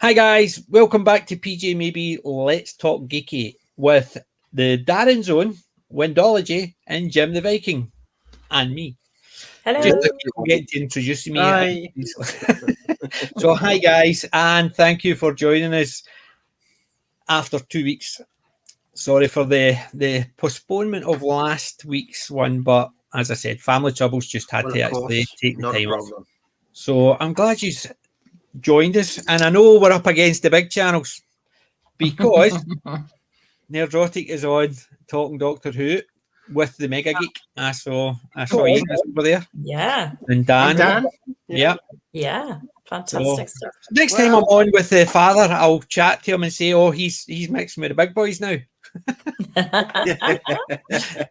Hi guys, welcome back to PJ Maybe Let's Talk Geeky with the Darren Zone, Windology, and Jim the Viking, and me. Hello. Just to forget to introduce me. Hi. So hi guys, and thank you for joining us after 2 weeks. Sorry for the postponement of last week's one, but as I said, family troubles just had to actually take the time off. So I'm glad you joined us, and I know we're up against the big channels because Nerdrotic is on talking Doctor Who with the Mega Geek. I saw you guys over there. Yeah. And Dan. Dan? Yeah. Yeah. Fantastic stuff. Next time I'm on with the father, I'll chat to him and say, "Oh, he's mixing with the big boys now."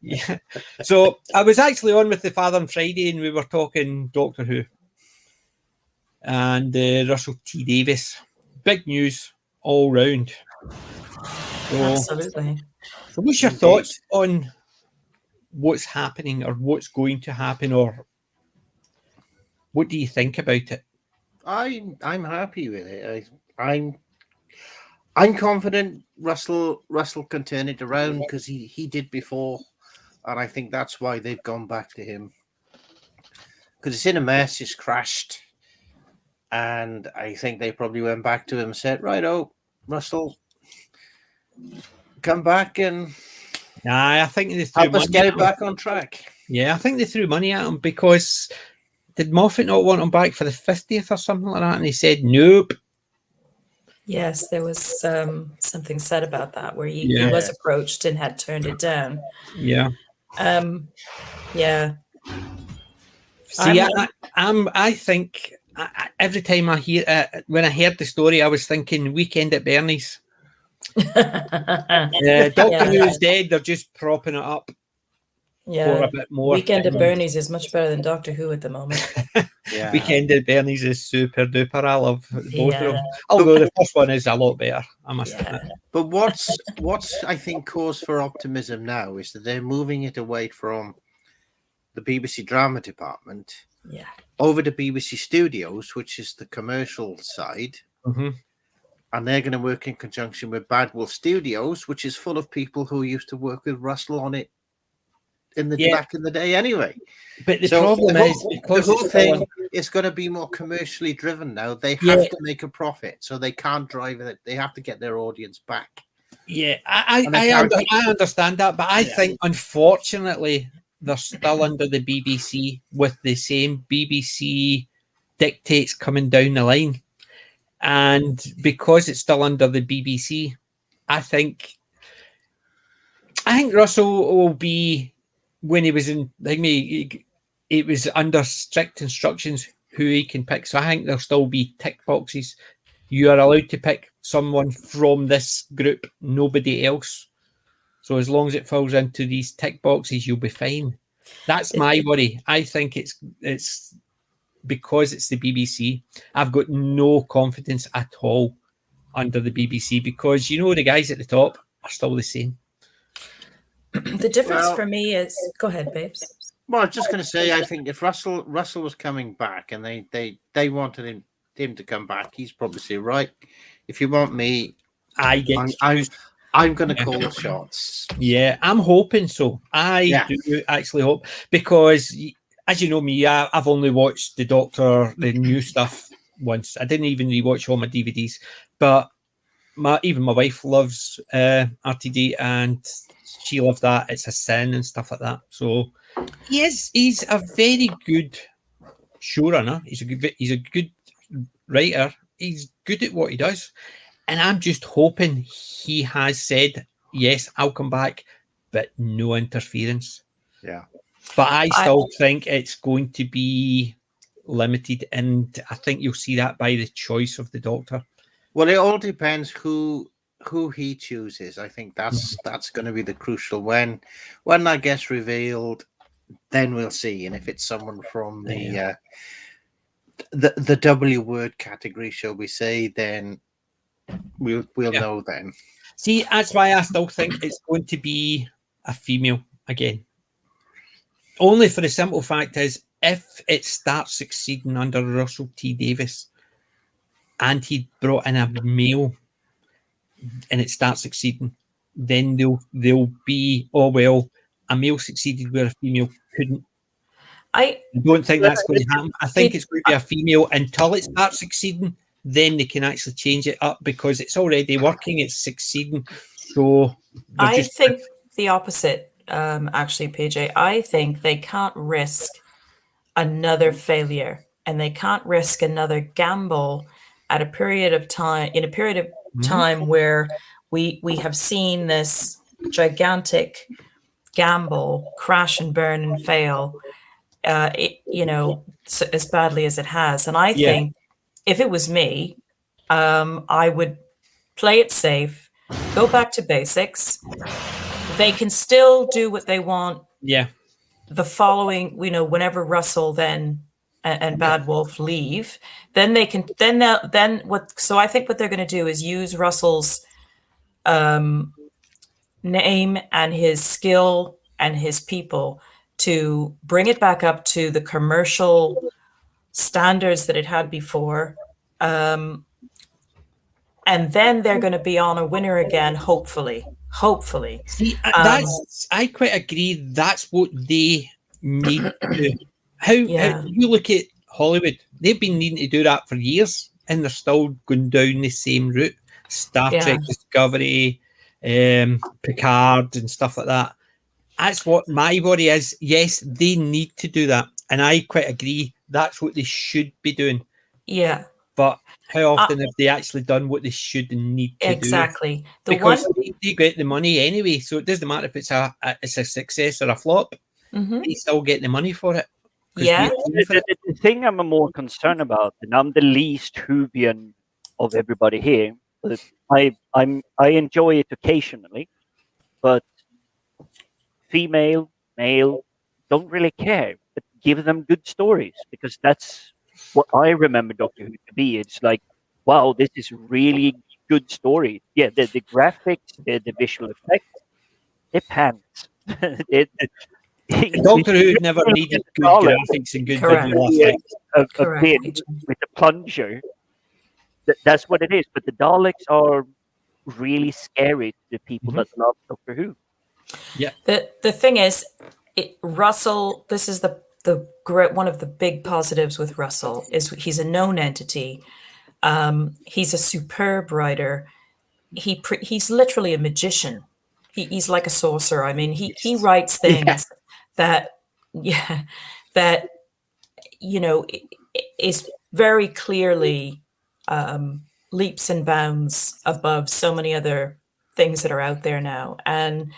Yeah. So I was actually on with the father on Friday, and we were talking Doctor Who and Russell T Davies. Big news all round. Absolutely. So what's your thoughts on what's happening or what's going to happen, or what do you think about it? I'm happy with it. I'm confident Russell can turn it around because he did before, and I think that's why they've gone back to him because it's in a mess. It's crashed, and I think they probably went back to him and said, "Right, Russell, come back and I think they help us get it back on track." Yeah, I think they threw money at him because did Moffat not want him back for the 50th or something like that? And he said, nope. Yes, there was something said about that where he was approached and had turned it down. Yeah. Yeah. See, I think every time I hear when I heard the story, I was thinking Weekend at Bernie's. Doctor Who's dead. They're just propping it up. For a bit more. Weekend at Bernie's is much better than Doctor Who at the moment. Weekend at Bernie's is super duper. I love both of them. Although the first one is a lot better, I must admit. But what's I think cause for optimism now is that they're moving it away from the BBC drama department over to BBC Studios, which is the commercial side. Mm-hmm. And they're going to work in conjunction with Badwell Studios, which is full of people who used to work with Russell on it back in the day anyway. But the problem is because the whole thing is going to be more commercially driven now. They have to make a profit, so they can't drive it. They have to get their audience back. Yeah, I understand that, but I think unfortunately they're still under the BBC with the same BBC dictates coming down the line, and because it's still under the BBC, I think Russell will be. When he was in, it was under strict instructions who he can pick. So I think there'll still be tick boxes. You are allowed to pick someone from this group, nobody else. So as long as it falls into these tick boxes, you'll be fine. That's my worry. I think it's because it's the BBC. I've got no confidence at all under the BBC because the guys at the top are still the same. The difference for me is, go ahead, babes. Well, I was just going to say, I think if Russell was coming back and they wanted him to come back, he's probably say, right, if you want me, I'm going to call the shots. Yeah, I'm hoping so. I do actually hope because, as you know me, I've only watched the Doctor, the new stuff once. I didn't even rewatch all my DVDs, but even my wife loves RTD and she loved that. It's a sin and stuff like that. So he's a very good showrunner. He's a good writer. He's good at what he does. And I'm just hoping he has said, yes, I'll come back, but no interference. Yeah. But I still think it's going to be limited. And I think you'll see that by the choice of the Doctor. Well, it all depends who he chooses. I think that's going to be the crucial when that gets revealed, then we'll see. And if it's someone from the W word category, shall we say, then we'll know then. See, that's why I still think it's going to be a female again. Only for the simple fact is if it starts succeeding under Russell T Davies, and he brought in a male, and it starts succeeding, then they'll be, oh well, a male succeeded where a female couldn't. I don't think that's going to happen. I think it's going to be a female until it starts succeeding. Then they can actually change it up because it's already working. It's succeeding. So I think the opposite, actually, PJ. I think they can't risk another failure, and they can't risk another gamble at a period of time, in a period of time where we have seen this gigantic gamble crash and burn and fail, as badly as it has. And I think if it was me, I would play it safe, go back to basics. They can still do what they want. Yeah. The following, whenever Russell and Bad Wolf leave, then they can, so I think what they're going to do is use Russell's name and his skill and his people to bring it back up to the commercial standards that it had before. And then they're going to be on a winner again, hopefully. See, I quite agree. That's what they need to do. How you look at Hollywood, they've been needing to do that for years, and they're still going down the same route. Star Trek Discovery, Picard, and stuff like that. That's what my worry is. Yes, they need to do that, and I quite agree. That's what they should be doing. Yeah. But how often have they actually done what they should and need to do? Exactly. Because they get the money anyway, so it doesn't matter if it's a success or a flop. They still get the money for it. Yeah. The thing I'm more concerned about, and I'm the least Whovian of everybody here, but I enjoy it occasionally, but female, male, don't really care. But give them good stories, because that's what I remember Doctor Who to be. It's like, wow, this is really good story. Yeah, the graphics, the visual effects, they pants. Doctor Who never needed good graphics and good visual effects. A bit with the plunger. That's what it is. But the Daleks are really scary to the people that love Doctor Who. Yeah. The thing is, Russell. This is the one of the big positives with Russell is he's a known entity. He's a superb writer. He's literally a magician. He's like a sorcerer. I mean, he writes things that is very clearly leaps and bounds above so many other things that are out there now. And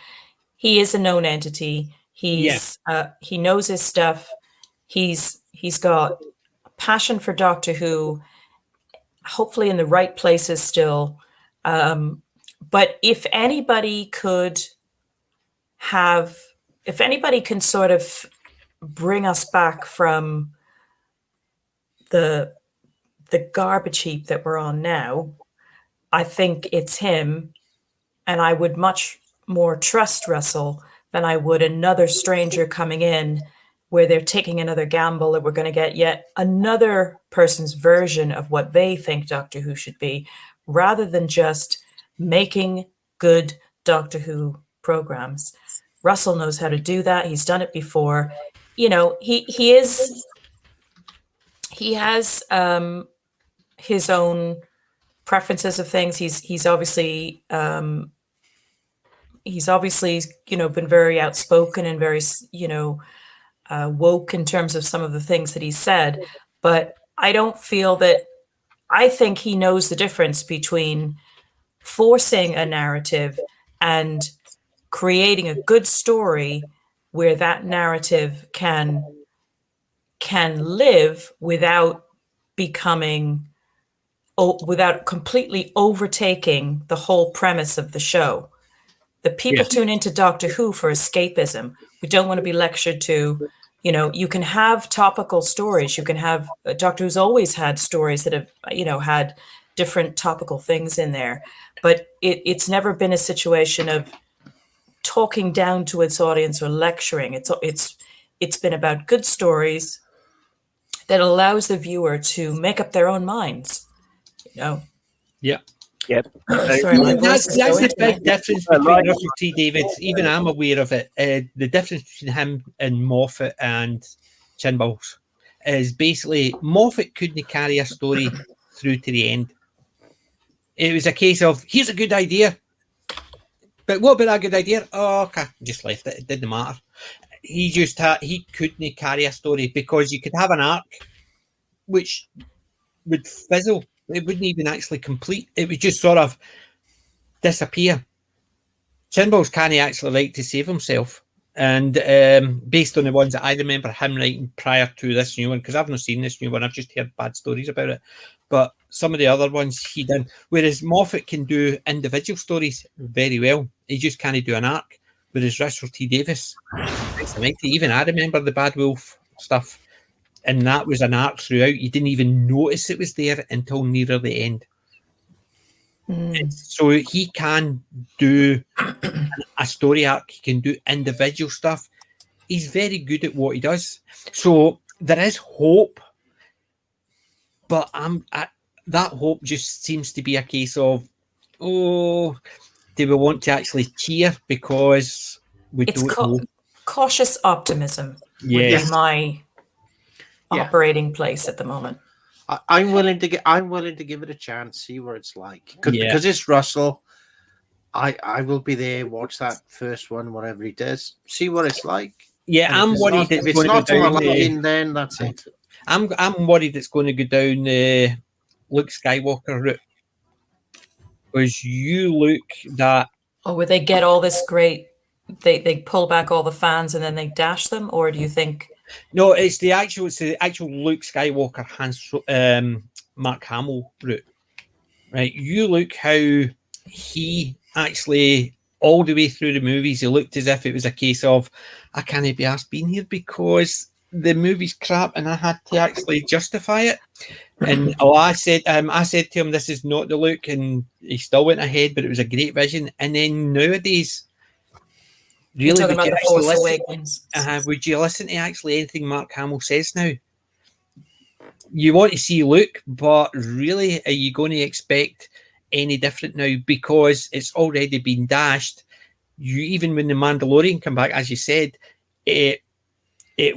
he is a known entity. He knows his stuff. He's got a passion for Doctor Who, hopefully in the right places still. But if anybody can sort of bring us back from the garbage heap that we're on now, I think it's him. And I would much more trust Russell than I would another stranger coming in where they're taking another gamble that we're going to get yet another person's version of what they think Doctor Who should be, rather than just making good Doctor Who programs. Russell knows how to do that. He's done it before. He has his own preferences of things. He's obviously been very outspoken and very woke in terms of some of the things that he said, but I don't feel that. I think he knows the difference between forcing a narrative and creating a good story where that narrative can live without completely overtaking the whole premise of the show. The people tune into Doctor Who for escapism. We don't want to be lectured to. You can have topical stories. You can have Doctor Who's always had stories that have, had different topical things in there, but it's never been a situation of talking down to its audience or lecturing. It's been about good stories that allows the viewer to make up their own minds. No. Yeah. Yep. Sorry, my voice is That's going the big tonight. difference between Russell T Davies. Even I'm aware of it. The difference between him and Moffat and Chinballs is basically Moffat couldn't carry a story through to the end. It was a case of, here's a good idea. But what about that good idea? Oh, okay. Just left it. It didn't matter. He just he couldn't carry a story because you could have an arc which would fizzle. It wouldn't even actually complete. It would just sort of disappear. Chinballs can't actually write to save himself. And based on the ones that I remember him writing prior to this new one, because I've not seen this new one, I've just heard bad stories about it. But some of the other ones he did. Whereas Moffat can do individual stories very well. He just can't do an arc. Whereas Russell T Davies, even I remember the Bad Wolf stuff. And that was an arc throughout. You didn't even notice it was there until nearer the end. So he can do a story arc. He can do individual stuff. He's very good at what he does. So there is hope, but that hope just seems to be a case of, do we want to actually cheer because we don't know? Cautious optimism would be my operating place at the moment. I'm willing to give it a chance, see what it's like. Because it's Russell. I will be there, watch that first one, whatever he does, see what it's like. Yeah, I'm worried if it's not to my liking, then that's it. I'm worried it's going to go down the Luke Skywalker route. Because you look that. Oh, where they get all this great, they pull back all the fans and then they dash them, or do you think? No, it's the actual Luke Skywalker Mark Hamill route. Right, you look how he actually all the way through the movies, he looked as if it was a case of I can't be asked being here because the movie's crap and I had to actually justify it. And I said to him, this is not the look, and he still went ahead, but it was a great vision. And then nowadays, really, you're talking about the Force Awakens. Would you listen to actually anything Mark Hamill says now? You want to see Luke, but really, are you going to expect any different now? Because it's already been dashed. Even when the Mandalorian come back, as you said, it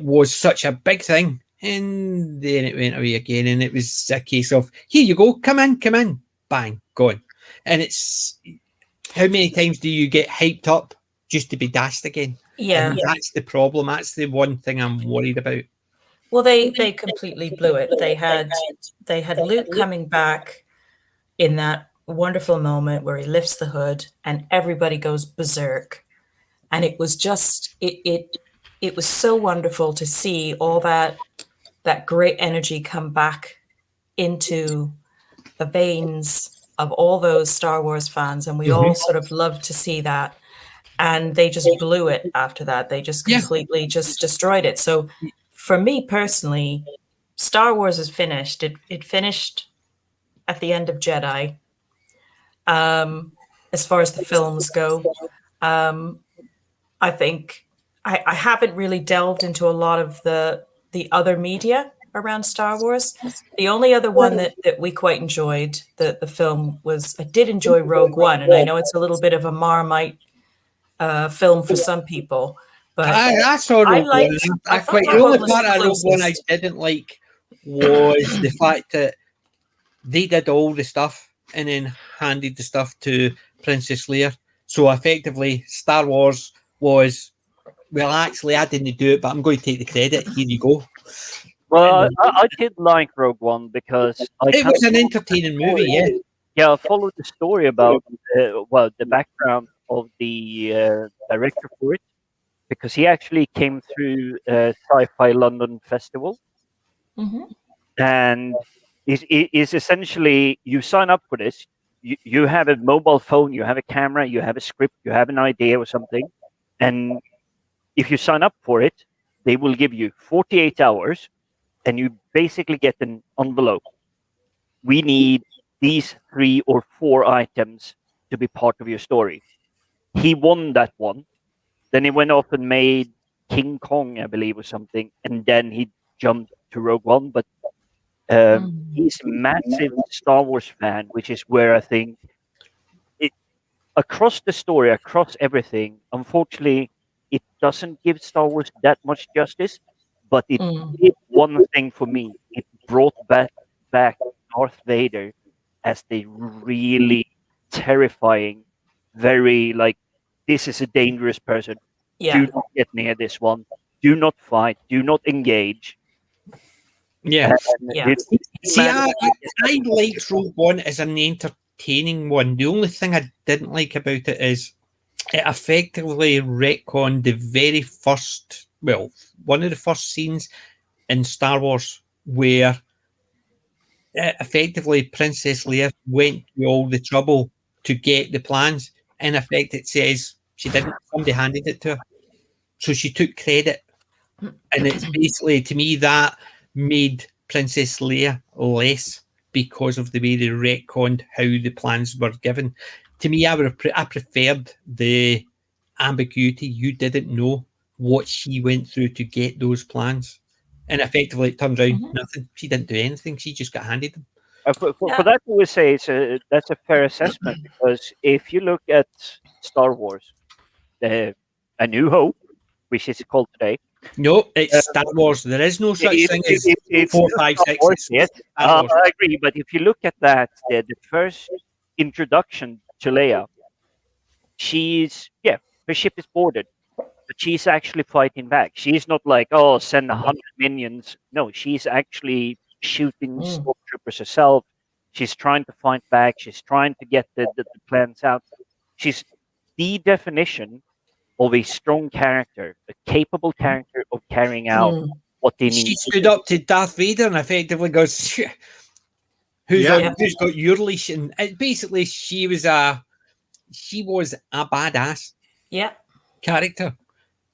was such a big thing, and then it went away again, and it was a case of here you go, come in, bang, gone. And it's how many times do you get hyped up just to be dashed again? Yeah, and that's the problem. That's the one thing I'm worried about. Well, they completely blew it. They had Luke coming back in that wonderful moment where he lifts the hood and everybody goes berserk, and it was just it was so wonderful to see all that great energy come back into the veins of all those Star Wars fans, and we all sort of loved to see that. And they just blew it after that. They just completely just destroyed it. So for me personally, Star Wars is finished. It finished at the end of Jedi. As far as the films go, I think I haven't really delved into a lot of the other media around Star Wars. The only other one that we quite enjoyed, the film, was I did enjoy Rogue One, and I know it's a little bit of a Marmite film for some people. But I saw Rogue One. The only part of Rogue One I didn't like was the fact that they did all the stuff and then handed the stuff to Princess Leia. So effectively, Star Wars was, well, actually, I didn't do it, but I'm going to take the credit. Here you go. Well, I did like Rogue One because it was an entertaining movie. Yeah, I followed the story about the background of the director for it, because he actually came through Sci-Fi London Festival, and is essentially you sign up for this. You have a mobile phone, you have a camera, you have a script, you have an idea or something, and if you sign up for it, they will give you 48 hours, and you basically get an envelope. We need these 3 or 4 items to be part of your story. He won that one. Then he went off and made King Kong, I believe, or something, and then he jumped to Rogue One. But He's a massive Star Wars fan, which is where I think it across the story, across everything. Unfortunately, it doesn't give Star Wars that much justice, but it did one thing for me. It brought back Darth Vader as the really terrifying, very like this is a dangerous person. Yeah. Do not get near this one. Do not fight. Do not engage. Yeah. Yeah. See, I liked Rogue One as an entertaining one. The only thing I didn't like about it is it effectively retconned the very first, well, one of the first scenes in Star Wars where effectively Princess Leia went through all the trouble to get the plans. In effect, it says she didn't, somebody handed it to her. So she took credit. And it's basically, to me, that made Princess Leia less because of the way they retconned how the plans were given. To me, I preferred the ambiguity. You didn't know what she went through to get those plans. And effectively, it turned around nothing. She didn't do anything. She just got handed them. For that, I would say that's a fair assessment, because if you look at Star Wars, A New Hope, which is called today. No, it's Star Wars. There is no such thing as it's 4, 5, 6. Wars, yes. I agree, but if you look at that, the first introduction to Leia, she's her ship is boarded, but she's actually fighting back. She's not like, oh, send 100 minions. No, she's actually shooting stormtroopers herself. She's trying to fight back. She's trying to get the plans out. She's the definition of a strong character, a capable character of carrying out what they need. She stood up to Darth Vader and effectively goes, who's got your leash? And basically, she was a badass character.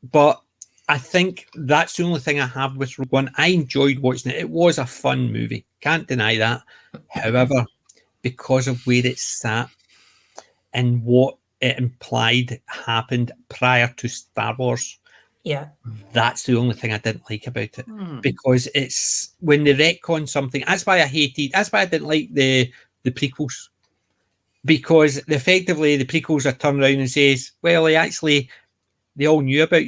But I think that's the only thing I have with Rogue One. I enjoyed watching it. It was a fun movie. Can't deny that. However, because of where it sat and what it implied happened prior to Star Wars, that's the only thing I didn't like about it. Because it's when they retcon something. That's why I didn't like the prequels. Because effectively the prequels are turned around and says, well, they all knew about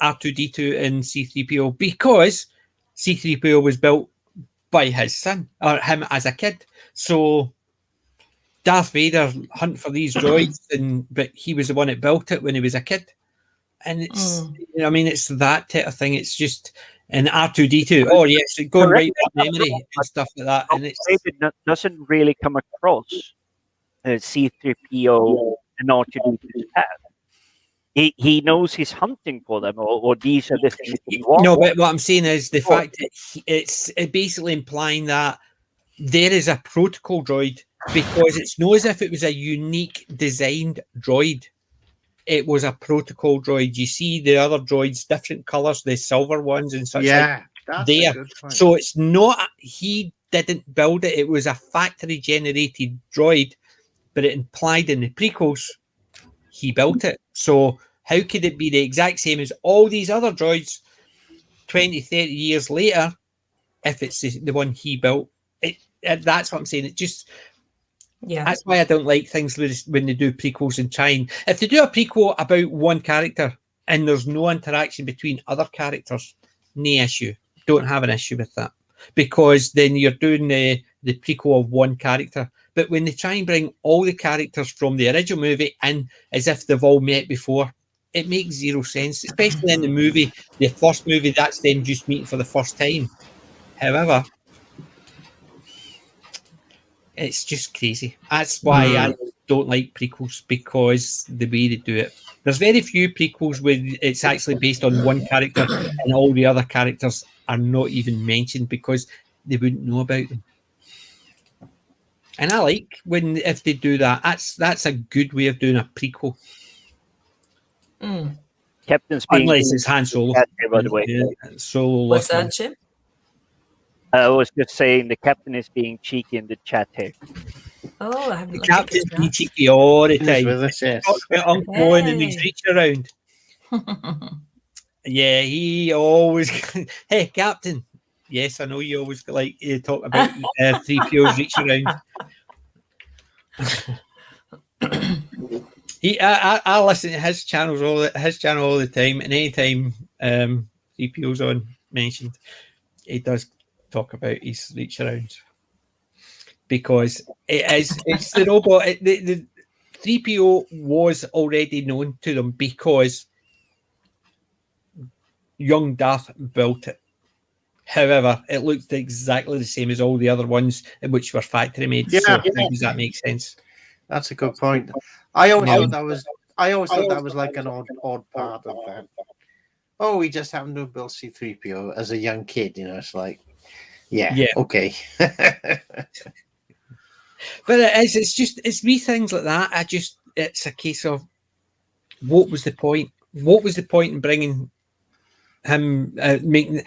R2D2 and C3PO because C3PO was built by his son or him as a kid. So Darth Vader hunt for these droids, but he was the one that built it when he was a kid. And it's, it's that type of thing. It's just an R2D2. Oh yes, go and write that memory and stuff like that. And it doesn't really come across C3PO and R2D2's path. He knows he's hunting for them, or these are the things he wants. No, but what I'm saying is the fact that it's basically implying that there is a protocol droid, because it's not as if it was a unique designed droid. It was a protocol droid. You see the other droids, different colours, the silver ones and such. Yeah, that's a good point. So it's not, he didn't build it. It was a factory generated droid, but it implied in the prequels he built it. So how could it be the exact same as all these other droids 20, 30 years later if it's the one he built? That's what I'm saying. It just, that's why I don't like things when they do prequels and try and, if they do a prequel about one character and there's no interaction between other characters, no issue. Don't have an issue with that, because then you're doing the prequel of one character. But when they try and bring all the characters from the original movie in as if they've all met before, it makes zero sense, especially in the first movie, that's them just meeting for the first time. However, it's just crazy. That's why I don't like prequels, because the way they do it. There's very few prequels where it's actually based on one character and all the other characters are not even mentioned because they wouldn't know about them. And I like if they do that. That's a good way of doing a prequel. Captain's being, unless it's Han Solo, by the way. Solo. What's that, Jim? I was just saying the captain is being cheeky in the chat here. Oh, I haven't. The captain's being cheeky all the time. With us, yes. Uncle and he's reach around. Yeah, he always. Hey, Captain, Yes, I know you always like to talk about 3PO's reach around. I listen to his channel all the time, and anytime 3PO's on mentioned, he does talk about his reach around because it's the robot. The 3PO was already known to them because young Darth built it. However, it looked exactly the same as all the other ones, which were factory made. Yeah. So how does that make sense? That's a good point. I always thought that was like an odd part of that. Oh, we just happened to build C-3PO as a young kid. It's like, yeah. Okay. But it's wee things like that. It's a case of what was the point? What was the point in bringing him making?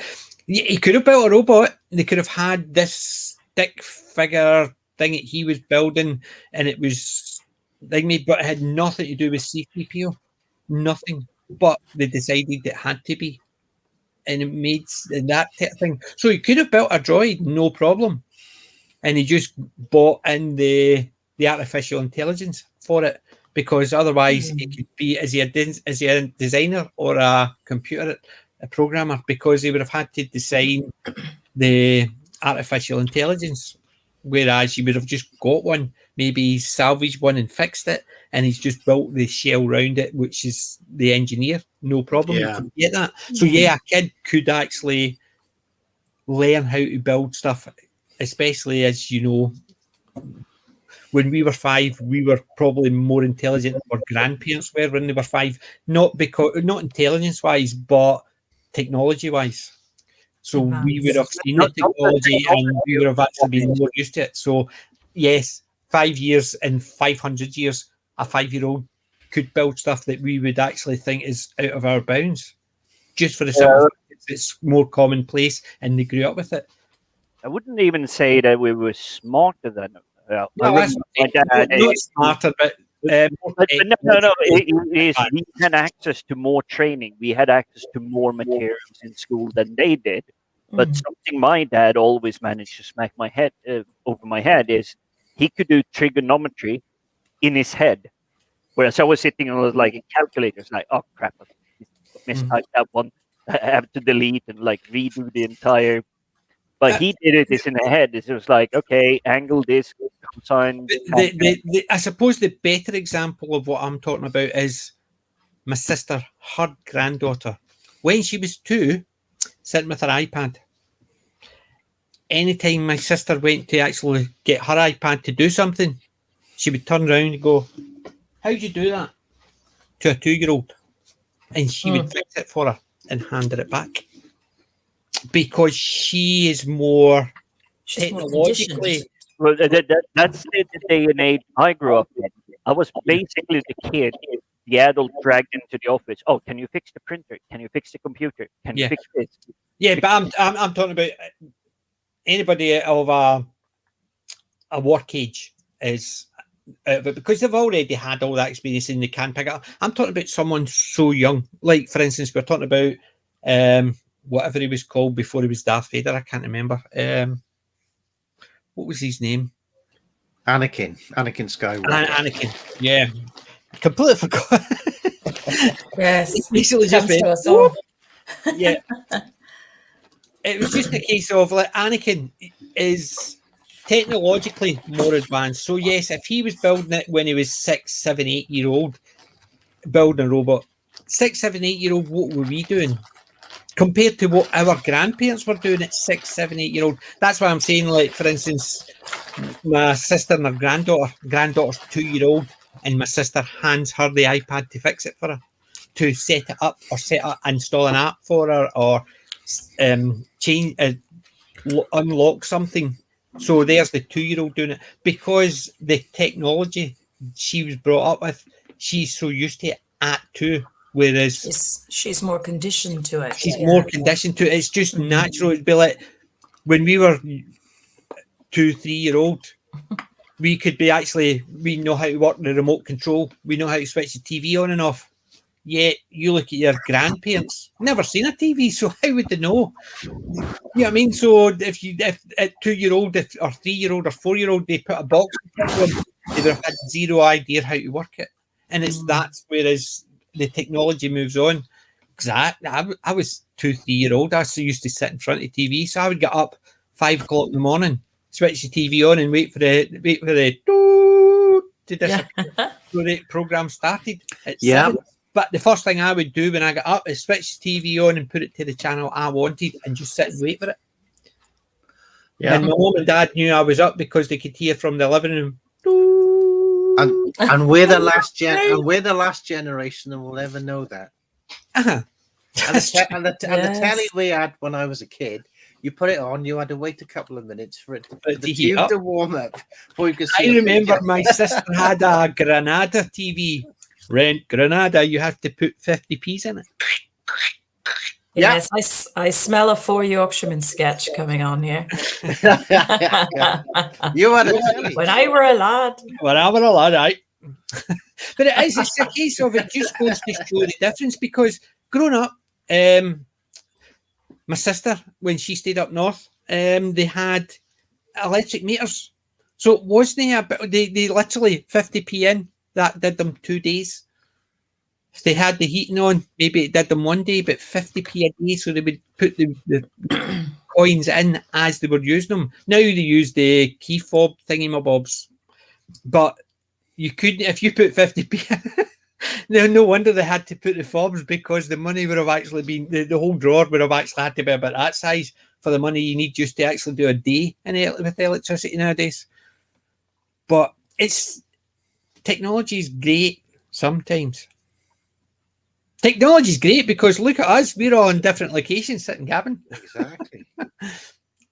He could have built a robot. They could have had this stick figure thing that he was building, and it was like me, but it had nothing to do with C-3PO. Nothing. But they decided it had to be, and it made that type of thing. So he could have built a droid, no problem, and he just bought in the artificial intelligence for it, because otherwise it could be is he a designer or a computer, a programmer, because he would have had to design the artificial intelligence, whereas you would have just got one, maybe salvaged one and fixed it, and he's just built the shell around it, which is the engineer, no problem. You can get that. So a kid could actually learn how to build stuff, especially as when we were 5, we were probably more intelligent than our grandparents were when they were 5. Not intelligence wise, but technology wise. So we would have seen the technology and we would have actually been more used to it. So yes, 5 years and 500 years, a 5-year-old could build stuff that we would actually think is out of our bounds, just for the simple fact it's more commonplace and they grew up with it. I wouldn't even say that we were smarter than them. Not smarter, but no. We had access to more training. We had access to more materials in school than they did. But something my dad always managed to smack my head over my head is he could do trigonometry in his head, whereas I was sitting on like a calculator. It's like, oh crap, I mistyped that one. I have to delete and like redo the entire. But he did it in the head. It was like, okay, angle this, cosine. I suppose the better example of what I'm talking about is my sister, her granddaughter. When she was 2, sitting with her iPad. Anytime my sister went to actually get her iPad to do something, she would turn around and go, how'd you do that? To a 2-year-old. And she would fix it for her and hand it back. Because she is more technologically. Well, that's the day and age I grew up in. I was basically the kid the adult dragged into the office. Oh, can you fix the printer? Can you fix the computer? Can you fix this? Yeah, but I'm talking about anybody of a work age is. But because they've already had all that experience and they can pick it up. I'm talking about someone so young. Like, for instance, we're talking about whatever he was called before he was Darth Vader. I can't remember. What was his name? Anakin Skywalker. Anakin. Yeah, completely forgot. Yes, basically just yeah. It was just a case of like Anakin is technologically more advanced. So yes, if he was building it when he was 6, 7, 8-year-old, building a robot, 6, 7, 8-year-old, what were we doing? Compared to what our grandparents were doing at 6, 7, 8-year-old. That's why I'm saying, like, for instance, my sister and her granddaughter's 2-year-old, and my sister hands her the iPad to fix it for her, to set it up or install an app for her, or change, unlock something. So there's the 2-year-old doing it, because the technology she was brought up with, she's so used to it at 2. Whereas she's more conditioned to it. She's more conditioned to it. It's just natural. It'd be like when we were 2, 3-year-old, we could be we know how to work the remote control. We know how to switch the TV on and off. Yet you look at your grandparents, never seen a TV, so how would they know? You know what I mean? So if a 2-year-old or 3-year-old or 4-year-old, they put a box in front of them, they would have had zero idea how to work it. And that's whereas the technology moves on. Because I was 2-3-year-old, I used to sit in front of TV, so I would get up 5 o'clock in the morning, switch the TV on, and wait for the to disappear so the program started at 7. But the first thing I would do when I got up is switch the TV on and put it to the channel I wanted and just sit and wait for it. Yeah. And my mom and dad knew I was up because they could hear from the living room. And we're the last generation that will ever know that. Uh-huh. And the telly we had when I was a kid, you put it on, you had to wait a couple of minutes for it to warm up before you could see. I remember my sister had a Granada TV. Rent Granada, you have to put 50p's in it. Yes, I smell a 4 Yorkshireman sketch coming on here. You had a telly. When I were a lad. When I were a lad, right? But it's a case of it just goes to show the difference because growing up, my sister, when she stayed up north, they had electric meters. So it wasn't they literally 50p in. That did them 2 days. If they had the heating on, maybe it did them 1 day, but 50p a day, so they would put the coins in as they were using them. Now they use the key fob thingy-mabobs. But you couldn't, if you put 50p no wonder they had to put the fobs because the money would have actually been, the whole drawer would have actually had to be about that size for the money you need just to actually do a day with electricity nowadays. But technology is great sometimes. Technology is great because look at us, we're all in different locations sitting gabbing. Exactly.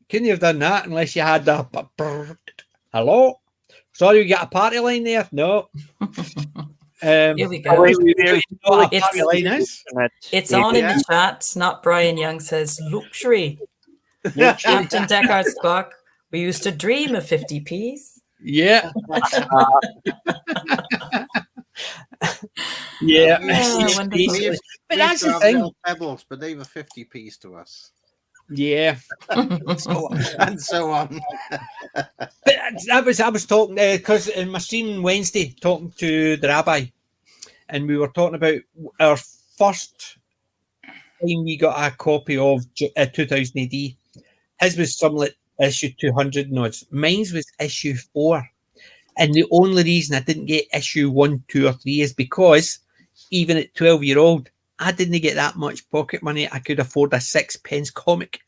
Couldn't have done that unless you had the hello. Sorry, we got a party line there. No. Here we go. It's on in the chat. Not Brian Young says luxury. Captain Deckard's Spock. We used to dream of 50p's. Yeah. Yeah. But that's the thing. Pebbles, but they were 50p's to us. Yeah. And so on. But I was talking because in my stream Wednesday talking to the rabbi, and we were talking about our first time we got a copy of 2000 AD. His was something like issue 200 nods. Mine was issue 4. And the only reason I didn't get issue 1, 2, or 3 is because even at 12-year-old, I didn't get that much pocket money. I could afford a 6p comic.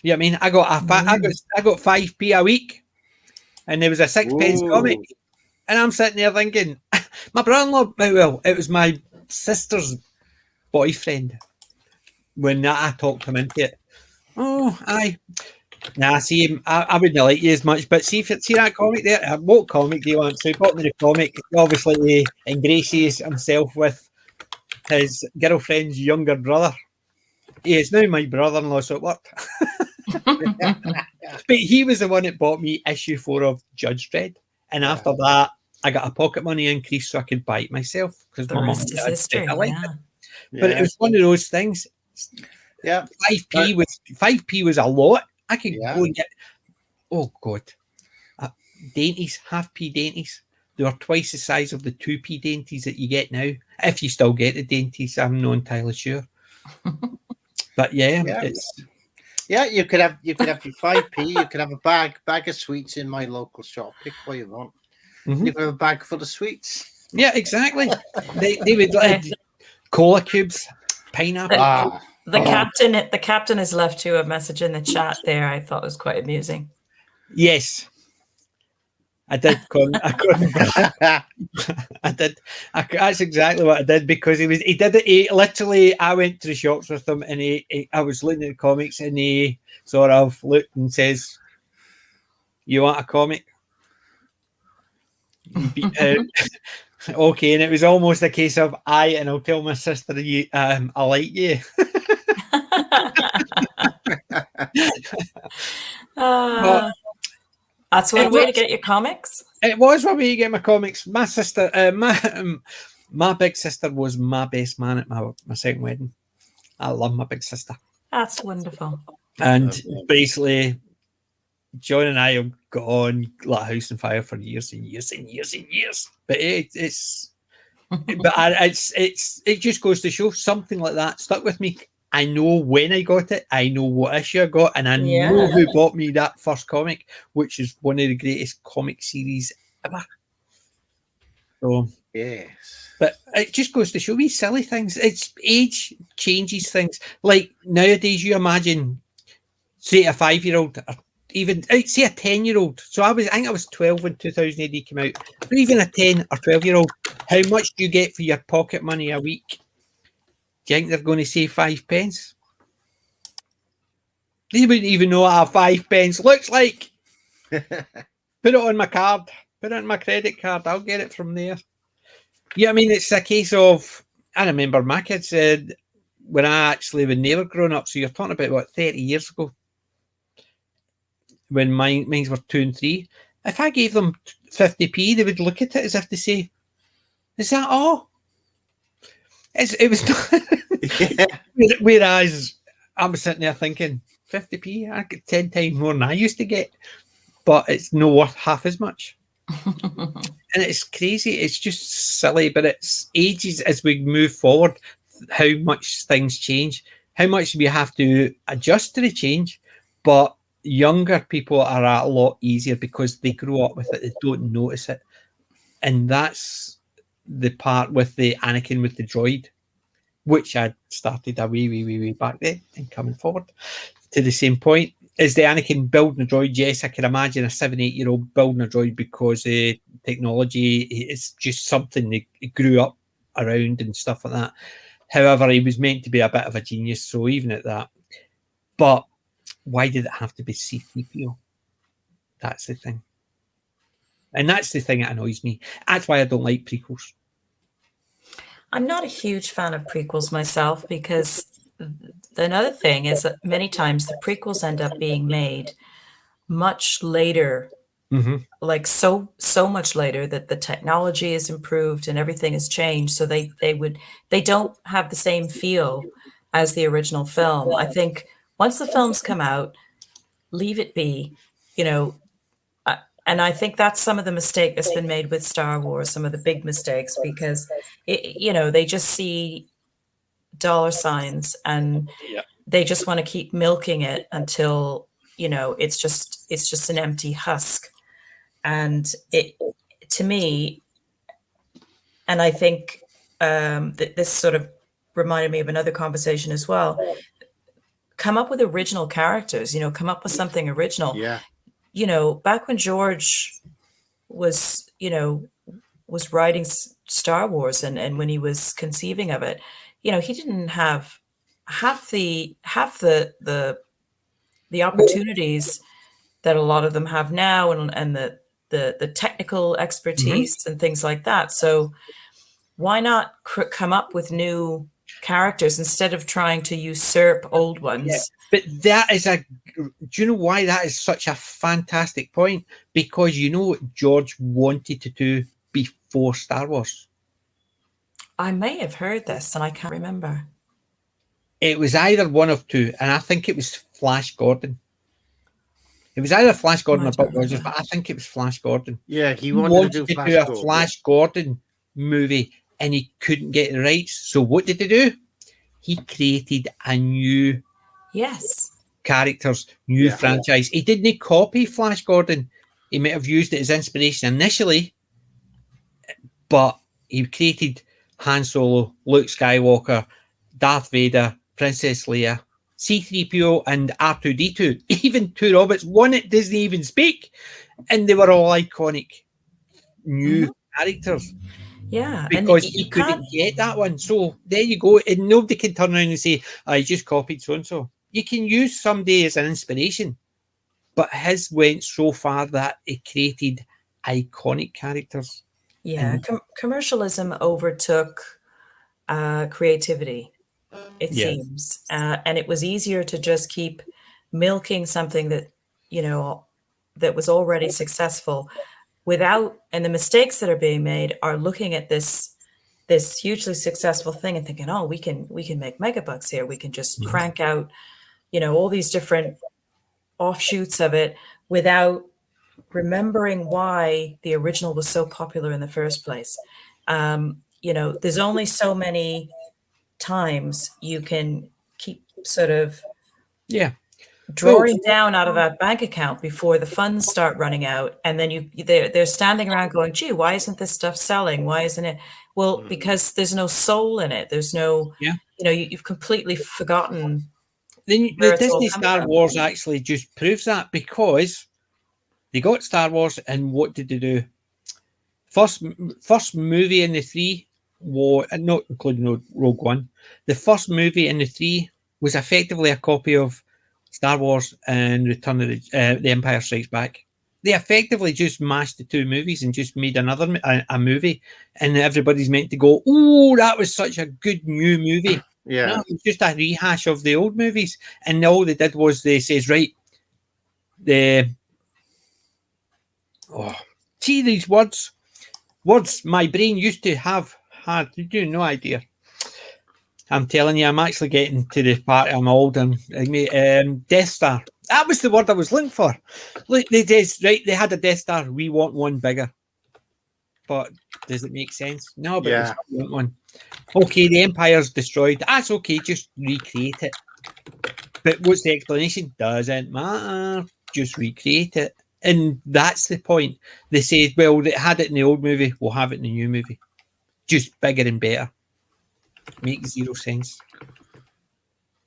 You know what I mean? I got 5p a week, and there was a 6p comic. And I'm sitting there thinking, my brother-in-law, well, it was my sister's boyfriend when I talked him into it. Oh, aye. Nah, see, I wouldn't like you as much, but see that comic there? What comic do you want? So he bought me the comic. Obviously, he ingratiates himself with his girlfriend's younger brother. He is now my brother-in-law, so it worked. But he was the one that bought me issue 4 of Judge Dredd. And after that, I got a pocket money increase so I could buy it myself because my mum and dad said I liked it. But it was one of those things. Yeah, 5p was a lot. I could go and get, oh God, dainties, half-p dainties. They were twice the size of the 2p dainties that you get now. If you still get the dainties, I'm not entirely sure. But you could have your 5p. You could have a bag of sweets in my local shop. Pick what you want. Mm-hmm. You could have a bag full of sweets. Yeah, exactly. they would cola cubes, pineapple. The captain has left you a message in the chat there. I thought was quite amusing. Yes, I did. I did. That's exactly what I did because he did it. He literally, I went to the shops with him, and I was looking at the comics, and he sort of looked and says, "You want a comic?" Okay, and it was almost a case of and I'll tell my sister I like you. That's one way to get your comics. It was one way to get my comics. My sister, My big sister was my best man at my second wedding. I love my big sister. That's wonderful. And basically, John and I have gone like house and fire for years and years and years and years. But it just goes to show something like that stuck with me. I know when I got it, I know what issue I got, and I know who bought me that first comic, which is one of the greatest comic series ever. So Yes. But it just goes to show me silly things. It's age changes things. Like nowadays, you imagine, say, a 5-year-old, or even say a 10-year-old. So I think I was 12 when 2000 AD came out. But even a 10 or 12-year-old, how much do you get for your pocket money a week? Do you think they're going to save 5 pence? They wouldn't even know what a 5 pence looks like. Put it on my card. Put it on my credit card. I'll get it from there. Yeah, I mean, it's a case of, I remember my kids said when they were growing up, so you're talking about, what, 30 years ago, when mine were 2 and 3, if I gave them 50p, they would look at it as if to say, is that all? It was not. Whereas I was sitting there thinking, 50p, I get 10 times more than I used to get, but it's no worth half as much. And it's crazy. It's just silly, but it's ages as we move forward, how much things change, how much we have to adjust to the change. But younger people are a lot easier because they grow up with it. They don't notice it. And that's the part with the Anakin with the droid, which I started a way back then and coming forward to the same point. Is the Anakin building a droid? Yes, I can imagine a 7-8-year-old building a droid because technology is just something he grew up around and stuff like that. However, he was meant to be a bit of a genius, so even at that. But why did it have to be C-3PO? That's the thing. And that's the thing that annoys me. That's why I don't like prequels. I'm not a huge fan of prequels myself because another thing is that many times the prequels end up being made much later, like so much later that the technology is improved and everything has changed. So they don't have the same feel as the original film. I think once the films come out, leave it be, and I think that's some of the mistake that's been made with Star Wars, some of the big mistakes, because they just see dollar signs and they just want to keep milking it until it's just an empty husk. And it, to me, and I think that this sort of reminded me of another conversation as well. Come up with original characters, come up with something original. Yeah. Back when George was writing Star Wars and when he was conceiving of it, he didn't have half the opportunities that a lot of them have now, and the technical expertise and things like that. So why not come up with new characters instead of trying to usurp old ones? Yeah. But that is do you know why that is such a fantastic point? Because you know what George wanted to do before Star Wars? I may have heard this and I can't remember. It was either one of two, and I think it was Flash Gordon. It was either Flash Gordon or Buck Rogers, but I think it was Flash Gordon. Yeah, he wanted to do a Flash Gordon movie, and he couldn't get the rights. So what did he do? He created a new characters, new franchise. He didn't copy Flash Gordon. He might have used it as inspiration initially, but he created Han Solo, Luke Skywalker, Darth Vader, Princess Leia, C-3PO, and R2-D2. Even 2 Robots, one that doesn't even speak, and they were all iconic new characters. Yeah, because he couldn't get that one. So there you go. And nobody can turn around and say, I just copied so-and-so. You can use somebody as an inspiration, but his went so far that it created iconic characters. Yeah, commercialism overtook creativity, it seems. And it was easier to just keep milking something that, that was already successful and the mistakes that are being made are looking at this this hugely successful thing and thinking, oh, we can make megabucks here. We can just crank out, all these different offshoots of it without remembering why the original was so popular in the first place. There's only so many times you can keep sort of drawing down out of that bank account before the funds start running out, and then they're standing around going, gee, why isn't this stuff selling? Why isn't it? Well, because there's no soul in it. There's no you've completely forgotten. The Disney Star Wars actually just proves that, because they got Star Wars, and what did they do? First movie in the three was, not including Rogue One, the first movie in the three was effectively a copy of Star Wars and Return of the Empire Strikes Back. They effectively just mashed the two movies and just made a movie, and everybody's meant to go, oh, that was such a good new movie. Yeah. No, it was just a rehash of the old movies, and all they did was they says, right, see these words my brain used to have had, you no idea. I'm telling you, I'm actually getting to the part I'm old, and Death Star. That was the word I was looking for. Look, they had a Death Star. We want one bigger. But does it make sense? No, but we want one. Okay, the Empire's destroyed. That's okay, just recreate it. But what's the explanation? Doesn't matter. Just recreate it. And that's the point. They say, well, they had it in the old movie, we'll have it in the new movie. Just bigger and better. Makes zero sense.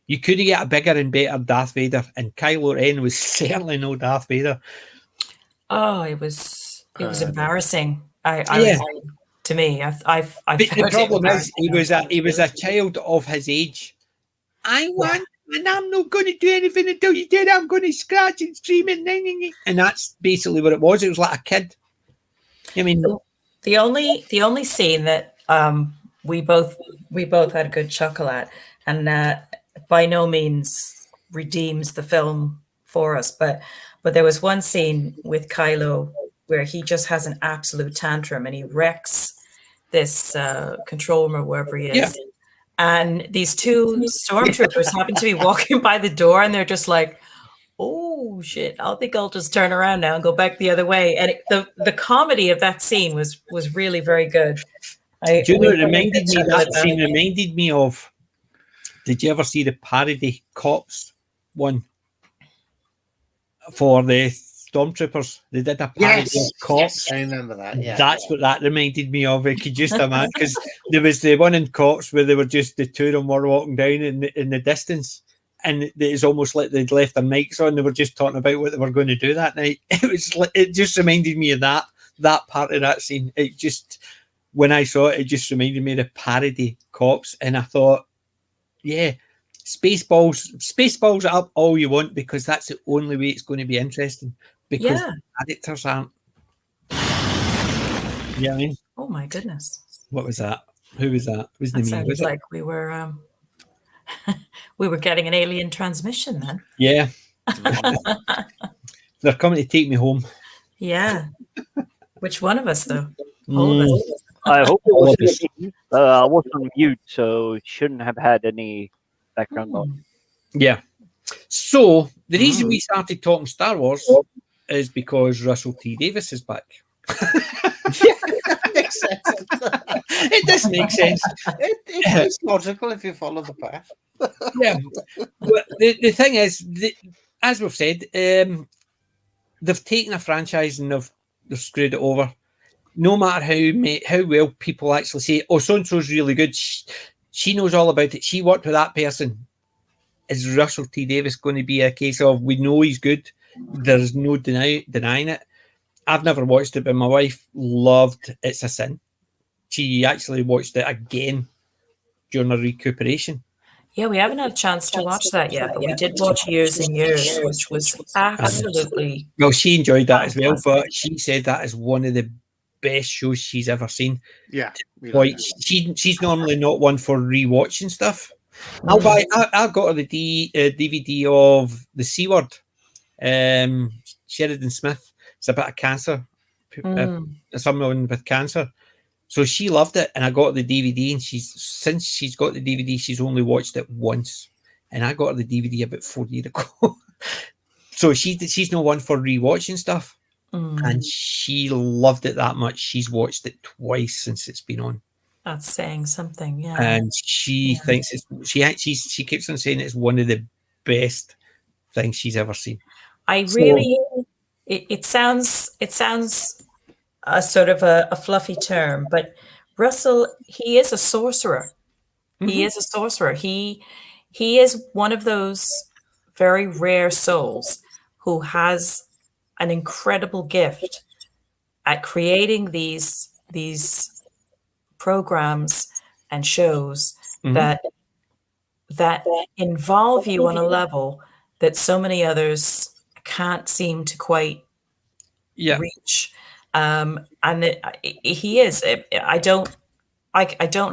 You could get a bigger and better Darth Vader, and Kylo Ren was certainly no Darth Vader. Oh, it was embarrassing. To me, I but the problem is, he was a child of his age. I want, and I'm not going to do anything until you do it. I'm going to scratch and scream and that's basically what it was. It was like a kid. I mean, the only scene that we both had a good chuckle at, and by no means redeems the film for us, but there was one scene with Kylo where he just has an absolute tantrum and he wrecks this control room or wherever he is. Yeah. And these two stormtroopers happen to be walking by the door, and they're just like, oh shit, I think I'll just turn around now and go back the other way. And the comedy of that scene was really very good. Do you know what reminded me? That scene reminded me of, did you ever see the parody Cops one for the Stormtroopers? They did a parody of Cops. Yes, I remember that. Yeah, that's what that reminded me of. I could just imagine, because there was the one in Cops where they were just, the two of them were walking down in the distance, and it's almost like they'd left their mics on. They were just talking about what they were going to do that night. It just reminded me of that part of that scene. It just, when I saw it, it just reminded me of the parody Cops, and I thought, yeah, Spaceballs up all you want, because that's the only way it's going to be interesting, because the characters aren't. You know what I mean? Oh my goodness. What was that? Who was that? Was that sounded like we were we were getting an alien transmission then. Yeah. They're coming to take me home. Yeah. Which one of us though? All of us. I hope it was I was on mute, so it shouldn't have had any background noise. Yeah. So the reason we started talking Star Wars is because Russell T Davies is back. Makes sense. It does make sense. It's logical if you follow the path. Yeah. But the thing is, as we've said, they've taken a franchise and they've screwed it over. No matter how well people actually say, oh, so-and-so's really good, she knows all about it, she worked with that person. Is Russell T Davies going to be a case of, we know he's good, there's no denying it? I've never watched it, but my wife loved It's a Sin. She actually watched it again during her recuperation. Yeah, we haven't had a chance to watch that yet, but we did watch Years and Years, which was absolutely... Well, she enjoyed that as well, but she said that is one of the best shows she's ever seen. Yeah. She's normally not one for rewatching stuff. I got her the DVD of The C Word. Sheridan Smith. It's about a cancer, someone with cancer. So she loved it, and I got the DVD, and since she's got the DVD, she's only watched it once, and I got her the DVD about 4 years ago. So she's no one for rewatching stuff, and she loved it that much. She's watched it twice since it's been on. That's saying something, yeah. And she thinks she keeps on saying it's one of the best things she's ever seen. It sounds a sort of a fluffy term, but Russell, he is a sorcerer. He is a sorcerer. He is one of those very rare souls who has an incredible gift at creating these programs and shows that involve you on a level that so many others can't seem to quite reach. He is. I don't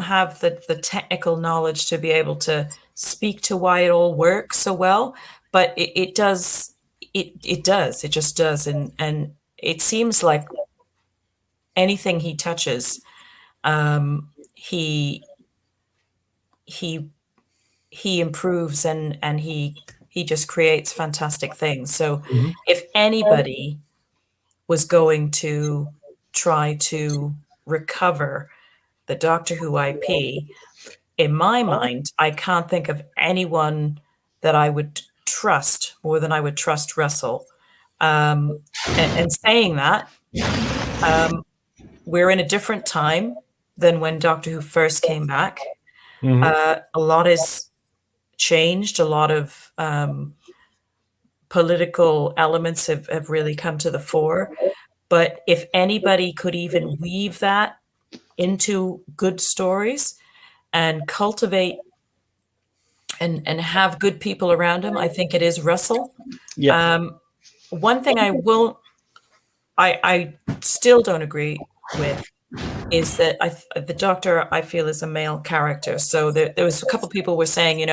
have the technical knowledge to be able to speak to why it all works so well, but it does. It does. It just does. And it seems like anything he touches, he improves and he just creates fantastic things. So if anybody was going to try to recover the Doctor Who IP, in my mind, I can't think of anyone that I would trust more than I would trust Russell. And saying that, we're in a different time than when Doctor Who first came back. A lot has changed. A lot of political elements have really come to the fore. But if anybody could even weave that into good stories and cultivate and have good people around him, I think it is Russell. One thing I still don't agree with is that the Doctor, I feel, is a male character. So there was a couple of people were saying,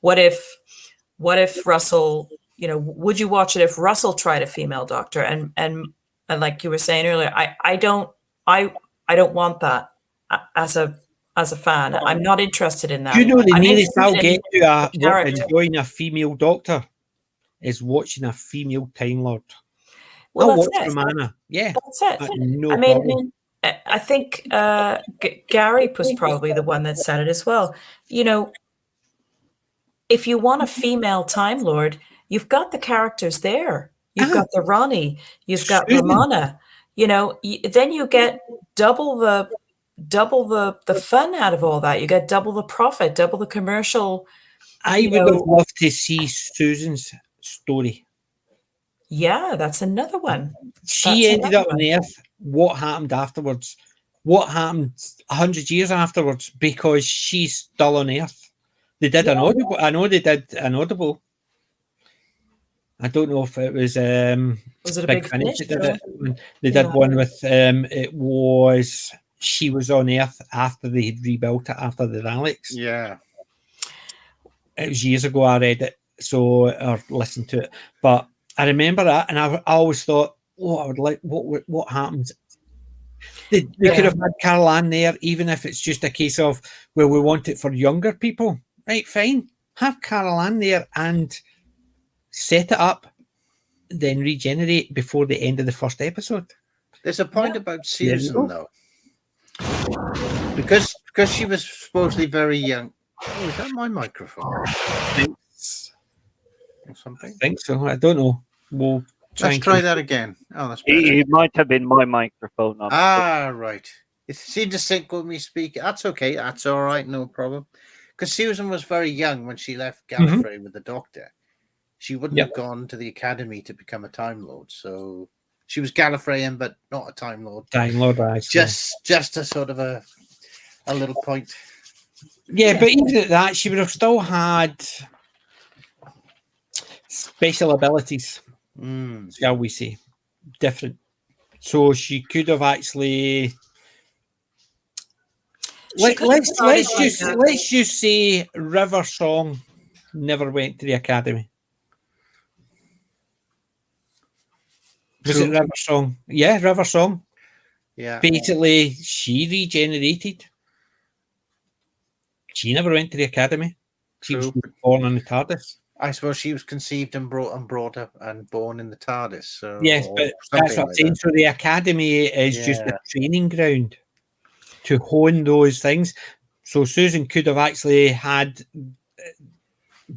what if Russell, would you watch it if Russell tried a female Doctor? And like you were saying earlier, I don't want that as a fan. I'm not interested in that. Do you know the nearest I'll get to enjoying a female Doctor is watching a female Time Lord. Well, I'll watch Romana. Yeah, that's it. No I problem. mean, I think Gary was probably the one that said it as well. If you want a female Time Lord, you've got the characters there. You've got the Ronnie. You've got Romana. Then you get double the fun out of all that. You get double the profit, double the commercial. I would have loved to see Susan's story. Yeah, that's another one. She ended up on Earth. What happened afterwards? What happened 100 years afterwards? Because she's still on Earth. They did an audible. I know they did an audible. I don't know if it was it a Big Finish? They did one with it was she was on Earth after they had rebuilt it after the Daleks. Yeah. It was years ago I read it, or listened to it. But I remember that, and I always thought, I would like what happens. They could have had Carol Ann there, even if it's just a case of, well, we want it for younger people. Right, fine. Have Carol Ann there and set it up, then regenerate before the end of the first episode. There's a point about Susan, though. Because she was supposedly very young. Oh, is that my microphone? Or something? I think so. I don't know. We'll Let's try that again. Oh, that's better. It might have been my microphone. Right. It seemed to sync with me speaking. That's okay. That's all right. No problem. Because Susan was very young when she left Gallifrey with the Doctor. She wouldn't have gone to the Academy to become a Time Lord. So she was Gallifreyan, but not a Time Lord. Time Lord, right. Just a sort of a little point. Yeah, but even at that, she would have still had special abilities, shall we say, different. So she could have actually. Let's just say River Song never went to the Academy. Was it River Song? Yeah, River Song. Yeah. Basically, she regenerated. She never went to the academy. She was True. born on the TARDIS. I suppose she was conceived and brought up and born in the TARDIS. So Yes, or but something that's what I'm like saying. that. So the academy is just a Yeah. training ground to hone those things. So Susan could have actually had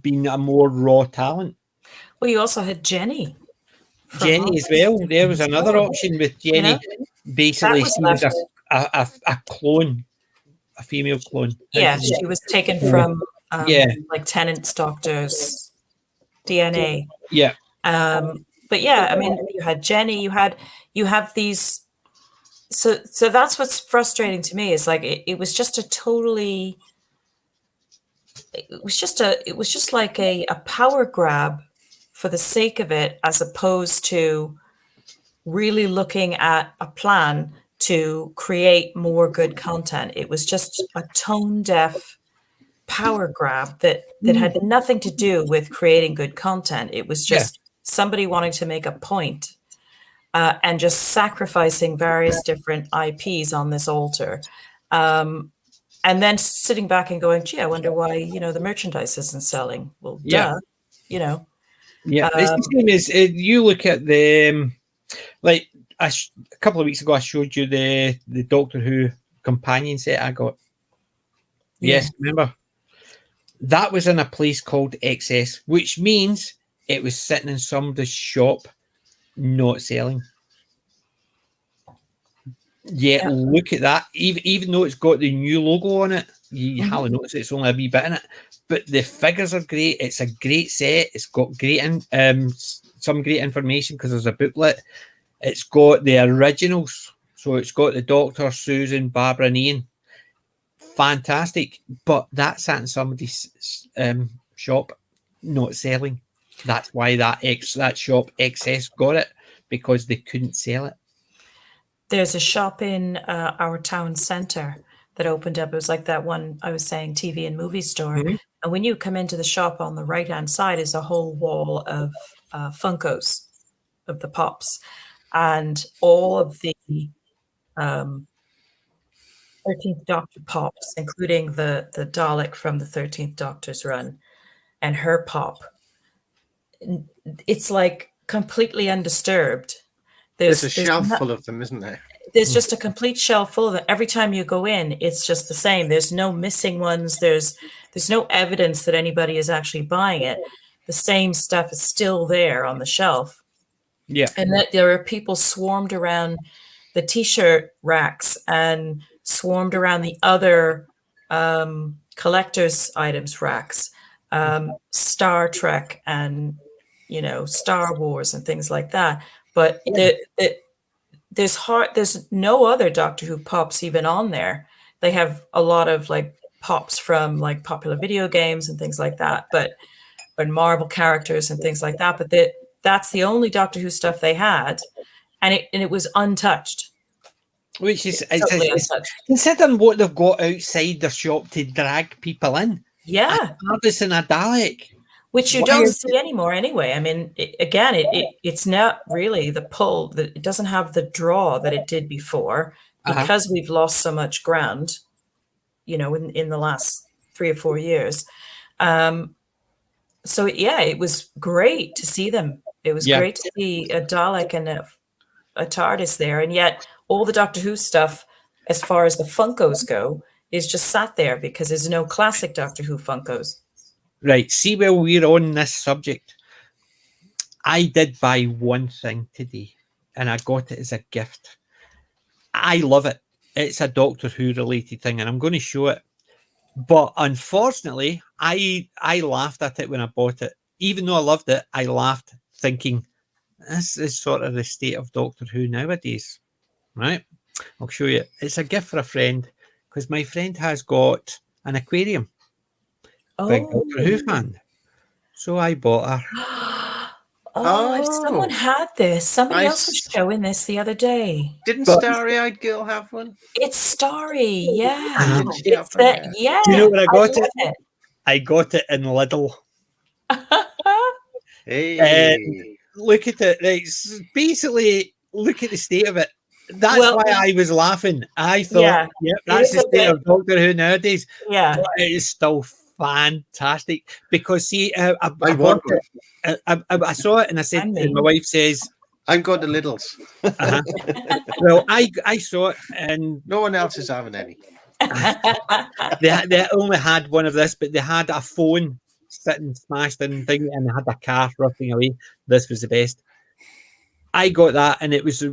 been a more raw talent. Well, you also had Jenny. from Jenny as Office well. There was as another well. option with You Jenny. know, Basically, was she was left. a clone, a female clone. Yeah, she was taken Yeah. from Yeah. like Tennant's doctor's DNA. Yeah. But yeah, I mean, you had Jenny. You have these. So that's what's frustrating to me is like it was just a totally. It was just like a power grab for the sake of it, as opposed to really looking at a plan to create more good content. It was just a tone deaf power grab that had nothing to do with creating good content. It was just somebody wanting to make a point, and just sacrificing various different IPs on this altar. And then sitting back and going, gee, I wonder why, the merchandise isn't selling. Well, duh, Yeah, it's the same as you look at the like a couple of weeks ago. I showed you the Doctor Who companion set I got. Yes, remember that was in a place called XS, which means it was sitting in somebody's shop, not selling. Yeah, look at that. Even though it's got the new logo on it, you hardly notice it's only a wee bit in it. But the figures are great. It's a great set. It's got great some great information because there's a booklet. It's got the originals. So it's got the Doctor, Susan, Barbara, and Ian. Fantastic. But that's sat in somebody's shop, not selling. That's why that shop XS got it, because they couldn't sell it. There's a shop in our town centre that opened up. It was like that one I was saying, TV and movie store. Mm-hmm. And when you come into the shop, on the right-hand side is a whole wall of Funkos, of the Pops. And all of the 13th Doctor Pops, including the Dalek from the 13th Doctor's run, and her Pop. It's like completely undisturbed. There's a shelf full of them, isn't there? There's just a complete shelf full of them. Every time you go in, it's just the same. There's no missing ones. There's no evidence that anybody is actually buying it. The same stuff is still there on the shelf. Yeah. And that there are people swarmed around the T-shirt racks and swarmed around the other collector's items racks, Star Trek and, Star Wars and things like that. But there's no other Doctor Who Pops even on there. They have a lot of like Pops from like popular video games and things like that, and Marvel characters and things like that. But that's the only Doctor Who stuff they had, and it was untouched. Which is totally untouched. Considering what they've got outside their shop to drag people in. Yeah, TARDIS and a Dalek. which you don't see anymore anyway. I mean, it's not really the pull. It doesn't have the draw that it did before, because we've lost so much ground, in the last 3 or 4 years. So yeah, it was great to see them. It was great to see a Dalek and a TARDIS there, and yet all the Doctor Who stuff, as far as the Funkos go, is just sat there because there's no classic Doctor Who Funkos. Right. See, while we're on this subject, I did buy one thing today, and I got it as a gift. I love it. It's a Doctor Who related thing, and I'm going to show it. But unfortunately, I laughed at it when I bought it. Even though I loved it, I laughed thinking, this is sort of the state of Doctor Who nowadays. Right? I'll show you. It's a gift for a friend, because my friend has got an aquarium. Big Doctor Who fan. So I bought her. If someone had this, somebody else was showing this the other day. Didn't Starry-Eyed Girl have one? It's Starry, yeah. Yeah. Do you know where I got it? I got it in Lidl. Hey. Look at it. It's basically, look at the state of it. That's why I was laughing. I thought, yep, that's the state of Doctor Who nowadays. Yeah, but it is still fantastic because see, I saw it and I said, and my wife says, "I'm going to Lidl's." Well, I saw it and no one else is having any. They only had one of this, but they had a phone sitting smashed in thing, and they had a car rotting away. This was the best. I got that, and it was.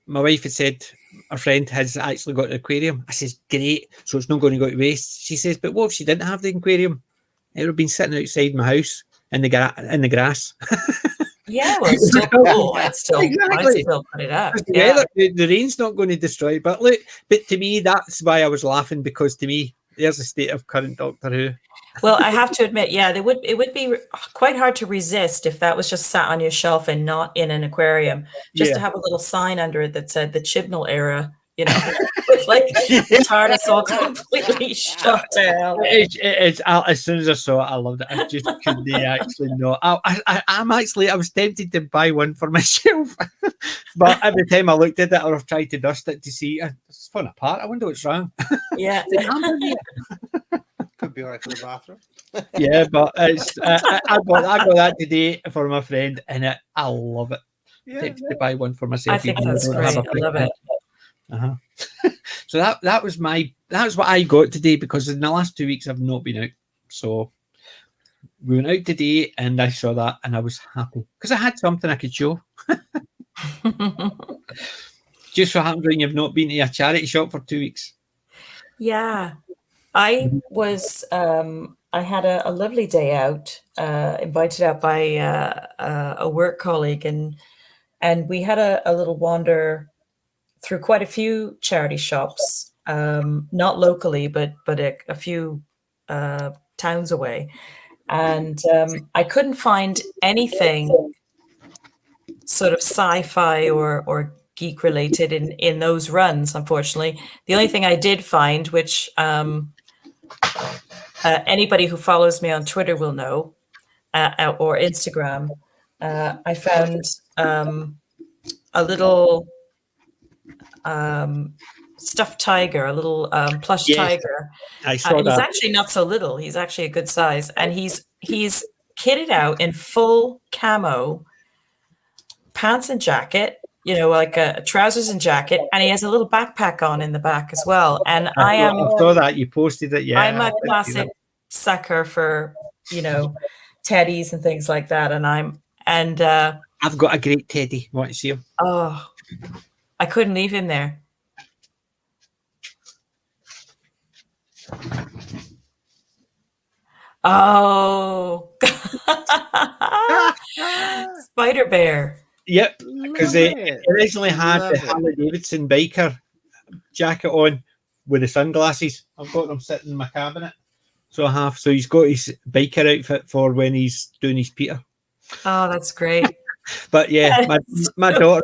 My wife had said a friend has actually got an aquarium. I says, great, so it's not going to go to waste. She says, but what if she didn't have the aquarium? It would have been sitting outside my house in the grass. Yeah, well, it's still cool. I'd still put it up. Yeah. The rain's not going to destroy it. But look, but to me, that's why I was laughing, because to me, there's the state of current Doctor Who. Well, I have to admit, it would be quite hard to resist if that was just sat on your shelf and not in an aquarium. Just to have a little sign under it that said the Chibnall era, with like the TARDIS all completely shut down. It's as soon as I saw it, I loved it. I just couldn't actually not. I was tempted to buy one for myself, but every time I looked at it, I've tried to dust it to see it's falling apart. I wonder what's wrong. Yeah. Could be all right for the bathroom. Yeah, but it's I got that today for my friend, and I love it. Yeah, to buy one for myself. I think that's great. I love it. So that was what I got today, because in the last 2 weeks I've not been out. So we went out today, and I saw that, and I was happy because I had something I could show. Just so happens when you've not been to a charity shop for 2 weeks. Yeah. I was. I had a lovely day out, invited out by a work colleague, and we had a little wander through quite a few charity shops, not locally, but a few towns away, and I couldn't find anything sort of sci-fi or geek related in those runs. Unfortunately, the only thing I did find, which anybody who follows me on Twitter will know, or Instagram, I found a little stuffed tiger, a little plush tiger. I saw that. He's actually not so little. He's actually a good size, and he's kitted out in full camo, pants and jacket. Like a trousers and jacket, and he has a little backpack on in the back as well. And I saw that you posted it. Yeah, I'm a classic sucker for teddies and things like that. And I've got a great teddy. Want to see him? Oh, I couldn't leave him there. Oh, Spider Bear. Yep, because they originally had the Harley Davidson biker jacket on with the sunglasses. I've got them sitting in my cabinet. So I have. So he's got his biker outfit for when he's doing his Peter. Oh, that's great. But yeah, my daughter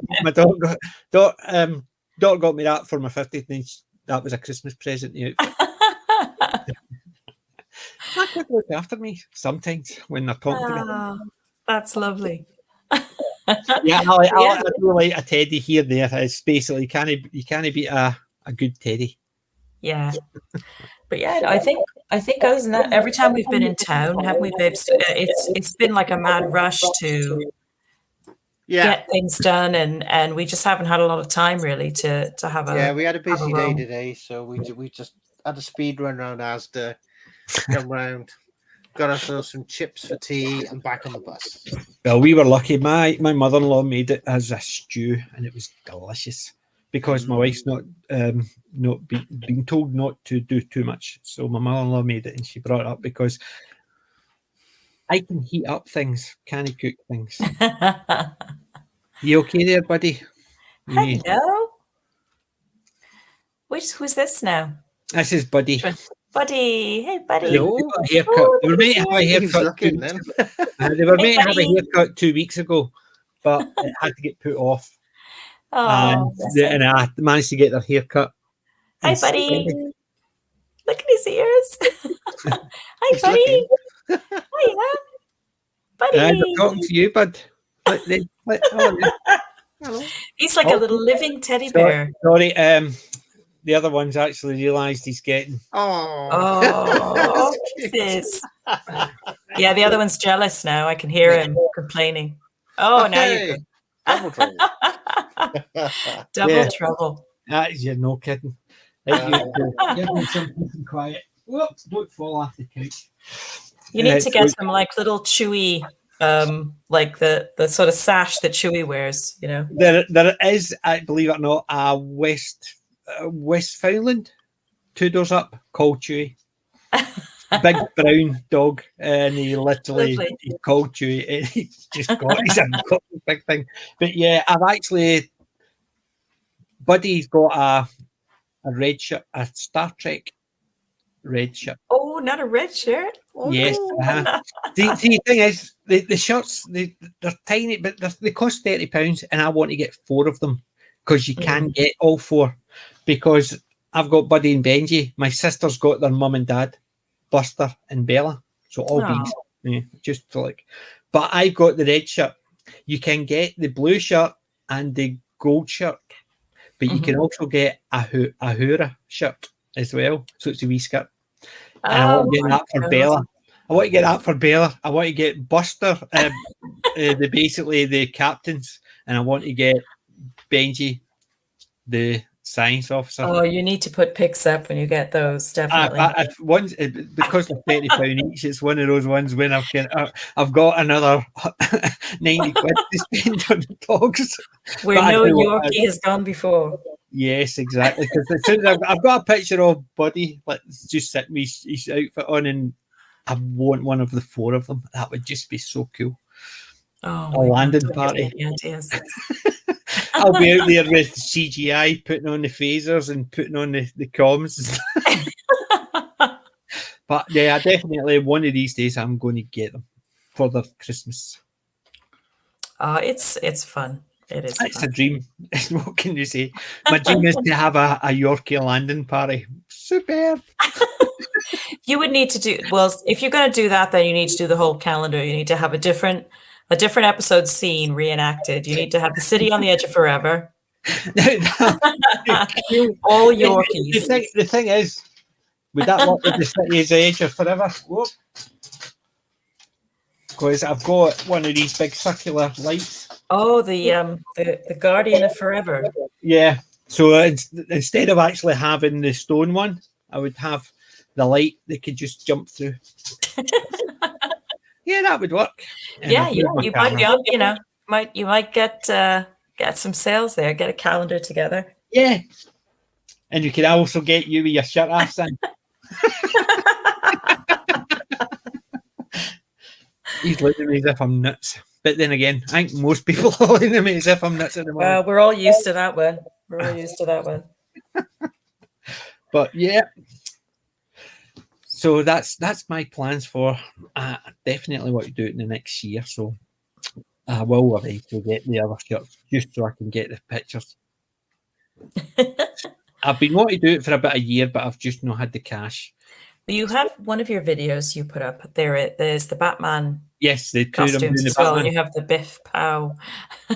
got me that for my 50th, and that was a Christmas present. That could look after me sometimes when they're talking to me. That's lovely. Yeah, I do like a teddy here and there. It's basically you can't beat a good teddy. Yeah, but yeah, I think other than that, every time we've been in town, haven't we, babes? It's been like a mad rush to get things done, and we just haven't had a lot of time really to have a. Yeah, we had a busy day today, so we just had a speed run around Asda, come round. Got ourselves some chips for tea and back on the bus. Well, we were lucky. My mother-in-law made it as a stew, and it was delicious because my wife's not being told not to do too much. So my mother-in-law made it, and she brought it up because I can heat up things, can I cook things? You okay there, buddy? Hello. Who's this now? This is Buddy. Buddy, hey buddy. They got a haircut. They were meant to have a haircut. They were meant to have a haircut 2 weeks ago, but it had to get put off. Oh, and I managed to get their haircut. Hi, buddy. Look at his ears. Hi, buddy. Hiya. Buddy. I'm talking to you, bud. Hello. He's like a little living teddy Sorry, bear. sorry. The other one's actually realised he's getting. Oh, this. Yeah, the other one's jealous now. I can hear him complaining. Oh, now you're good. Double trouble. Double trouble. You're no kidding. Right, you give me some peace and quiet. Whoops, don't fall off the couch. You need to get some like little Chewy, like the sort of sash that Chewy wears. You know, there is, I believe it or not, a Westphalian 2 doors up called Chewy. Big brown dog, and he literally he's called Chewy. And he's just got a big thing. But yeah, I've actually, Buddy's got a red shirt, a Star Trek red shirt. Oh, not a red shirt. Oh, yes. no. The thing is, the shirts they're tiny, but they cost £30, and I want to get 4 of them because you can get all 4. Because I've got Buddy and Benji. My sister's got their mum and dad, Buster and Bella. So all these, yeah, just to like. But I've got the red shirt. You can get the blue shirt and the gold shirt, but you can also get a Hura shirt as well. So it's a wee skirt. And I want to get that for Bella. I want to get that for Bella. I want to get Buster, basically the captains, and I want to get Benji, the science officer. Oh, you need to put pics up when you get those, definitely. Because they're £30 each, it's one of those ones when I've got another 90 quid to spend on the dogs. Where no Yorkie has gone before. Yes, exactly. Because I've got a picture of Buddy, let's just sit with his outfit on, and I want one of the 4 of them. That would just be so cool. Oh, a landing party. I'll be out there with CGI, putting on the phasers and putting on the comms. But yeah, definitely one of these days I'm going to get them for the Christmas. It's fun. It is. It's a dream. What can you say? My dream is to have a Yorkie landing party. Superb. You would need to do, well, if you're going to do that, then you need to do the whole calendar. You need to have a different episode scene reenacted. You need to have the city on the edge of forever. All Yorkies. The thing is, would that work with the city as the edge of forever? Whoop. Because I've got one of these big circular lights. Oh, the Guardian of Forever. Yeah. So instead of actually having the stone one, I would have the light that could just jump through. Yeah, that would work. And yeah, you might be up, you might get some sales there, get a calendar together. Yeah. And you could also get you with your shirt off in. He's looking at me as if I'm nuts. But then again, I think most people are looking at me as if I'm nuts at the moment. Well, we're all used to that one. But yeah. So that's my plans for definitely what to do in the next year. So I will eventually get the other shirts just so I can get the pictures. I've been wanting to do it for about a year, but I've just not had the cash. You have one of your videos you put up there. There's the Batman. Yes, the two costumes as well, and you have the Biff Pow.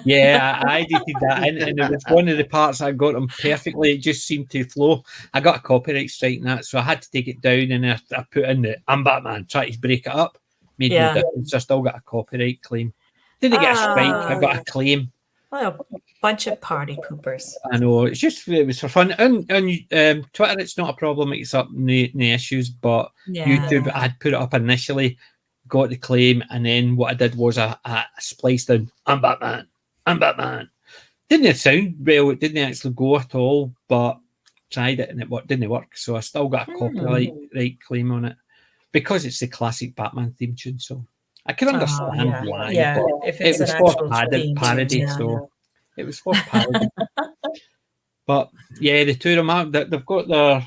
Yeah, I edited that in, and it was one of the parts I got them perfectly. It just seemed to flow. I got a copyright strike in that, so I had to take it down, and I put in the "I'm Batman," tried to break it up. Made no difference. I still got a copyright claim. Didn't get a strike. I got a claim. Well, a bunch of party poopers. I know. It was for fun. On Twitter, it's not a problem. It's up in the issues, but YouTube, I'd put it up initially, got the claim, and then what I did was I spliced in "I'm Batman, I'm Batman." Didn't sound well. It didn't actually go at all, but tried it and it didn't work. So I still got a copyright claim on it because it's the classic Batman theme tune. So I can understand why. Yeah, if it's it was for parody, so it was for parody. But yeah, the two of them they've got their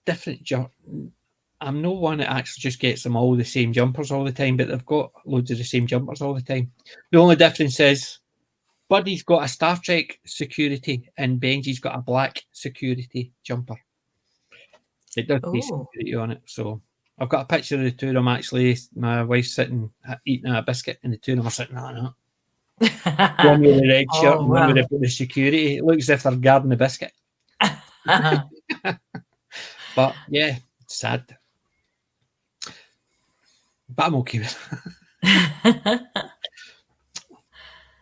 different. I'm no one that actually just gets them all the same jumpers all the time, but they've got loads of the same jumpers all the time. The only difference is Buddy's got a Star Trek security and Benji's got a black security jumper. It does say security on it, so I've got a picture of the two of them actually. My wife's sitting eating a biscuit and the two of them are sitting like that. One with the red shirt, Oh, and one wow. with the security. It looks as if they're guarding the biscuit. But yeah, it's sad. But I'm okay with it.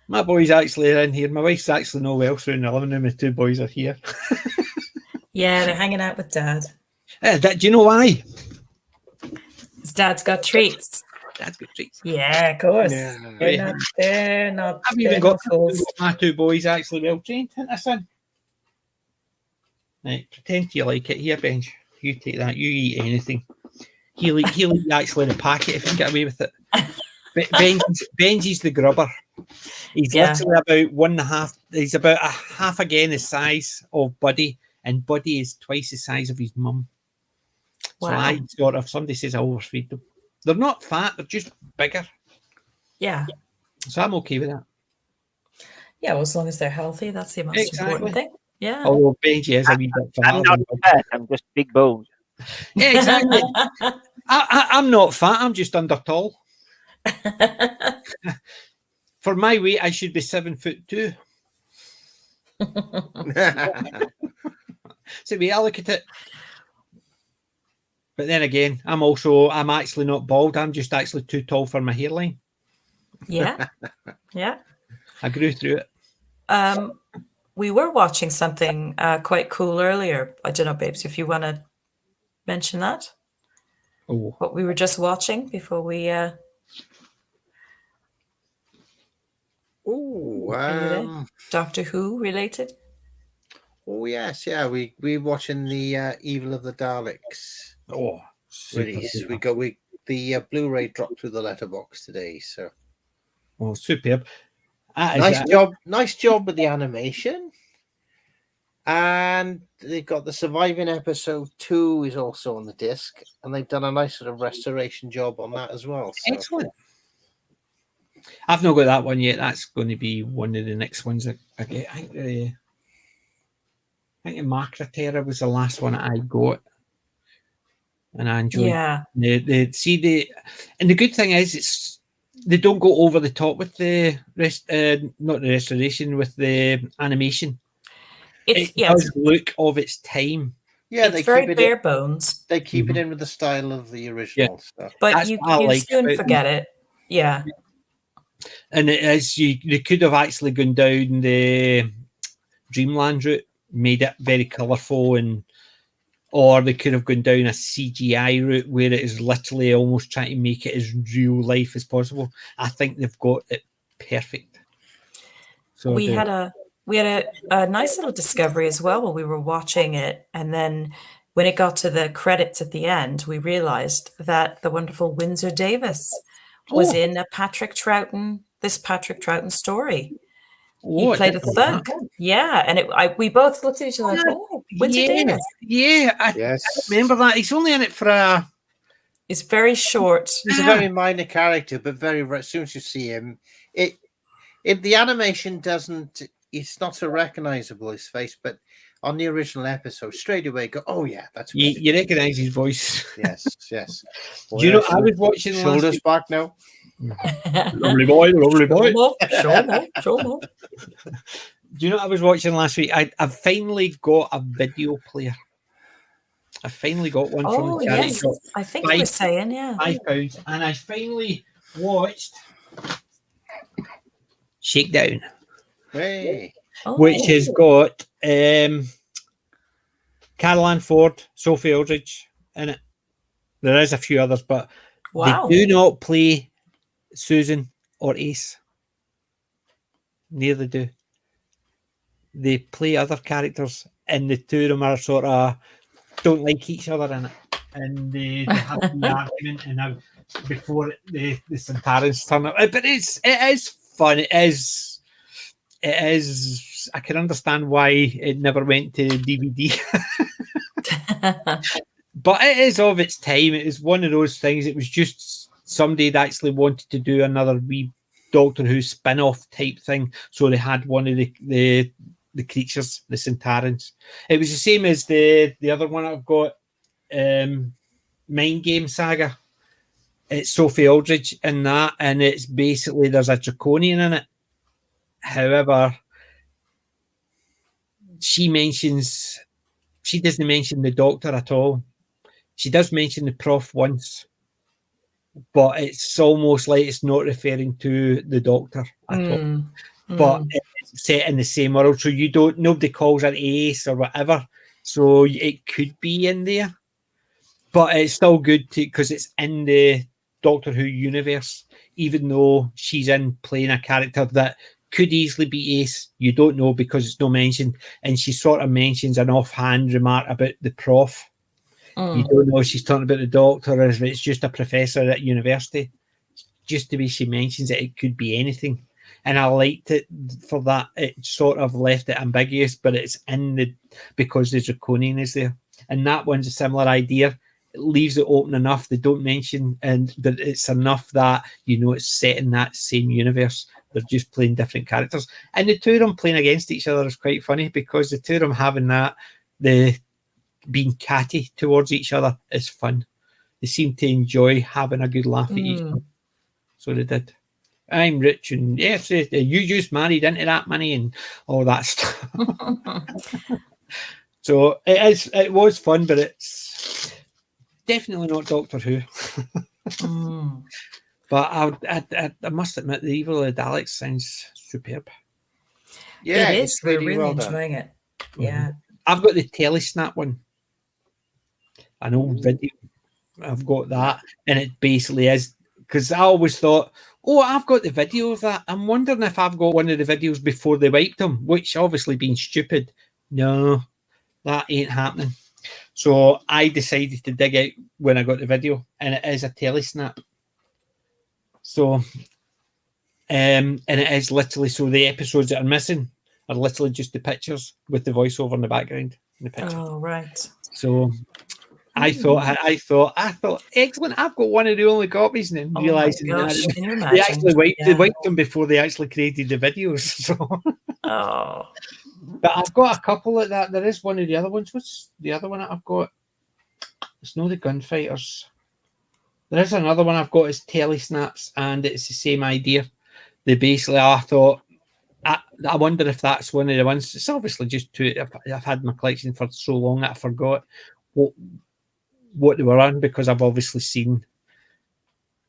My boys actually are in here. My wife's actually no well, so in the living room, the two boys are here. Yeah, they're hanging out with Dad. Do you know why? His dad's got treats. Dad's got treats. Yeah, of course. Yeah. They're not I've even got fools. my two boys actually well trained, haven't I, son? Right, pretend you like it. Here, Benj. You take that. You eat anything. He'll eat actually the packet if you can get away with it. Benji's the grubber. He's literally about 1.5. He's about a half again the size of Buddy, and Buddy is twice the size of his mum. Wow. So I sort of, somebody says I overfeed them. They're not fat, they're just bigger. Yeah. So I'm okay with that. Yeah, well, as long as they're healthy, that's the most important thing. Yeah. Although Benji is a wee bit fat. I'm not fat, I'm just big boned. Yeah, exactly. I'm not fat, I'm just under tall. For my weight, I should be 7'2". So I look at it. But then again, I'm actually not bald. I'm just actually too tall for my hairline. Yeah. Yeah. I grew through it. We were watching something quite cool earlier. I don't know, babes, if you want to mention that. Oh. What we were just watching before we Doctor Who related. Oh yes, yeah. We're watching the Evil of the Daleks. Oh, release. The Blu-ray dropped through the letterbox today. So, superb. Nice job with the animation. And they've got the surviving episode 2 is also on the disc, and they've done a nice sort of restoration job on that as well. So. Excellent. I've not got that one yet. That's going to be one of the next ones I get. I think Macra Terra was the last one I got, and I enjoyed. Yeah. And the good thing is they don't go over the top with the not the restoration, with the animation. It does look of its time. Yeah, it's very bare bones. They keep it in with the style of the original stuff. But you soon forget it. Yeah. And it is, they could have actually gone down the Dreamland route, made it very colourful, or they could have gone down a CGI route where it is literally almost trying to make it as real life as possible. I think they've got it perfect. So we had a nice little discovery as well while we were watching it, and then when it got to the credits at the end, we realized that the wonderful Windsor Davis was in a Patrick Troughton story. He played a thug. Yeah, and we both looked at each other like, Windsor Davis. Yeah, I remember that. He's only in it for He's very short. He's a very minor character, but as soon as you see him, the animation doesn't. It's not so recognizable, his face, but on the original episode, straight away go, oh yeah, that's you recognize his voice. Yes. Boy, do you know I was watching shoulders back now? Lovely boy. Show more. Do you know what I was watching last week? I've finally got a video player. I finally got one from the charity shop. I think you were saying, £5, and I finally watched Shakedown. Hey. Which has got Carol Ann Ford, Sophie Aldridge in it. There is a few others, but they do not play Susan or Ace. Neither do. They play other characters, and the two of them are sort of don't like each other in it. And they have the argument, and now before the Santarans turn up. But it is fun. It is. I can understand why it never went to DVD. But it is of its time. It is one of those things. It was just somebody that actually wanted to do another wee Doctor Who spin-off type thing. So they had one of the creatures, the Santarans. It was the same as the other one I've got, Mind Game Saga. It's Sophie Aldridge in that, and it's basically there's a draconian in it. However, she doesn't mention the doctor at all. She does mention the prof once, but it's almost like it's not referring to the doctor at all. But it's set in the same world, so nobody calls her Ace or whatever. So it could be in there, but it's still good because it's in the Doctor Who universe, even though she's in playing a character that could easily be Ace. You don't know because it's not mentioned, and she sort of mentions an offhand remark about the prof. You don't know if she's talking about the doctor or if it's just a professor at university. Just the way she mentions it, it could be anything. And I liked it for that. It sort of left it ambiguous, but it's because the Draconian is there. And that one's a similar idea. It leaves it open enough. They don't mention, but it's enough that it's set in that same universe. They're just playing different characters. And the two of them playing against each other is quite funny because the two of them having the being catty towards each other is fun. They seem to enjoy having a good laugh at each other. So they did. I'm rich and yes, you just married into that money and all that stuff. So it was fun, but it's definitely not Doctor Who. But I must admit, the Evil of the Daleks sounds superb. Yeah, it is. We're really enjoying it. Yeah. I've got the Telesnap one. An old video. I've got that, and it basically is because I always thought, I've got the video of that. I'm wondering if I've got one of the videos before they wiped them, which obviously being stupid. No, that ain't happening. So I decided to dig out when I got the video, and it is a Telesnap. So, and it is literally, so the episodes that are missing are literally just the pictures with the voiceover in the background. In the picture. Oh, right. So I thought, excellent. I've got one of the only copies, and then realizing that they actually wiped them before they actually created the videos. So, but I've got a couple like that. There is one of the other ones. What's the other one that I've got? It's not the Gunfighters. There is another one I've got. Is Telesnaps, and it's the same idea. They basically, I thought, I wonder if that's one of the ones. It's obviously just two. I've had my collection for so long that I forgot what they were on because I've obviously seen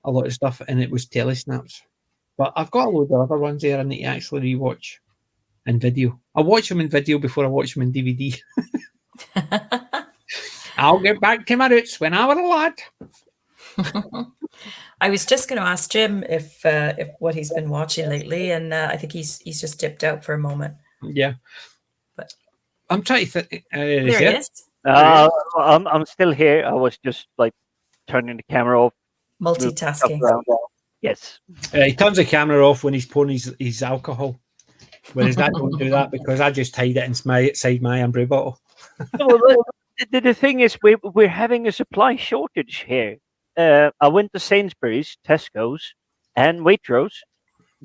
a lot of stuff, and it was Telesnaps. But I've got a load of other ones there I need to actually rewatch in video. I watch them in video before I watch them in DVD. I'll get back to my roots when I was a lad. I was just going to ask Jim if what he's been watching lately, and I think he's just dipped out for a moment. Yeah, but I'm trying to think. There he is. I'm still here. I was just like turning the camera off. Multitasking. Yes. He turns the camera off when he's pouring his alcohol. Whereas I don't do that because I just hide it inside my brew bottle. The thing is, we're having a supply shortage here. I went to Sainsbury's, Tesco's, and Waitrose.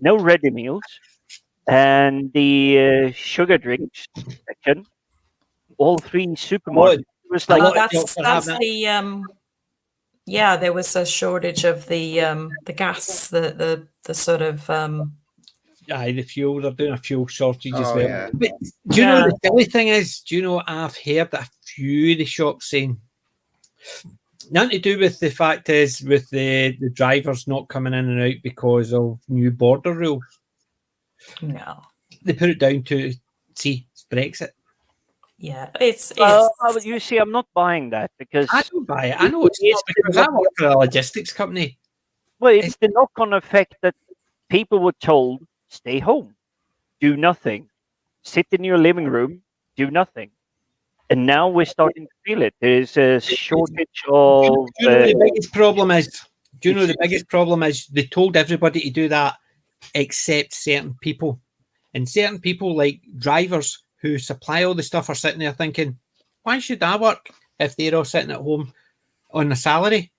No ready meals, and the sugar drinks section. All three supermarkets. It was like that's the there was a shortage of the gas, the sort of the fuel. They're doing a fuel shortage as well. Yeah. But do you know the silly thing is? Do you know I've heard a few of the shops saying nothing to do with the fact is with the drivers not coming in and out because of new border rules. No, they put it down to it's Brexit. Yeah, it's you see, I'm not buying that because I don't buy it. I know it's not because I work for a logistics company. Well, it's the knock-on effect that people were told, stay home, do nothing, sit in your living room, do nothing. And now we're starting to feel it. There's a shortage of... Do you know the biggest problem is? Do you know the biggest problem is? They told everybody to do that except certain people. And certain people, like drivers who supply all the stuff, are sitting there thinking, why should I work if they're all sitting at home on a salary?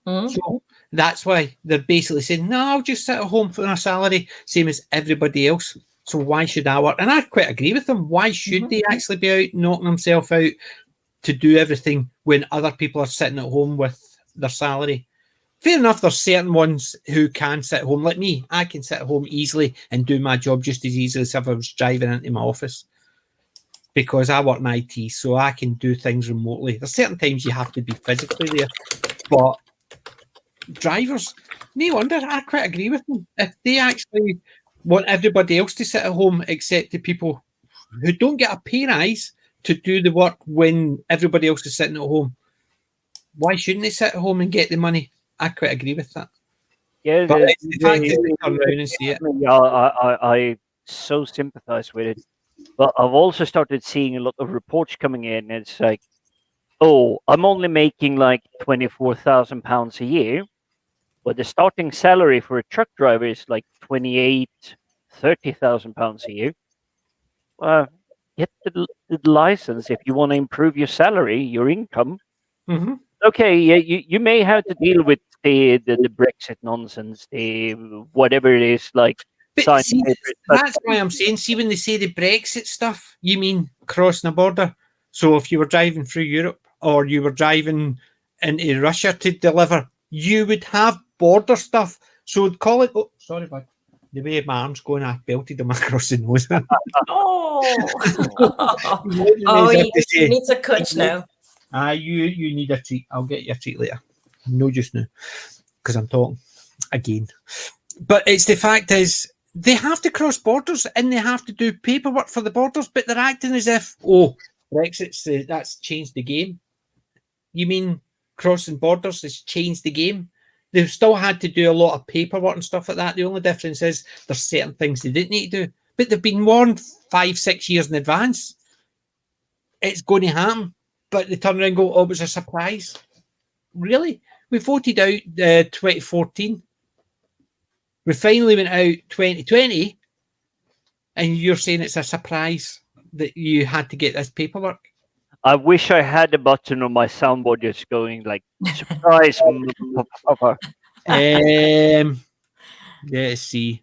Mm-hmm. So that's why they're basically saying, no, I'll just sit at home for a salary, same as everybody else. So why should I work? And I quite agree with them. Why should they actually be out knocking themselves out to do everything when other people are sitting at home with their salary? fair enough, there's certain ones who can sit at home. Like me, I can sit at home easily and do my job just as easily as if I was driving into my office. Because I work in IT, so I can do things remotely. There's certain times you have to be physically there. But drivers, no wonder, I quite agree with them. If they actually want everybody else to sit at home except the people who don't get a pay rise to do the work when everybody else is sitting at home, why shouldn't they sit at home and get the money? I quite agree with that. Yeah, But it's the fact that they turn around and see it. I so sympathize with it. But I've also started seeing a lot of reports coming in. It's like, oh, I'm only making like £24,000 a year, but the starting salary for a truck driver is like £30,000 a year. Get the license if you want to improve your salary, your income. Mm-hmm. Okay, yeah, you may have to deal with the Brexit nonsense, the whatever it is, like. But see, that's why I'm saying, see, when they say the Brexit stuff, you mean crossing a border. So if you were driving through Europe or you were driving into Russia to deliver, you would have border stuff. So call it, oh, sorry, bud. The way my arm's going, I belted him across the nose. You need a coach now. You need a treat. I'll get you a treat later. No, just now, because I'm talking again. But it's the fact is, they have to cross borders and they have to do paperwork for the borders, but they're acting as if, oh, Brexit's that's changed the game. You mean crossing borders has changed the game? They've still had to do a lot of paperwork and stuff like that. The only difference is there's certain things they didn't need to do, but they've been warned 5-6 years in advance. It's going to happen, but they turn around and go, oh, it was a surprise. Really? We voted out 2014. We finally went out 2020, and you're saying it's a surprise that you had to get this paperwork. I wish I had a button on my soundboard just going like, surprise, motherfucker. Let's see.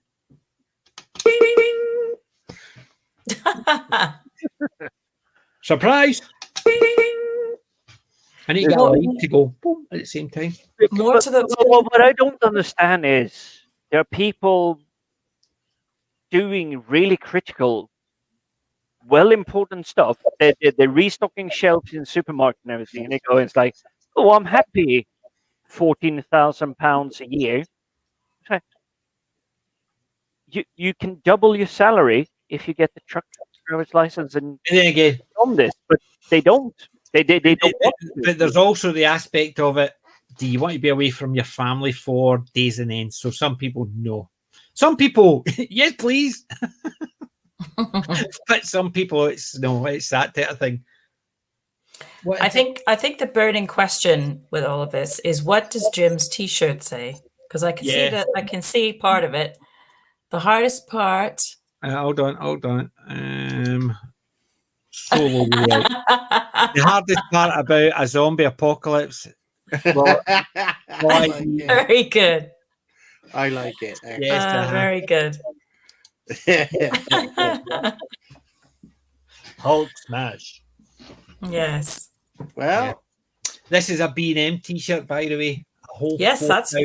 Surprise! I need to get a light to go boom at the same time. What I don't understand is there are people doing really critical, important stuff. They're restocking shelves in the supermarket and everything, and they go, it's like, oh, I'm happy, £14,000 a year. Like, you can double your salary if you get the truck driver's license and then again on this, but they don't. They don't want to. But there's also the aspect of it. Do you want to be away from your family for days and ends? So some people no. Some people, yes, please. But some people, it's no. It's that type of thing. I think the burning question with all of this is, what does Jim's T-shirt say? Because I can see that. I can see part of it. The hardest part. Hold on. Solo right. The hardest part about a zombie apocalypse. Very good. I like it. Yes, very good. Hulk smash. Yes. Well, this is a B&M T-shirt, by the way. Yes, that's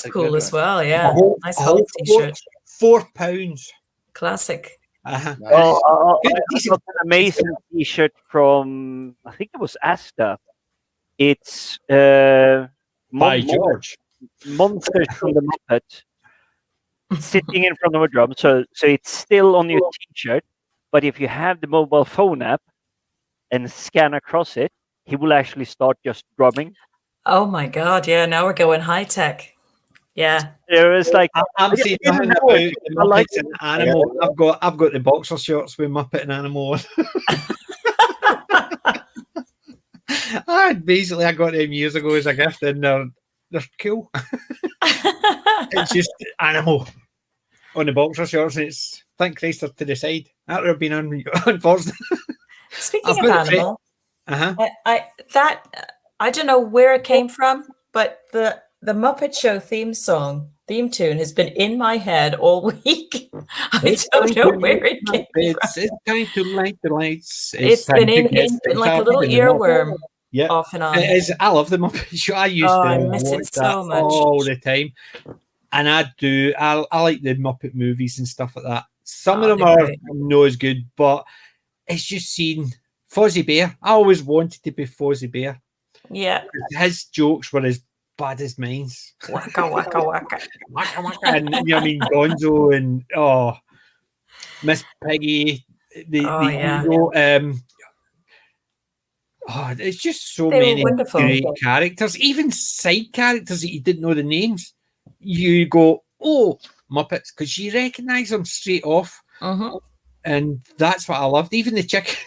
cool as well. Yeah, nice Hulk T-shirt. £4. Classic. Uh-huh. Well, I got an amazing T-shirt from, I think it was Asta. It's by George. Monsters from the Muppet sitting in front of a drum. So it's still on your T-shirt, but if you have the mobile phone app and scan across it, he will actually start just drumming. Oh my God! Yeah, now we're going high tech. Yeah, it was like I'm saying nothing about the Muppets and Animal. Yeah. I've got the boxer shorts with Muppet and Animal. I got them years ago as a gift, and they're cool. It's just Animal on the boxer shorts, and it's thank Christ they're to the side. That would have been unfortunate. Speaking of Animal, I don't know where it came from, but the Muppet Show theme tune has been in my head all week. I don't know where it came from. It's time to light the lights. It's been like a little earworm. Yeah. off and on. It is. I love the Muppet Show. I used to I miss watch it so that much. all the time. And I do. I like the Muppet movies and stuff like that. Some of them they're are great. not as good, but it's just seen Fozzie Bear. I always wanted to be Fozzie Bear. Yeah. His jokes were as bad as mine. Waka, waka, waka. Waka, waka. And I mean, Gonzo and Miss Piggy. It's just so They were many wonderful. great characters, even side characters that you didn't know the names. You go, oh, Muppets, because you recognise them straight off. Mm-hmm. And that's what I loved. Even the chickens.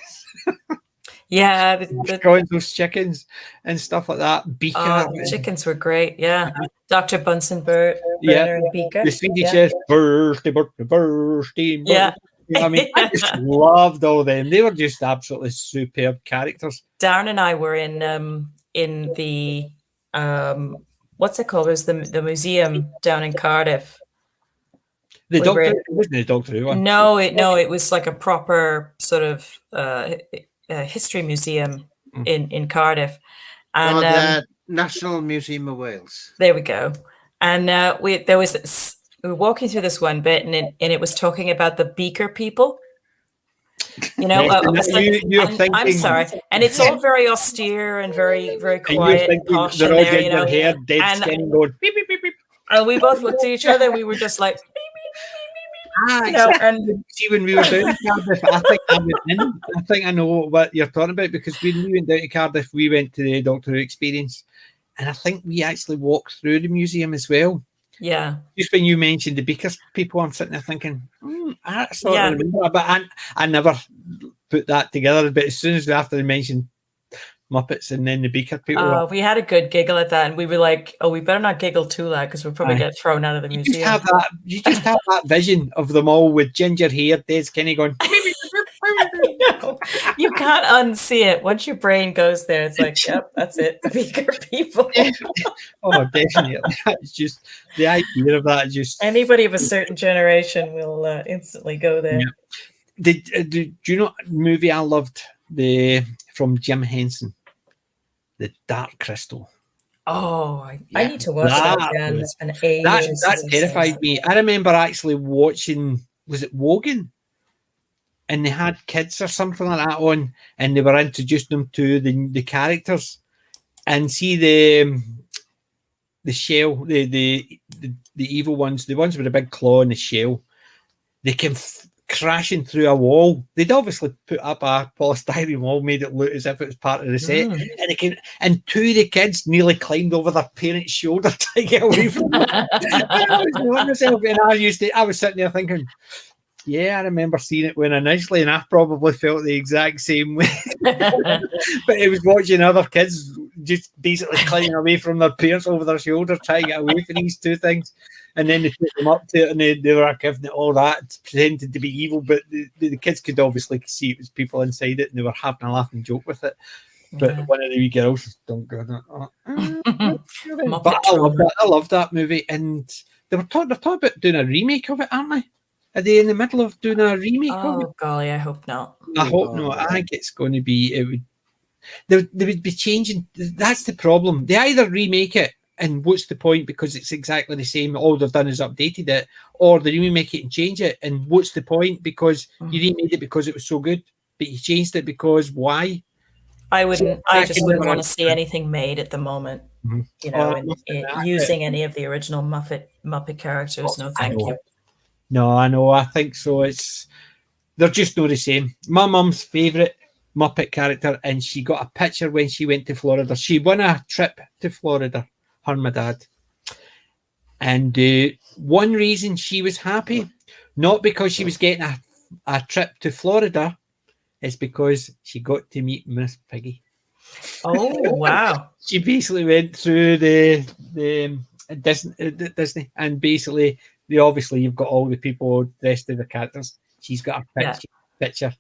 Yeah, Gonzo's chickens and stuff like that. Beaker. the chickens were great. Yeah, Dr. Bunsen Burner and Beaker. The Swedish says, birthday. Yeah. I mean, I just loved all them. They were just absolutely superb characters. Darren and I were in the what's it called? It was the museum down in Cardiff. The Doctor wasn't the Doctor Who one. No, it was like a proper sort of history museum in Cardiff, and the National Museum of Wales. There we go. And we were walking through this one bit, and it was talking about the Beaker people. You know, I'm sorry, and it's all very austere and very, very quiet and posh. They're all getting their hair dead skin going beep, beep, beep, beep. And we both looked at each other, and we were just like, and see, when we were down in Cardiff, I think I know what you're talking about, because when we went down to Cardiff, we went to the Doctor Who experience, and I think we actually walked through the museum as well. Yeah. Just when you mentioned the Beaker people, I'm sitting there thinking, I sort of remember, but I never put that together. But as soon as after they mentioned Muppets and then the Beaker people, we had a good giggle at that, and we were like, "Oh, we better not giggle too loud because we'll probably get thrown out of the museum." You just have that vision of them all with ginger hair, dead skinny, going. You can't unsee it. Once your brain goes there, it's like, yep, that's it. The Beaker people. Oh, definitely. It's just the idea of that. Just anybody of a certain generation will instantly go there. Yeah. Do you know a movie I loved from Jim Henson, The Dark Crystal? Oh, I need to watch that again. It's been ages. That terrified me. I remember actually watching. Was it Wogan? And they had kids or something like that on, and they were introducing them to the characters, and see the shell, the evil ones, the ones with a big claw and the shell, they came crashing through a wall. They'd obviously put up a polystyrene wall, made it look as if it was part of the set, and two of the kids nearly climbed over their parents' shoulder to get away from them. I was knowing myself, and I was sitting there thinking, yeah, I remember seeing it when initially, and I probably felt the exact same way. But it was watching other kids just basically climbing away from their parents over their shoulder, trying to get away from these two things. And then they took them up to it, and they were giving it all that, pretending to be evil. But the kids could obviously see it was people inside it, and they were having a laughing joke with it. But one of the wee girls, don't go. But I love that movie, and they're talking about doing a remake of it, aren't they? Are they in the middle of doing a remake of it? Oh, golly, I hope not. I hope not. I think it's going to be... They would be changing... That's the problem. They either remake it, and what's the point, because it's exactly the same, all they've done is updated it, or they remake it and change it, and what's the point, because you remade it because it was so good, but you changed it because why? I just wouldn't want to see anything made at the moment, you know, using any of the original Muppet characters. No, thank you. No, I know. I think so. They're just not the same. My mum's favourite Muppet character, and she got a picture when she went to Florida. She won a trip to Florida, her and my dad. And one reason she was happy, not because she was getting a trip to Florida, is because she got to meet Miss Piggy. Oh, wow. She basically went through the Disney, and basically... Obviously, you've got all the people dressed as the characters. She's got a picture,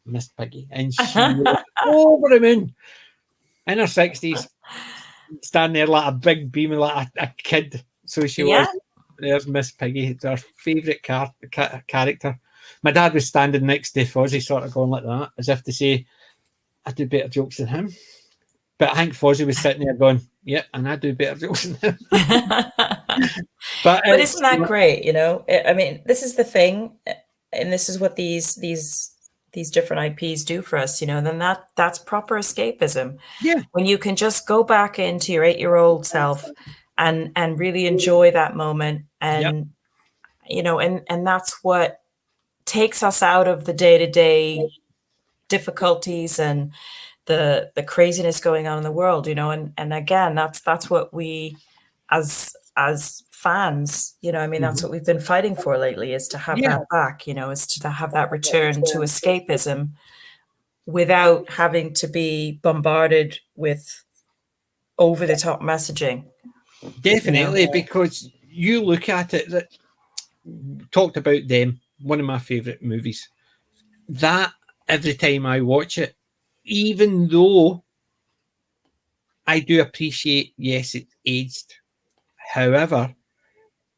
Miss Piggy, and she was over the moon in her 60s, standing there like a big beam, like a kid. So she was. There's Miss Piggy. It's our favourite character. My dad was standing next to Fozzie, sort of going like that, as if to say, "I do better jokes than him." But Hank Fozzie was sitting there going, "Yeah, and I do better jokes than him." But isn't that great? You know, I mean, this is the thing, and this is what these different IPs do for us. You know, then that's proper escapism. Yeah, when you can just go back into your 8-year-old self and really enjoy that moment, and you know, and that's what takes us out of the day-to-day difficulties and the craziness going on in the world, you know, and again, that's what we as fans, you know, I mean, that's what we've been fighting for lately, is to have that back, you know, is to have that return to escapism without having to be bombarded with over the top messaging. Definitely, You know? because you look at it, that talked about them, one of my favorite movies. That every time I watch it, even though I do appreciate, yes, it's aged, however,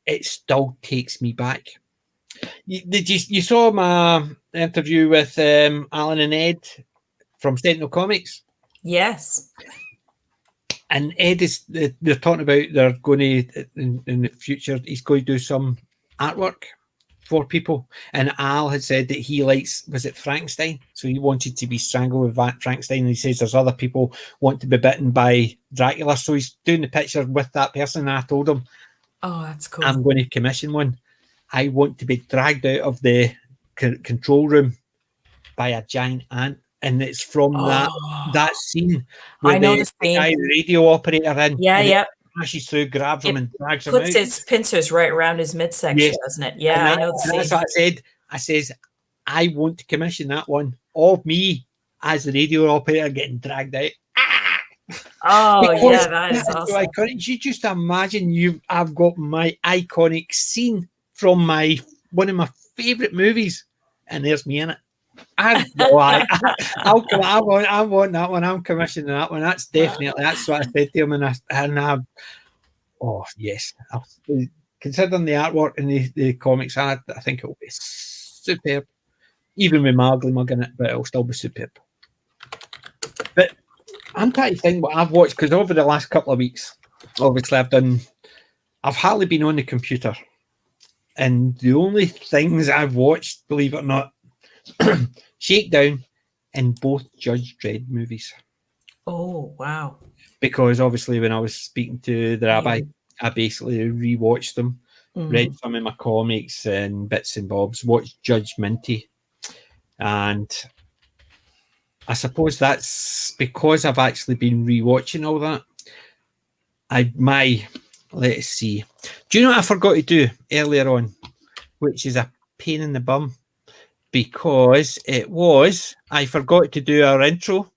it still takes me back. You saw my interview with Alan and Ed from Sentinel Comics? Yes. And Ed is, they're talking about they're going to, in the future, he's going to do some artwork for people. And Al had said that he likes, was it Frankenstein? So he wanted to be strangled with Frankenstein. And he says there's other people want to be bitten by Dracula. So he's doing the picture with that person. And I told him, oh, that's cool. I'm going to commission one. I want to be dragged out of the control room by a giant ant. And it's from that scene where I know the scene. guy radio operator in. Yeah. Crashes through, grabs him, and drags him out. Puts its pincers right around his midsection, doesn't it? Yeah, I know the scene. That's what I said. I says, I want to commission that one of me as the radio operator getting dragged out. Oh, because that is awesome. So iconic. You just imagine I've got my iconic scene from one of my favourite movies, and there's me in it. I want that one. I'm commissioning that one. That's definitely, that's what I said to him. And oh yes, considering the artwork in the comics, I think it will be superb. Even with my ugly mug in it, but it'll still be superb. But I'm trying to think what I've watched, because over the last couple of weeks, obviously I've hardly been on the computer, and the only things I've watched, believe it or not, Shakedown and both Judge Dredd movies. Oh, wow. Because obviously when I was speaking to the rabbi, I basically rewatched them, read some of my comics and bits and bobs, watched Judge Minty. And I suppose that's because I've actually been rewatching all that. Let's see. Do you know what I forgot to do earlier on, which is a pain in the bum? Because I forgot to do our intro.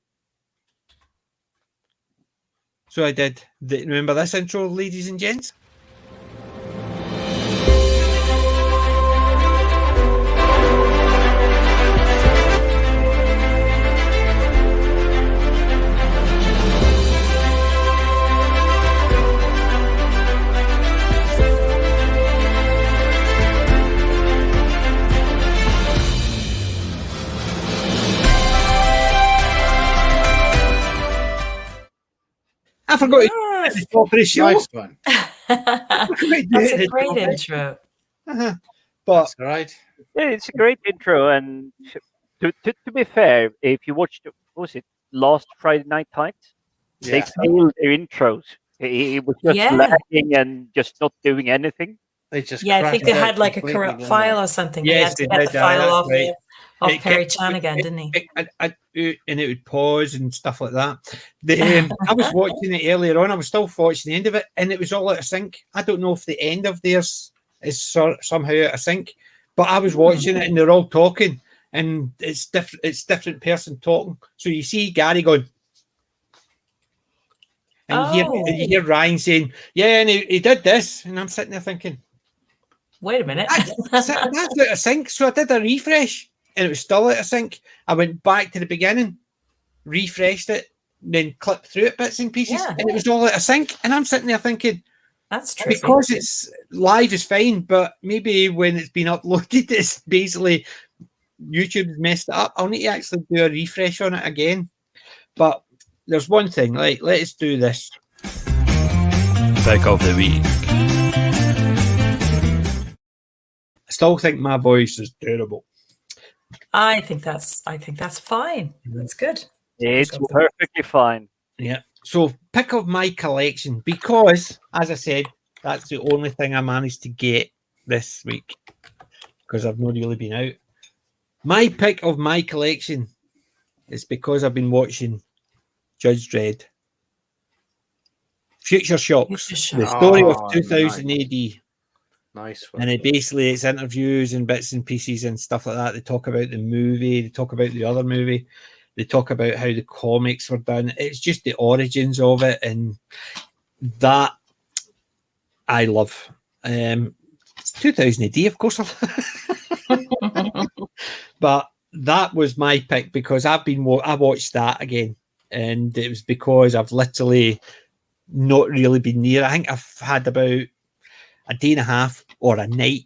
So I did. Remember this intro, ladies and gents? I forgot to do it for the show. Nice one. That's a great intro. But that's right. Yeah, it's a great intro. And to be fair, if you watched, what was it, last Friday Night Tights? They failed their intros. It was just lagging and just not doing anything. They just I think they had like a corrupt file or something. Yes, they had to get the file off Perry Chan again, didn't he? And it would pause and stuff like that. I was watching it earlier on. I was still watching the end of it, and it was all out of sync. I don't know if the end of theirs is somehow out of sync, but I was watching it and they're all talking, and it's different. It's different person talking. So you see Gary going, and you hear Ryan saying, "Yeah, and he did this," and I'm sitting there thinking, wait a minute. That's out of sync. So I did a refresh and it was still out of sync. I went back to the beginning, refreshed it, then clipped through it bits and pieces, and it was all out of sync. And I'm sitting there thinking, that's true. Because it's live is fine, but maybe when it's been uploaded, it's basically YouTube's messed it up. I'll need to actually do a refresh on it again. But there's one thing. Let's do this. Pick of the week. I still think my voice is terrible. I think that's fine. That's good. It's perfectly fine. Yeah. So pick of my collection, because, as I said, that's the only thing I managed to get this week because I've not really been out. My pick of my collection is because I've been watching Judge Dredd. Future Shocks, the story of 2000 AD. Nice one. And it's interviews and bits and pieces and stuff like that. They talk about the movie, they talk about the other movie, they talk about how the comics were done. It's just the origins of it, and that I love. It's 2000 AD, of course. But that was my pick because I watched that again, and it was because I've literally not really been near. I think I've had about a day and a half or a night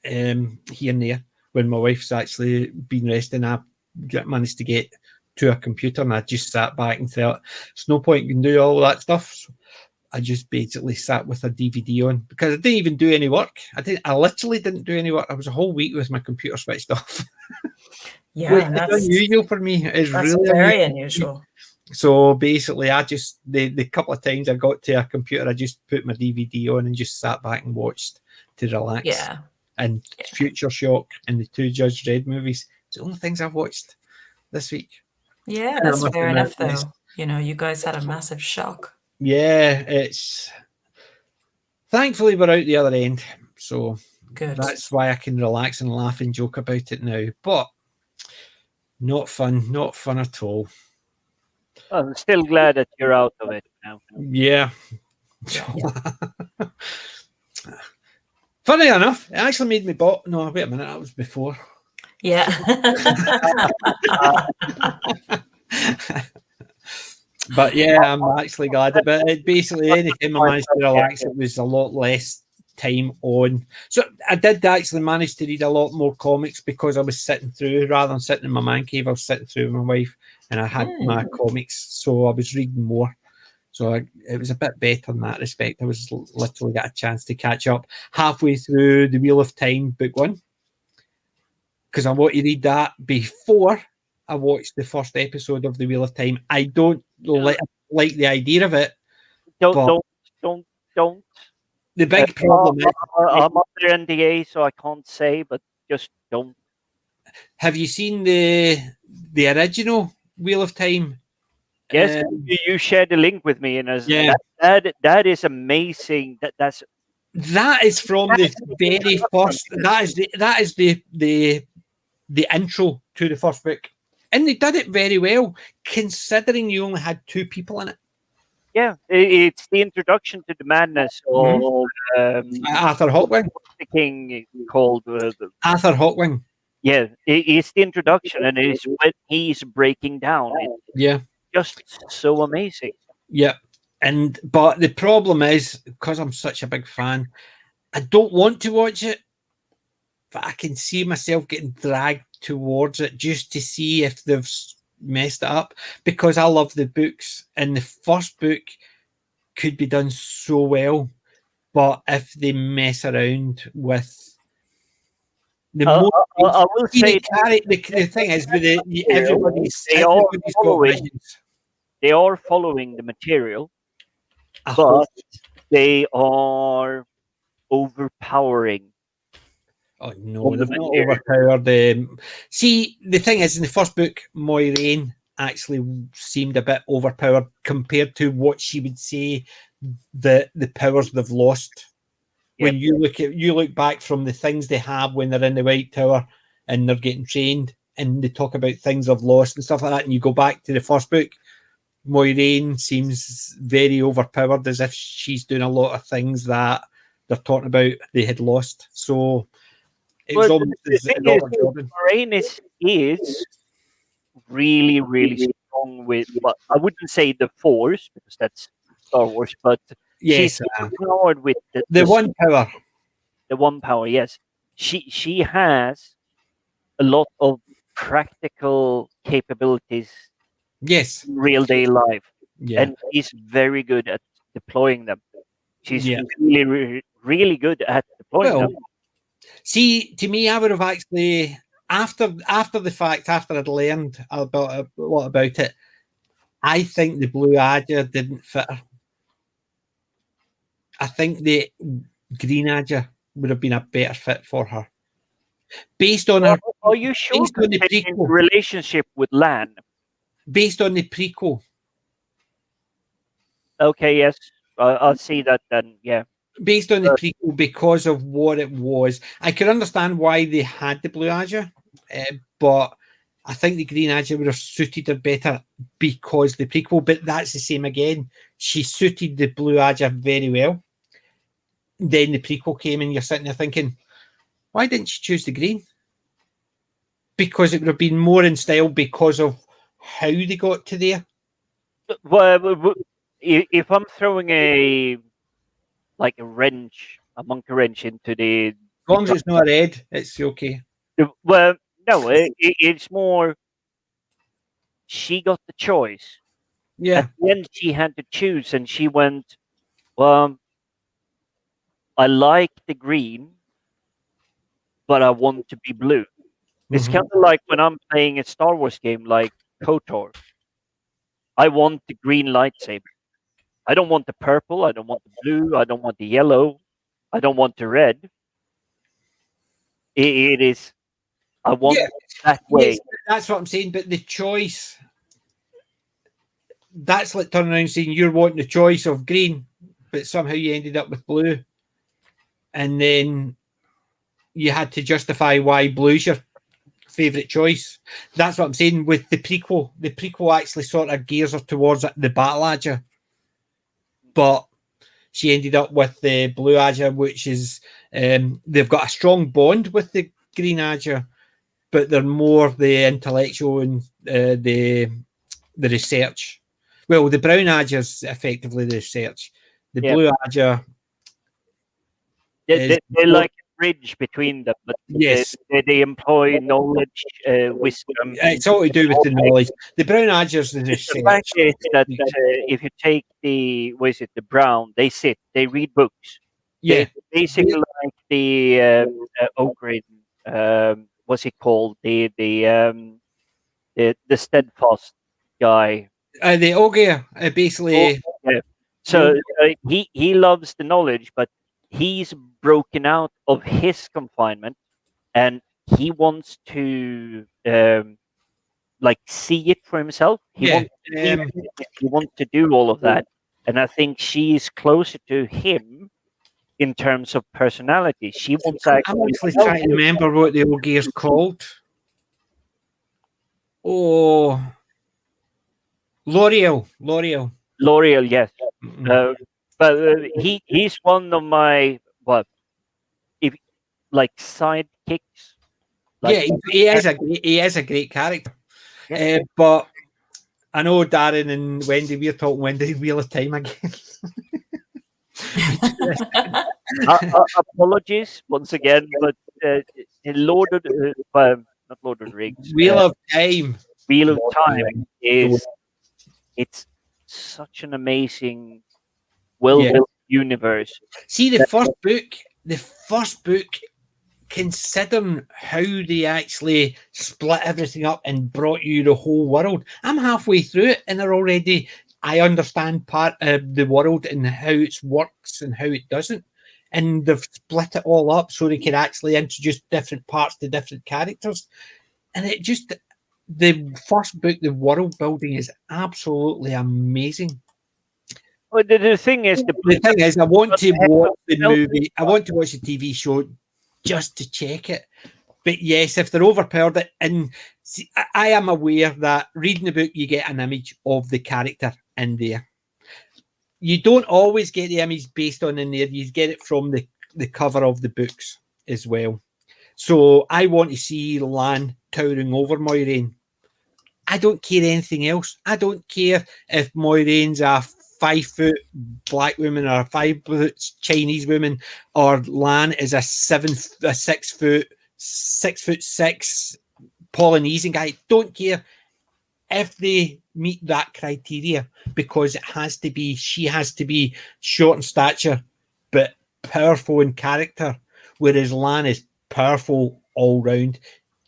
here and there when my wife's actually been resting. I managed to get to a computer and I just sat back and thought, there's no point in doing all that stuff. So I just basically sat with a DVD on because I didn't even do any work. I literally didn't do any work. I was a whole week with my computer switched off. Yeah, that's unusual for me. It's that's really very unusual. So basically, I just the couple of times I got to a computer, I just put my DVD on and just sat back and watched to relax. Yeah. And Future Shock and the two Judge Dredd movies. It's the only things I've watched this week. Yeah, that's fair enough, though. You know, you guys had a massive shock. Yeah, it's thankfully we're out the other end, so good. That's why I can relax and laugh and joke about it now. But not fun at all. I'm still glad that you're out of it now. Yeah. Funny enough, it actually made me no, wait a minute, that was before. Yeah. But yeah, I'm actually glad about it. Basically, anytime I managed to relax, it was a lot less time on. So I did actually manage to read a lot more comics because I was sitting through, rather than sitting in my man cave, I was sitting through with my wife and I had my comics. So I was reading more. So it was a bit better in that respect. I was literally got a chance to catch up halfway through the Wheel of Time book 1 because I want to read that before I watched the first episode of the Wheel of Time. I don't like the idea of it. Don't. The big problem is I'm under NDA, so I can't say, but just don't. Have you seen the original Wheel of Time? Yes, you shared the link with me, and that is amazing. That is from the very first. That is the intro to the first book, and they did it very well, considering you only had 2 people in it. Yeah, it's the introduction to the madness of Arthur Hawkwing. The king called Arthur Hawkwing. Yeah, it's the introduction, and it's when he's breaking down. Yeah. Just so amazing. Yeah. But the problem is, because I'm such a big fan, I don't want to watch it, but I can see myself getting dragged towards it just to see if they've messed it up, because I love the books, and the first book could be done so well, but if they mess around with the I will say the thing is with everybody's they are following the material, but they are overpowering. Oh no, they've not overpowered. See, the thing is, in the first book, Moiraine actually seemed a bit overpowered compared to what she would say the powers they've lost. When you look back from the things they have when they're in the White Tower and they're getting trained, and they talk about things they've lost and stuff like that, and you go back to the first book, Moiraine seems very overpowered, as if she's doing a lot of things that they're talking about they had lost. So it was almost Moiraine is really, really strong with, well, I wouldn't say the Force, because that's Star Wars, but she's powered with the one power. The one power, yes. She has a lot of practical capabilities Yes. in real day life. Yeah. And she's very good at deploying them. She's Yeah. really good at deploying Well, them. see, to me, I would have actually after the fact, after I'd learned about a lot about it, I think the Blue Adger didn't fit her. I think the Green Adger would have been a better fit for her, based on her. Are you sure? Based on the In prequel. relationship with Lan. Based on the prequel. Okay, yes, I'll see that then. Yeah. Based on the prequel, because of what it was, I can understand why they had the Blue Adger, but I think the Green Adger would have suited her better because the prequel. But that's the same again. She suited the Blue Adger very well. Then the prequel came, and you're sitting there thinking, why didn't you choose the green? Because it would have been more in style because of how they got to there. Well, if I'm throwing a monkey wrench into the. As long as it's not red, it's okay. Well, no, it's more. She got the choice. Yeah. At the end, she had to choose, and she went, well, I like the green, but I want to be blue. It's kind of like when I'm playing a Star Wars game like KOTOR. I want the green lightsaber. I don't want the purple. I don't want the blue. I don't want the yellow. I don't want the red. It is. I want that way. Yes, that's what I'm saying. But the choice, that's like turning around and saying you're wanting the choice of green, but somehow you ended up with blue. And then you had to justify why blue's your favourite choice. That's what I'm saying with the prequel. The prequel actually sort of gears her towards the Battle Adger. But she ended up with the Blue Adger, which is they've got a strong bond with the Green Adger, but they're more the intellectual and the research. Well, the Brown Adger's effectively the research. The Blue Adger, they're like a bridge between them, but yes, they employ knowledge, wisdom. It's all to do with the knowledge. The Brown Adger's the research. The fact is that if you take the Brown, they read books. Yeah, they're basically like the Ogre. What's it called? The steadfast guy. The Ogre, basically. Yeah. So he loves the knowledge, but he's broken out of his confinement, and he wants to see it for himself. He wants to do all of that, and I think she's closer to him in terms of personality. She wants I'm actually trying to remember what the Ogre's called. Oh, L'Oreal, yes. But he's one of my sidekicks. He is a great character. Yeah. But I know Darren and Wendy, we're talking Wendy Wheel of Time again. Apologies once again, but not Lord of the Rings. Wheel of Time. Wheel of Time it's such an amazing, well-built universe. See, the first book, considering how they actually split everything up and brought you the whole world. I'm halfway through it, and I understand part of the world and how it works and how it doesn't. And they've split it all up so they can actually introduce different parts to different characters. And the first book, the world building is absolutely amazing. Well, the thing is, I want to watch the movie. I want to watch the TV show just to check it. But yes, if they're overpowered, and see, I am aware that reading the book, you get an image of the character in there. You don't always get the image based on in there. You get it from the cover of the books as well. So I want to see Lan towering over Moiraine. I don't care anything else. I don't care if Moiraine's a 5-foot black woman or a 5-foot Chinese woman, or Lan is a 6'6" Polynesian guy. Don't care if they meet that criteria because she has to be short in stature, but powerful in character, whereas Lan is powerful all round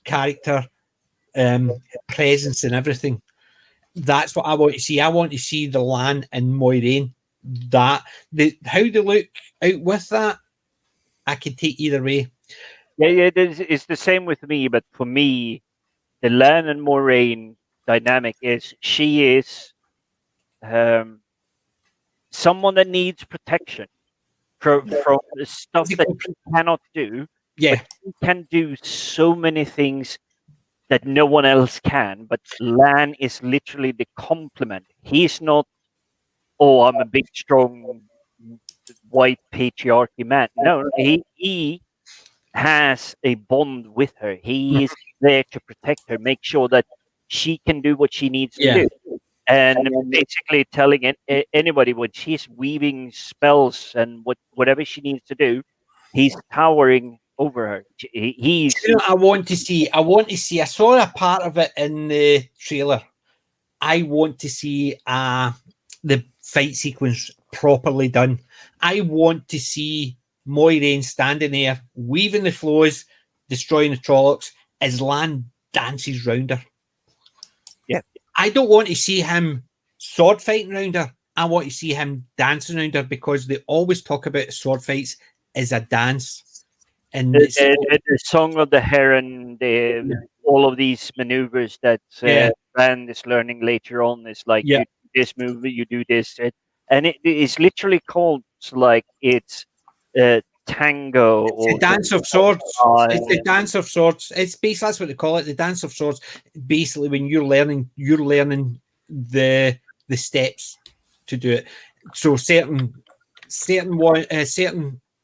character, presence and everything. That's what I want to see. I want to see the Lan and Moiraine. How they look out with that, I can take either way. Yeah, it's the same with me. But for me, the Lan and Moiraine dynamic is she is someone that needs protection from the stuff that she cannot do. Yeah, but she can do so many things that no one else can. But Lan is literally the complement. He's not, oh, I'm a big, strong, white patriarchy man. No, he has a bond with her. He is there to protect her, make sure that she can do what she needs to do. And basically telling anybody when she's weaving spells and whatever she needs to do, he's towering over her. He's. You know, I want to see. I saw a part of it in the trailer. I want to see the fight sequence properly done. I want to see Moiraine standing there, weaving the floors, destroying the Trollocs, as Lan dances round her. Yeah. I don't want to see him sword fighting around her. I want to see him dancing around her because they always talk about sword fights as a dance. And the Song of the Heron, all of these maneuvers that Rand is learning later on is like you do this move, you do this, and it is literally called like it's tango or the dance of swords. It's the dance of swords. It's basically that's what they call it, the dance of swords. Basically, when you're learning the steps to do it. So certain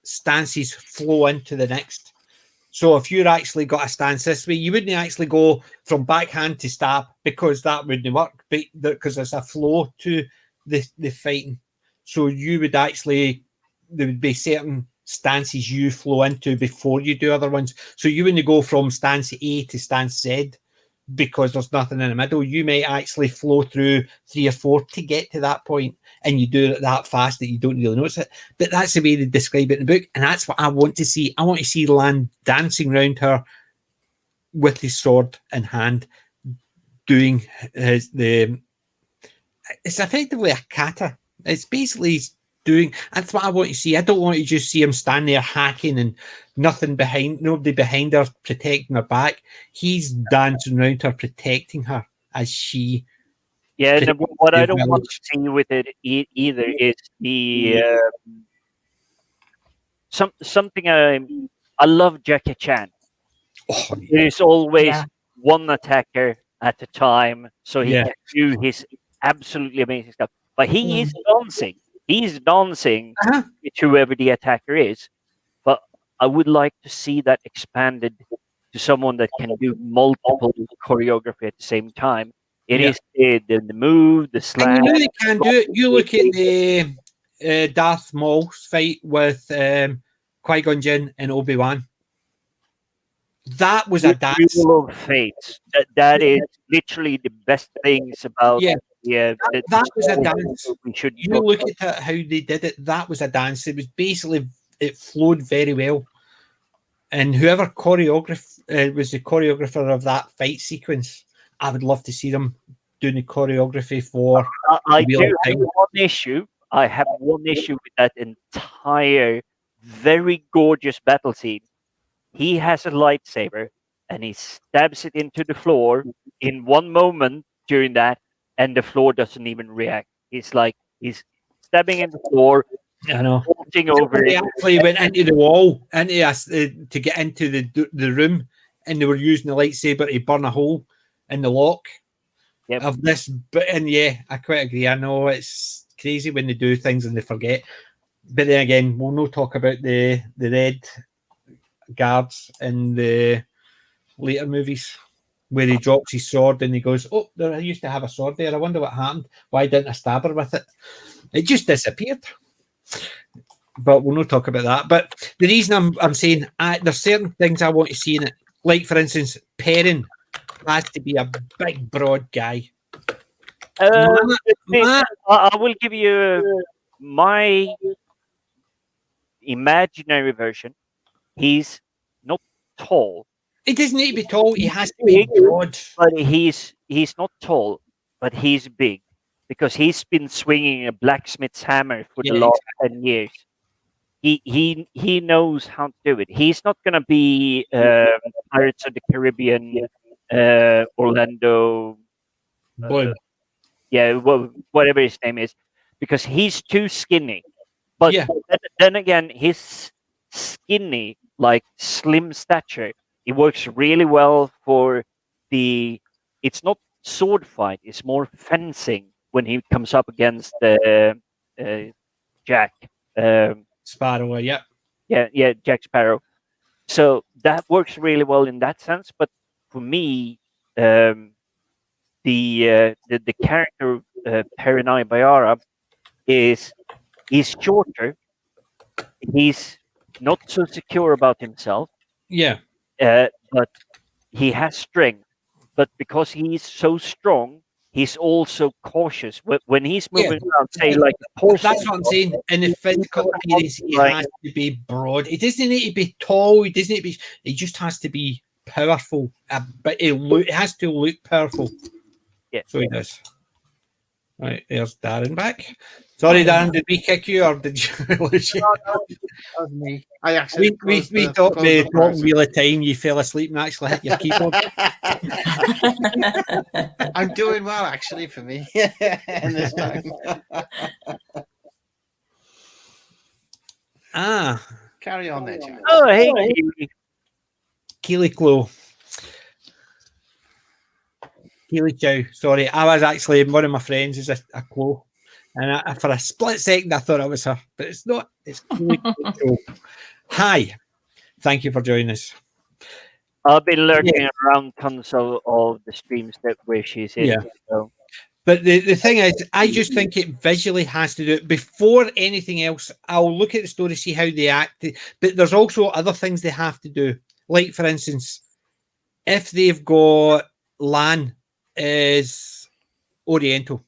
stances flow into the next. So if you're actually got a stance this way, you wouldn't actually go from backhand to stab because that wouldn't work. Because there's a flow to the fighting. So you would actually, there would be certain stances you flow into before you do other ones. So you wouldn't go from stance A to stance Z because there's nothing in the middle. You may actually flow through 3 or 4 to get to that point, and you do it that fast that you don't really notice it. But that's the way they describe it in the book, and that's what I want to see. I want to see Lan dancing around her with his sword in hand, doing it's effectively a kata. It's basically doing. That's what I want to see. I don't want to just see him stand there hacking and nobody behind her protecting her back. He's dancing around her, protecting her as she. Yeah, and what I don't want to see with it either is the something I love Jackie Chan. Oh, There is always one attacker at a time, so he can do his absolutely amazing stuff. But he is dancing. He's dancing with whoever the attacker is. But I would like to see that expanded to someone that can do multiple choreography at the same time. It is the move, the slam. And you know they can do it. You look at the Darth Maul's fight with Qui-Gon Jinn and Obi-Wan. That was a dance. Duel of Fates. That is literally the best things about. That was a dance. You look at how they did it. That was a dance. It was basically, it flowed very well. And whoever was the choreographer of that fight sequence, I would love to see them doing the choreography for. I do have one issue. I have one issue with that entire very gorgeous battle scene. He has a lightsaber and he stabs it into the floor in one moment during that, and the floor doesn't even react. It's like he's stabbing in the floor. I know. Vaulting over they it. actually went into the wall to get into the room, and they were using the lightsaber to burn a hole in the lock of this. But I quite agree. I know it's crazy when they do things and they forget. But then again, we'll not talk about the Red Guards in the later movies where he drops his sword and he goes, "Oh, I used to have a sword there. I wonder what happened. Why didn't I stab her with it? It just disappeared." But we'll not talk about that. But the reason I'm saying there's certain things I want to see in it. Like, for instance, Perrin has to be a big, broad guy. I will give you my imaginary version. He's not tall. He doesn't need to be tall. He has to be broad. But he's not tall, but he's big because he's been swinging a blacksmith's hammer for the last 10 years. He knows how to do it. He's not gonna be Pirates of the Caribbean, Orlando, Bloom. whatever his name is, because he's too skinny. But Yeah. then again, he's skinny, like slim stature. It works really well for the. It's not sword fight; it's more fencing when he comes up against Jack. Sparrow, yeah. Yeah, Jack Sparrow. So that works really well in that sense. But for me, the character Perinai Bayara is he's shorter. He's not so secure about himself. Yeah. But he has strength. But because he's so strong, he's also cautious. When he's moving around, say like a horse. That's what I'm saying. In the physical appearance, he has to be broad. He doesn't need to be tall. He doesn't need to be. He just has to be powerful. But it has to look powerful. Yeah. So he does. Right, there's Darren back. Sorry, Darren, did we kick you or did you lose you? No, that was me. I actually We thought the talking wheel of time you fell asleep and actually hit your keyboard. I'm doing well, actually, for me. in this time. Carry on there, Jack. Oh, hey, Keely Clo. Keely Chow. Sorry, I was actually, one of my friends is a Clo. And for a split second, I thought it was her, but it's not. It's Keely Chow. Hi. Thank you for joining us. I've been lurking around tons of the streams where she's in. Yeah. So. But the thing is, I just think it visually has to do it. Before anything else, I'll look at the story, see how they act. But there's also other things they have to do. Like, for instance, if they've got Lan is Oriental,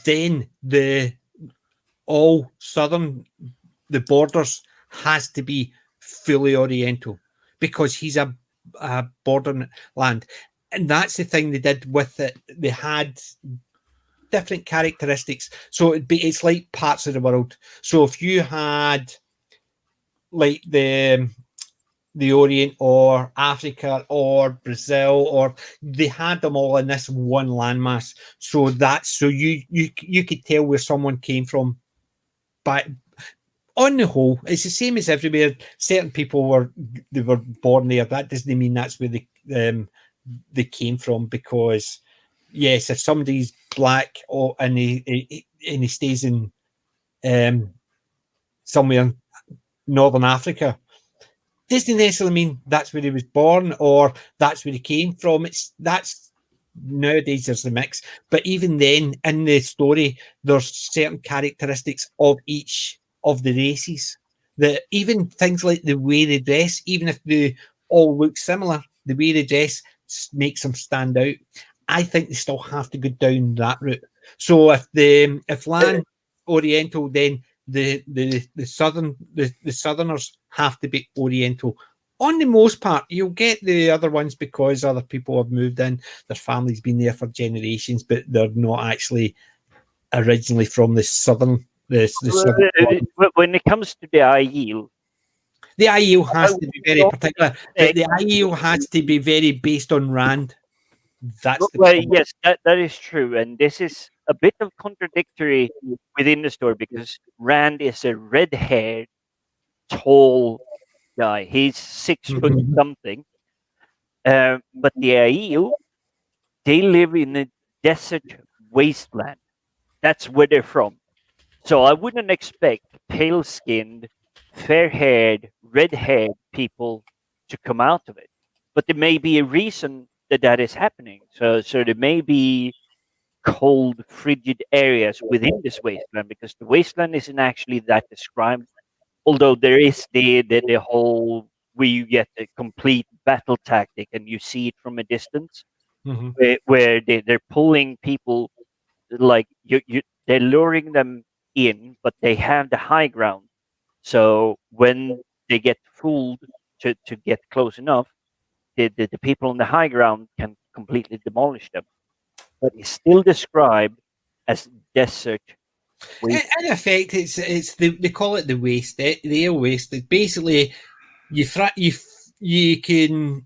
then the borders has to be fully Oriental because he's a border land. And that's the thing they did with it. They had different characteristics. So it's like parts of the world. So if you had like the Orient or Africa or Brazil, or they had them all in this one landmass. So you could tell where someone came from. But on the whole, it's the same as everywhere. Certain people were born there. That doesn't mean that's where they came from, because yes, if somebody's black and he stays in somewhere in Northern Africa, doesn't necessarily mean that's where he was born or that's where he came from. That's nowadays there's a mix, but even then in the story there's certain characteristics of each of the races, that even things like the way they dress, even if they all look similar, the way they dress makes them stand out. I think they still have to go down that route. So if Lan Oriental, then the Southerners have to be Oriental. On the most part, you'll get the other ones because other people have moved in, their family's been there for generations, but they're not actually originally from the southern. When it comes to the Aiel, the Aiel has to be very particular. But the Aiel has to be very based on Rand. That's yes, that is true, and this is a bit of contradictory within the story because Rand is a red-haired, tall guy. He's 6 foot something, but the Aiel, they live in a desert wasteland. That's where they're from. So I wouldn't expect pale-skinned, fair-haired, red-haired people to come out of it. But there may be a reason that is happening. So there may be cold, frigid areas within this wasteland because the wasteland isn't actually that described. Although there is the whole where you get the complete battle tactic and you see it from a distance, where they're pulling people like they're luring them in, but they have the high ground. So when they get fooled to get close enough, the people on the high ground can completely demolish them. But it's still described as desert waste. In effect, it's they call it the waste, the air waste. It's basically you can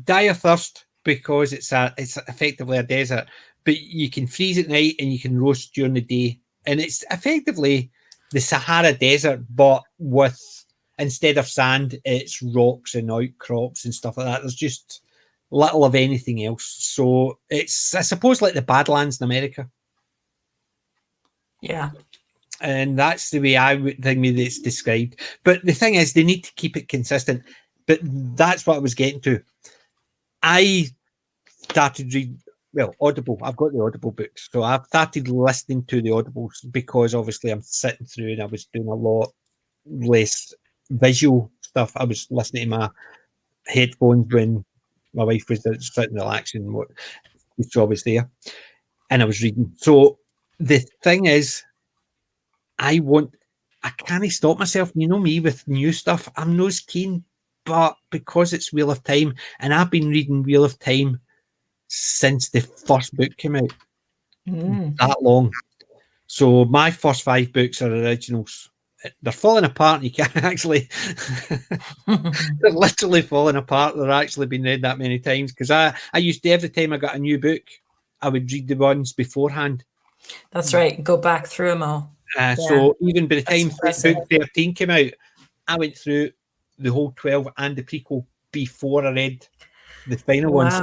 die of thirst because it's effectively a desert, but you can freeze at night and you can roast during the day, and it's effectively the Sahara Desert, but with instead of sand, it's rocks and outcrops and stuff like that. There's just little of anything else. So it's, I suppose, like the Badlands in America. Yeah. And that's the way I would think that it's described. But the thing is, they need to keep it consistent. But that's what I was getting to. I started reading, well, Audible. I've got the Audible books. So I've started listening to the Audibles because obviously I'm sitting through and I was doing a lot less visual stuff. I was listening to my headphones when my wife was sitting relaxing, which was always there. And I was reading. So the thing is, I can't stop myself. You know me with new stuff. I'm nose keen, but because it's Wheel of Time, and I've been reading Wheel of Time since the first book came out, that long. So my first 5 books are originals. They're falling apart. You can't actually. They're literally falling apart. They're actually been read that many times because I used to, every time I got a new book, I would read the ones beforehand. That's right. Go back through them all. So even by the time book 13 came out, I went through the whole 12 and the prequel before I read the final ones.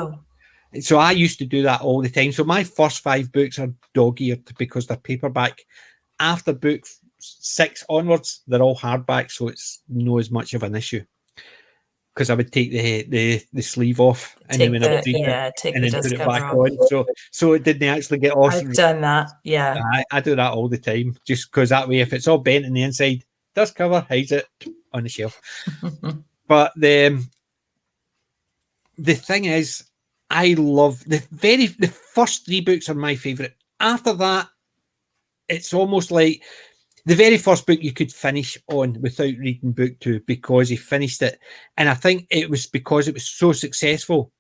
So I used to do that all the time. So my first 5 books are dog-eared because they're paperback. After book 6 onwards, they're all hardback, so it's not as much of an issue. Because I would take the sleeve off and then when I would read it, and then put it back on. So it didn't actually get off. I've done that, yeah. I do that all the time, just because that way, if it's all bent on the inside, dust cover hides it on the shelf. But the thing is, I love the first 3 books are my favourite. After that, it's almost like the very first book you could finish on without reading book 2 because he finished it. And I think it was because it was so successful,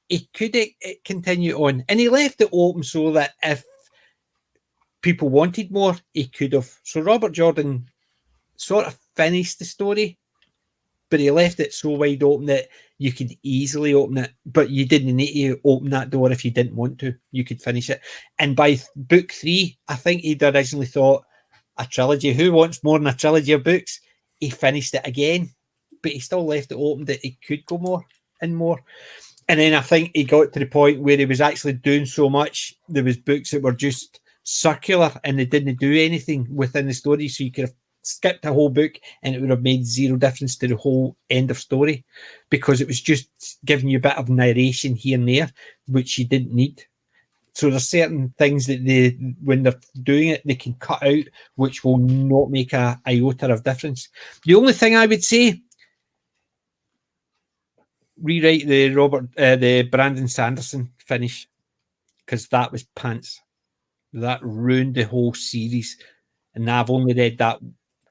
he could continue on. And he left it open so that if people wanted more, he could have. So Robert Jordan sort of finished the story, but he left it so wide open that you could easily open it, but you didn't need to open that door if you didn't want to. You could finish it. And by book 3, I think he'd originally thought, a trilogy. Who wants more than a trilogy of books? He finished it again, but he still left it open that he could go more and more. And then I think he got to the point where he was actually doing so much. There was books that were just circular and they didn't do anything within the story. So you could have skipped a whole book and it would have made zero difference to the whole end of story because it was just giving you a bit of narration here and there, which you didn't need. So there's certain things that when they're doing it, they can cut out, which will not make a iota of difference. The only thing I would say, rewrite the Brandon Sanderson finish, because that was pants. That ruined the whole series, and I've only read that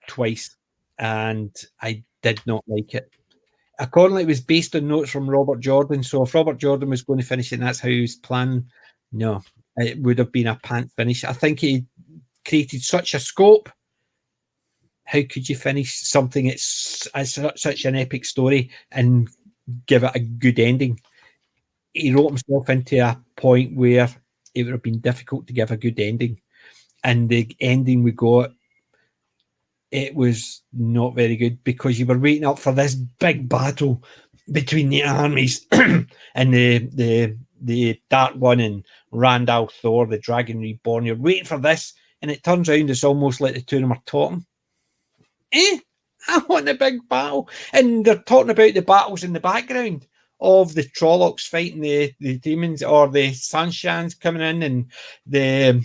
twice, and I did not like it. Accordingly, it was based on notes from Robert Jordan. So if Robert Jordan was going to finish it, and that's how he was planning. No, it would have been a pant finish. I think he created such a scope. How could you finish something it's such an epic story and give it a good ending? He wrote himself into a point where it would have been difficult to give a good ending. And the ending we got, it was not very good because you were waiting up for this big battle between the armies and the Dark One and Randall Thor, the Dragon Reborn. You're waiting for this, and it turns around it's almost like the two of them are talking. I want a big battle. And they're talking about the battles in the background of the Trollocs fighting the demons, or the Sanshans coming in, and the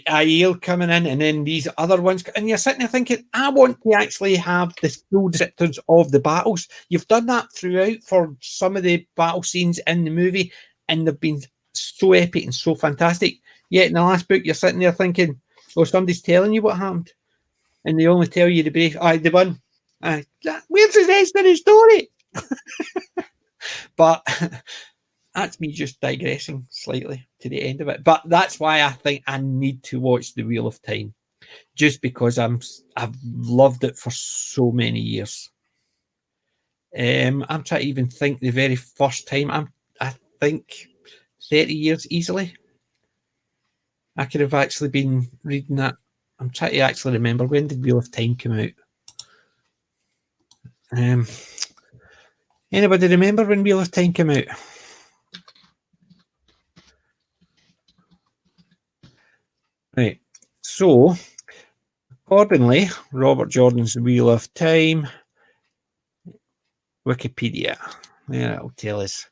Aiel coming in, and then these other ones. And you're sitting there thinking, I want to actually have the full descriptors of the battles. You've done that throughout for some of the battle scenes in the movie, and they've been so epic and so fantastic. Yet in the last book, you're sitting there thinking, oh, somebody's telling you what happened. And they only tell you the brief. The one. Where's the rest of the story? But that's me just digressing slightly to the end of it. But that's why I think I need to watch The Wheel of Time. Just because I've loved it for so many years. I'm trying to even think the very first time. I think 30 years easily. I could have actually been reading that. I'm trying to actually remember, when did Wheel of Time come out? Anybody remember when Wheel of Time came out? Right. So, accordingly, Robert Jordan's Wheel of Time, Wikipedia. Yeah, it'll tell us.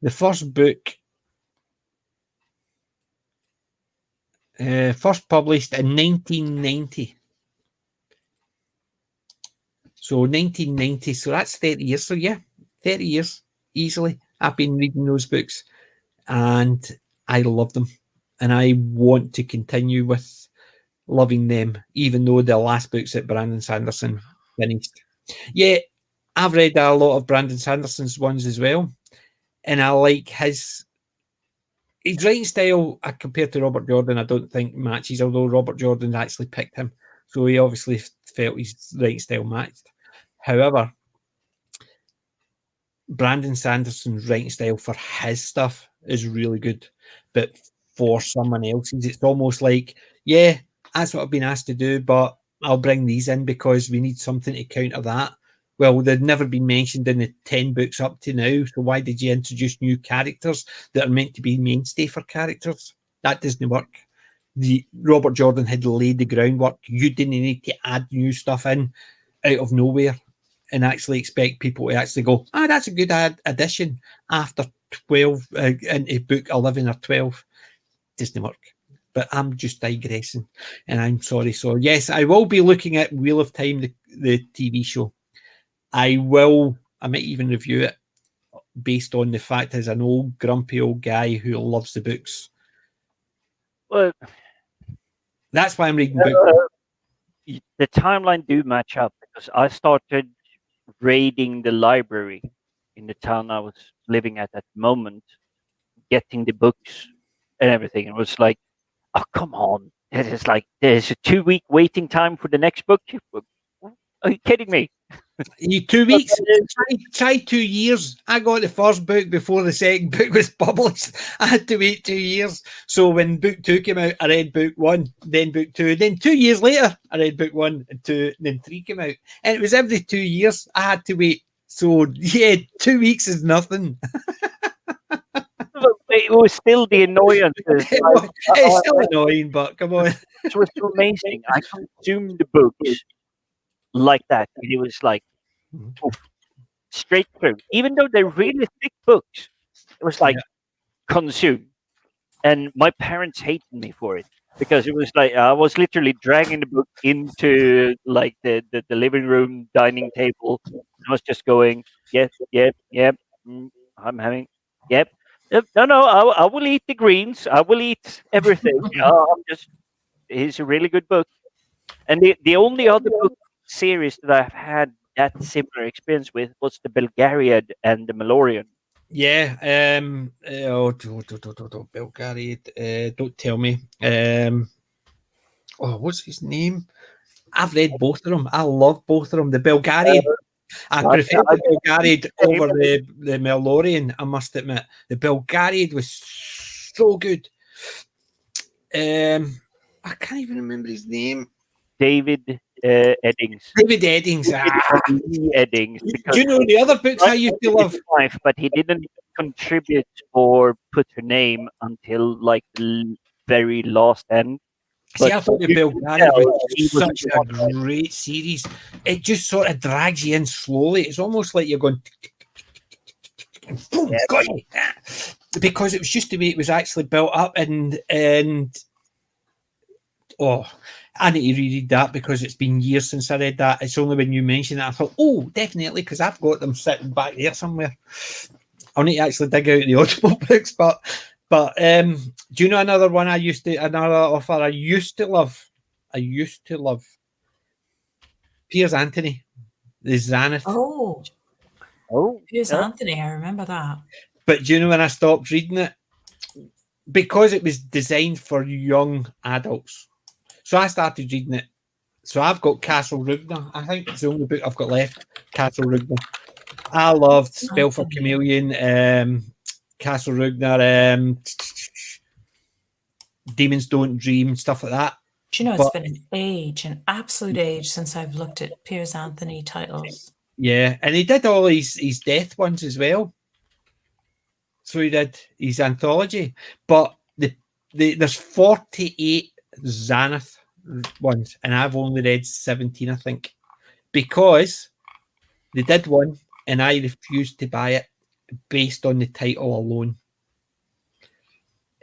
The first book, first published in 1990. So 1990, so that's 30 years. So yeah, 30 years easily. I've been reading those books and I love them. And I want to continue with loving them, even though the last books that Brandon Sanderson finished. Yeah, I've read a lot of Brandon Sanderson's ones as well. And I like his writing style compared to Robert Jordan, I don't think matches, although Robert Jordan actually picked him. So he obviously felt his writing style matched. However, Brandon Sanderson's writing style for his stuff is really good. But for someone else's, it's almost like, yeah, that's what I've been asked to do, but I'll bring these in because we need something to counter that. Well, they've never been mentioned in the 10 books up to now, so why did you introduce new characters that are meant to be mainstay for characters? That doesn't work. Robert Jordan had laid the groundwork. You didn't need to add new stuff in out of nowhere and actually expect people to actually go, that's a good addition after 12, into book 11 or 12. Doesn't work. But I'm just digressing, and I'm sorry. So, yes, I will be looking at Wheel of Time, the TV show. I might even review it based on the fact as an old grumpy old guy who loves the books. Well, that's why I'm reading books. The timeline do match up because I started raiding the library in the town I was living at the moment, getting the books and everything. It was like, oh, come on. It's like there's a 2-week waiting time for the next book. Are you kidding me? You 2 weeks? Try 2 years. I got the first book before the second book was published. I had to wait 2 years. So when book 2 came out, I read book 1, then book 2. Then 2 years later, I read book 1 and 2, and then 3 came out. And it was every 2 years I had to wait. So yeah, 2 weeks is nothing. It was still the annoyance. It's still annoying, but come on. It was so amazing. I consumed the books like that. And it was like straight through. Even though they're really thick books, it was like consume. And my parents hated me for it because it was like I was literally dragging the book into like the living room dining table. I was just going, yep. I'm having, yep. No, I will eat the greens. I will eat everything. It's a really good book. And the only other book series that I've had that similar experience with was the Belgariad and the Malorian. Yeah. Belgariad. Don't tell me. What's his name? I've read both of them. I love both of them. The Belgariad. I prefer the Belgariad over the Malorian, I must admit. The Belgariad was so good. I can't even remember his name. David Eddings. David Eddings. Eddings. Do you know the other books I used to love? Life, but he didn't contribute or put her name until like the very last end. See, I thought the Belgariad was such a great series. It just sort of drags you in slowly. It's almost like you're going, and boom, got you. Because it was just the way it was actually built up, and I need to reread that because it's been years since I read that. It's only when you mentioned it I thought, definitely, because I've got them sitting back there somewhere. I'll need to actually dig out the Audible books, but But do you know another author I used to love? Piers Anthony, the Xanath. Oh, Piers Anthony, I remember that. But do you know when I stopped reading it? Because it was designed for young adults. So I started reading it. So I've got Castle Rugner. I think it's the only book I've got left, Castle Rugner. I loved Spell for Chameleon, Castle Rugner, Demons Don't Dream, stuff like that. Do you know, it's been an absolute age since I've looked at Piers Anthony titles. Yeah, and he did all his death ones as well. So he did his anthology. But there's 48 Xanath ones, and I've only read 17, I think, because they did one, and I refused to buy it based on the title alone.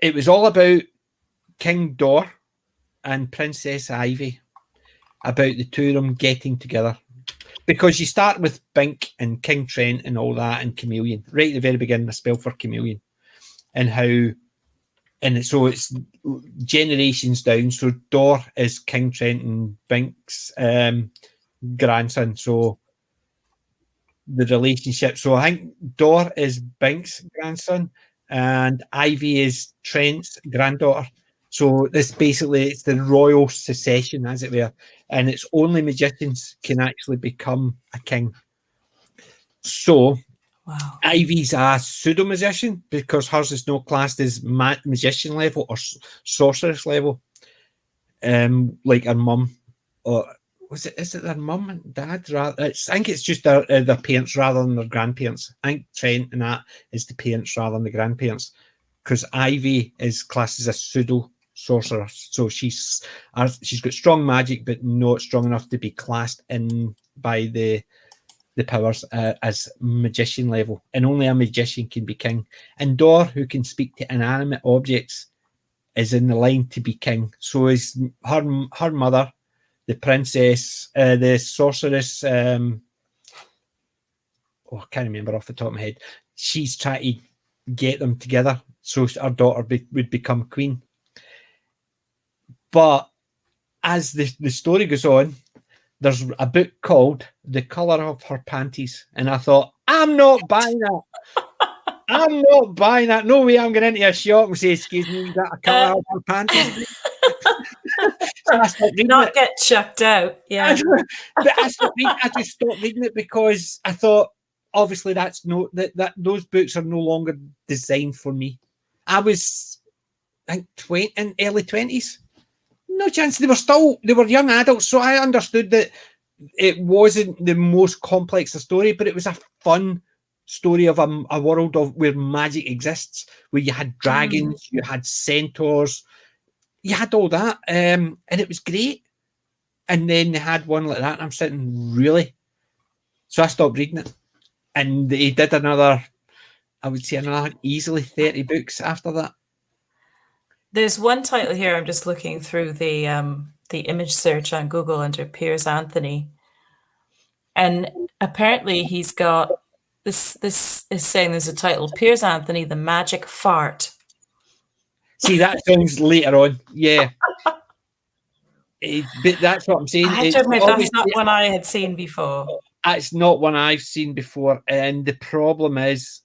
It was all about King Dor and Princess Ivy, about the two of them getting together. Because you start with Bink and King Trent and all that, and Chameleon, right at the very beginning, a spell for Chameleon, and how, and so it's generations down. So Dor is King Trent and Bink's grandson. So the relationship. So I think Dor is Bink's grandson, and Ivy is Trent's granddaughter. So this basically, it's the royal succession, as it were, and it's only magicians can actually become a king. So wow. Ivy's a pseudo magician because hers is not classed as magician level or sorceress level, like her mum, or is it their mum and dad? I think it's just their parents rather than their grandparents. I think Trent and that is the parents rather than the grandparents, because Ivy is classed as a pseudo sorcerer, so she's got strong magic but not strong enough to be classed in by the powers as magician level, and only a magician can be king. And Dor, who can speak to inanimate objects, is in the line to be king. So is her mother, the princess, the sorceress, I can't remember off the top of my head. She's trying to get them together so her daughter would become queen. But as the story goes on, there's a book called The Colour of Her Panties. And I thought, I'm not buying that. I'm not buying that. No way I'm going into a shop and say, excuse me, you got a colour of her panties? Not get chucked out. Yeah. But I just stopped reading it because I thought, obviously, that those books are no longer designed for me. I was, I think, in early 20s. No chance. They were young adults, so I understood that it wasn't the most complex a story, but it was a fun story of a world where magic exists, where you had dragons, you had centaurs, you had all that, and it was great. And then they had one like that, and I'm sitting, really? So I stopped reading it, and he did another easily 30 books after that. There's one title here. I'm just looking through the image search on Google under Piers Anthony, and apparently he's got this. This is saying there's a title: Piers Anthony, the Magic Fart. See, that sounds later on, yeah. But that's what I'm saying. I have to admit, that's not one I had seen before. It's not one I've seen before, and the problem is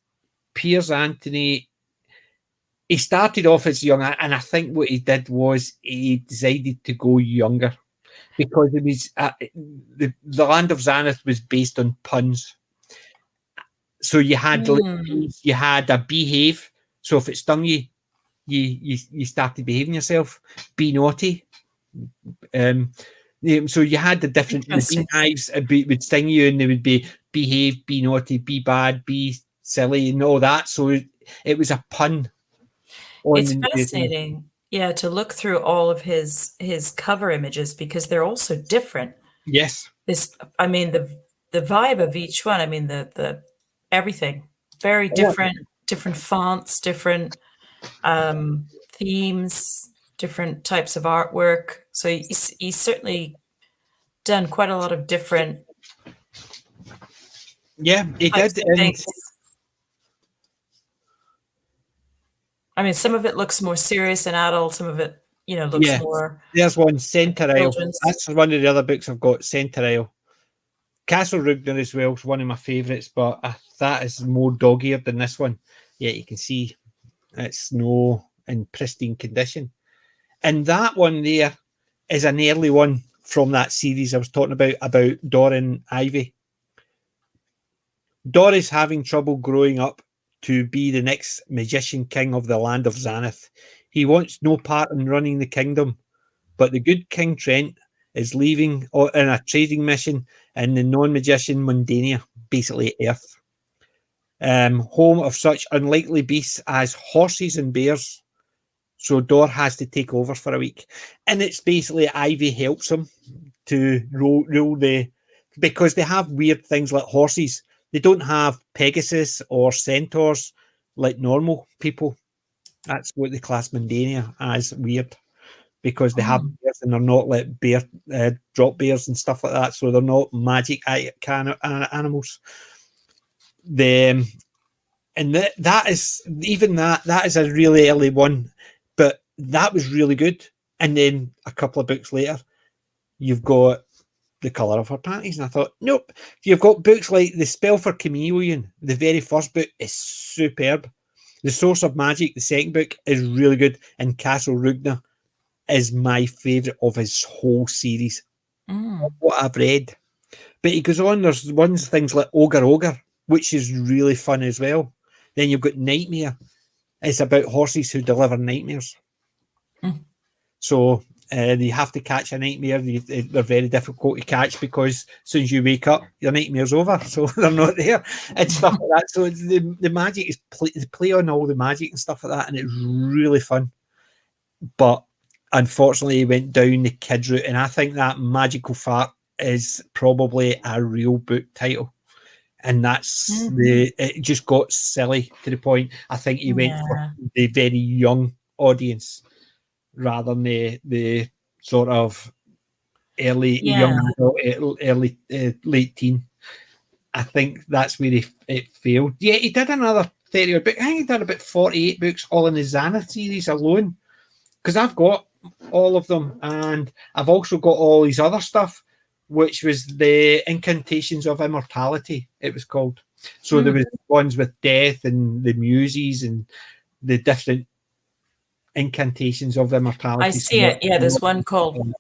Piers Anthony. He started off as young, and I think what he did was he decided to go younger because it was the Land of Xanath was based on puns. So you had you had a behave. So if it stung you, you started behaving yourself. Be naughty. So you had the different beehives would sting you, and they would be behave, be naughty, be bad, be silly, and all that. So it was a pun. It's fascinating, to look through all of his cover images because they're also different. Yes, I mean the vibe of each one. I mean the everything very different, different fonts, different themes, different types of artwork. So he's certainly done quite a lot of different. Yeah, he did. I mean, some of it looks more serious and adult. Some of it, looks more. There's one, Centre Isle. Children's. That's one of the other books I've got, Centre Isle. Castle Rugner as well is one of my favourites, but that is more dog-eared than this one. Yeah, you can see it's no in pristine condition. And that one there is an early one from that series I was talking about Dor and Ivy. Dor is having trouble growing up to be the next magician king of the land of Xanath. He wants no part in running the kingdom, but the good King Trent is leaving in a trading mission in the non-magician Mundania, basically Earth. Home of such unlikely beasts as horses and bears. So Dor has to take over for a week. And it's basically Ivy helps him to rule because they have weird things like horses. They don't have Pegasus or centaurs like normal people. That's what they class Mundania as weird. Because they have bears and they're not like drop bears and stuff like that, so they're not magic animals. And that is a really early one, but that was really good. And then a couple of books later, you've got The Colour of Her Panties, and I thought, nope. You've got books like The Spell for Chameleon. The very first book is superb. The Source of Magic, the second book, is really good, and Castle Rugner is my favourite of his whole series. What I've read. But he goes on, there's things like Ogre, which is really fun as well. Then you've got Nightmare. It's about horses who deliver nightmares. So you have to catch a nightmare. They're very difficult to catch because as soon as you wake up, your nightmare's over. So they're not there and stuff like that. So the magic is play on all the magic and stuff like that. And it's really fun. But unfortunately, he went down the kid route, and I think that Magical Fart is probably a real book title, and that's it just got silly to the point. I think he went for the very young audience rather than the sort of early young adult, early late teen. I think that's where it failed. Yeah, he did another 30 book. I think he did about 48 books all in the Xanath series alone, because I've got all of them, and I've also got all his other stuff, which was the Incantations of Immortality, it was called. So there was ones with death and the Muses and the different incantations of immortality. I see it. Yeah, there's one called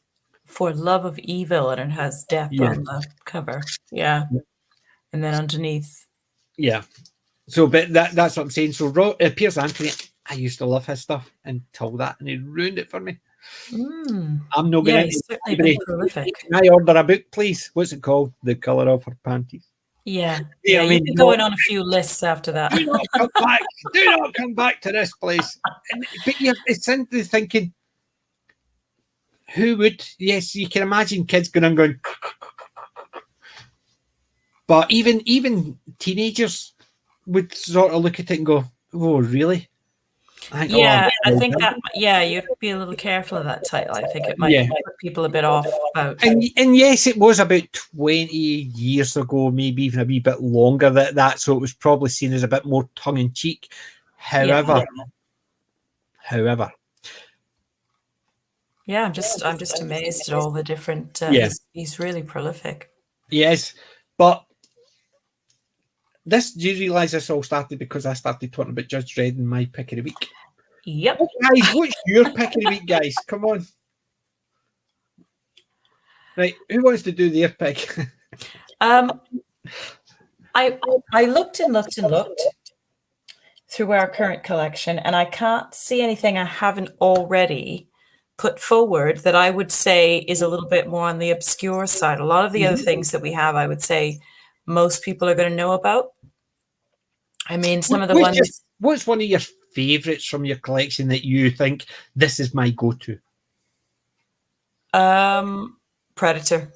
For Love of Evil, and it has death on the cover. Yeah. And then underneath. Yeah. So, but that's what I'm saying. So Piers Anthony, I used to love his stuff until that, and he ruined it for me. I'm not going he's certainly been prolific. Can I order a book, please? What's it called? The Colour of Her Panties. Yeah. Yeah, you've been going on a few lists after that. Do not come back. Do not come back to this place. But it's into thinking, who would? Yes, you can imagine kids going. But even teenagers would sort of look at it and go, "Oh, really?" I think that you'd be a little careful of that title. I think it might put people a bit off about. And yes, it was about 20 years ago, maybe even a wee bit longer that so it was probably seen as a bit more tongue in cheek. However, yeah, I'm just amazed at all the different. He's really prolific. Yes, but. Do you realise this all started because I started talking about Judge Dredd and my pick of the week? Yep. Guys, what's your pick of the week, guys? Come on. Right, who wants to do their pick? I looked and looked and looked through our current collection, and I can't see anything I haven't already put forward that I would say is a little bit more on the obscure side. A lot of the other things that we have, I would say, most people are going to know about. I mean, some of the ones. What's one of your favourites from your collection that you think this is my go-to? Predator.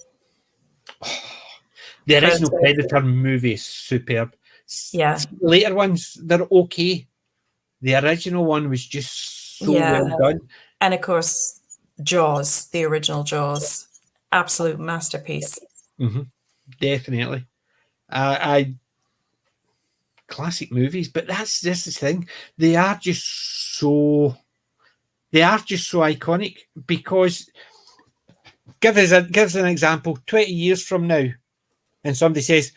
The original Predator movie is superb. Yeah. Later ones, they're okay. The original one was just so well done. And of course, Jaws, the original Jaws, absolute masterpiece. Definitely. classic movies, but that's just the thing. They are just so iconic because give us an example. 20 years from now, and somebody says,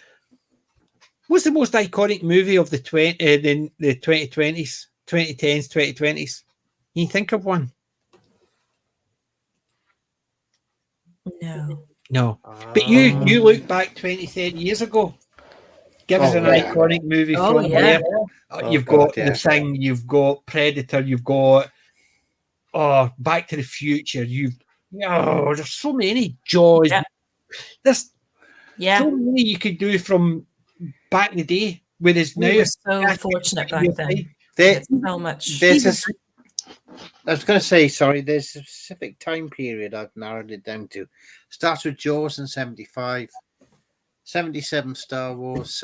"What's the most iconic movie of the 2020s, 2010s, 2020s?" Can you think of one? No. But you look back 20, 30 years ago. Give us an iconic movie from there. You've got The Thing, you've got Predator, you've got Back to the Future. There's so many. Jaws. Yeah. There's so many you could do from back in the day. Whereas now, we were so fortunate back then. There's so much. I was going to say, sorry, there's a specific time period I've narrowed it down to. Starts with Jaws in 75, 77 Star Wars,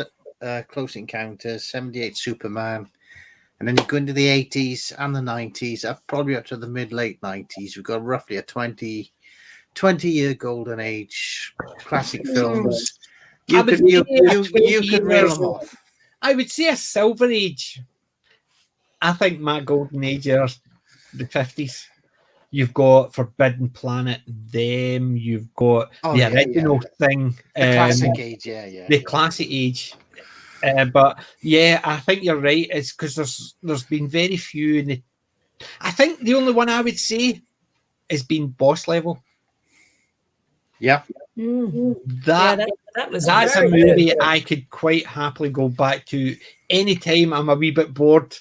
Close Encounters, 78 Superman, and then you go into the 80s and the 90s, probably up to the mid-late 90s. We've got roughly a 20-year golden age, classic films. You could reel them off. I would say a silver age. I think my golden age is the 50s. You've got Forbidden Planet, them. You've got the original Thing. The classic age, the classic age. But yeah, I think you're right. It's because there's been very few. I think the only one I would say has been Boss Level. Yeah. That's a movie good. I could quite happily go back to anytime I'm a wee bit bored.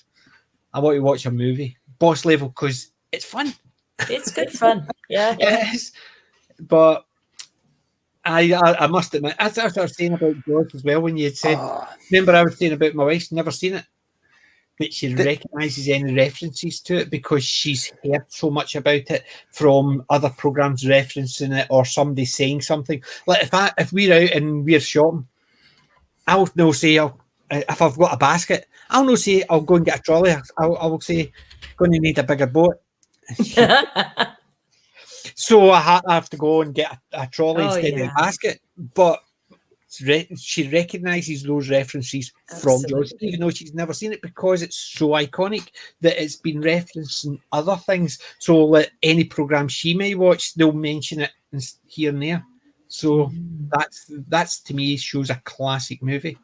I want to watch a movie. Boss Level, because it's fun. It's good fun. Yeah. Yes. But I must admit, as I was saying about George as well, when you had said, remember I was saying about my wife's never seen it, but she recognises any references to it because she's heard so much about it from other programs referencing it or somebody saying something. Like if we're out and we're shopping, I'll no say if I've got a basket, I'll no say I'll go and get a trolley. I'll say going to need a bigger boat. So I have to go and get a trolley instead of a basket. But she recognises those references from George, even though she's never seen it, because it's so iconic that it's been referenced in other things. So like any program she may watch, they'll mention it here and there. So that's to me shows a classic movie.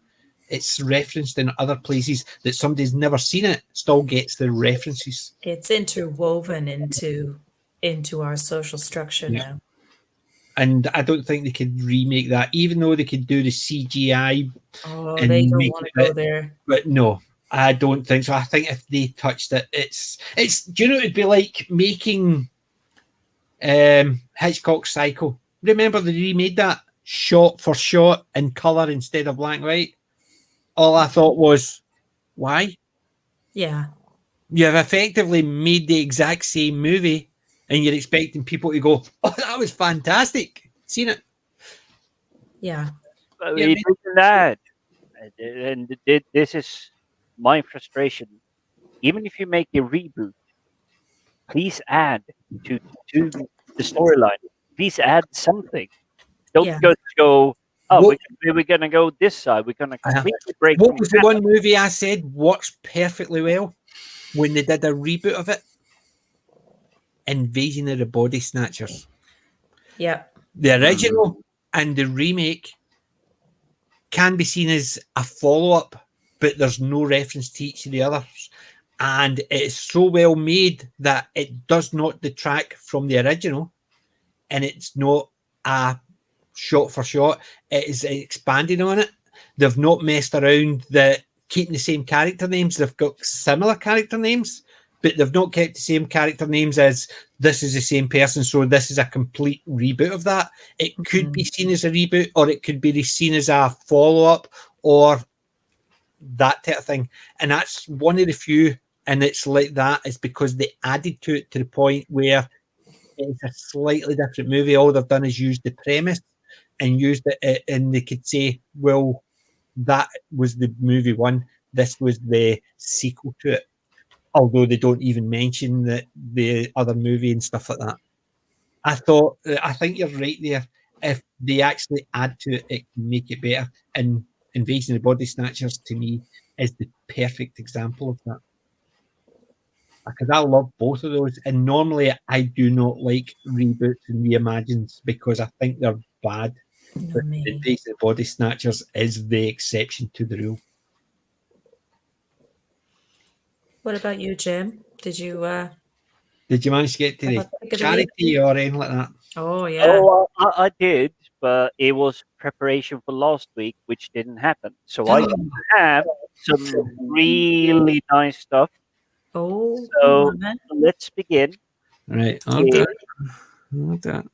It's referenced in other places that somebody's never seen it, still gets the references. It's interwoven into our social structure now. And I don't think they could remake that, even though they could do the CGI. Oh, they don't want to go there. But no, I don't think so. I think if they touched it, it's. Do you know it'd be like making Hitchcock's Psycho? Remember they remade that shot for shot in colour instead of black and white? All I thought was, why? Yeah. You've effectively made the exact same movie and you're expecting people to go, oh, that was fantastic. Seen it? Yeah. It isn't that. And this is my frustration. Even if you make a reboot, please add to the storyline. Please add something. Don't just go, we're going to go this side. We're going to completely break. What was the one movie I said works perfectly well when they did a reboot of it? Invasion of the Body Snatchers. Yeah. The original and the remake can be seen as a follow-up, but there's no reference to each of the others. And it is so well made that it does not detract from the original, and it's not a shot for shot. It is expanding on it. They've not messed around keeping the same character names. They've got similar character names, but they've not kept the same character names as this is the same person, so this is a complete reboot of that. It could be seen as a reboot, or it could be seen as a follow-up, or that type of thing. And that's one of the few, and it's like that is because they added to it to the point where it's a slightly different movie. All they've done is use the premise and used it, and they could say, well, that was the movie one, this was the sequel to it. Although they don't even mention the other movie and stuff like that. I think you're right there. If they actually add to it, it can make it better. And Invasion of the Body Snatchers, to me, is the perfect example of that. Because I love both of those, and normally I do not like reboots and reimagines because I think they're bad. But the Days of the Body Snatchers is the exception to the rule. What about you, Jim? Did you manage to get to the charity or anything like that? Oh yeah. Oh, I did, but it was preparation for last week, which didn't happen. So I have some really nice stuff. Oh, So let's begin. Right, hold on.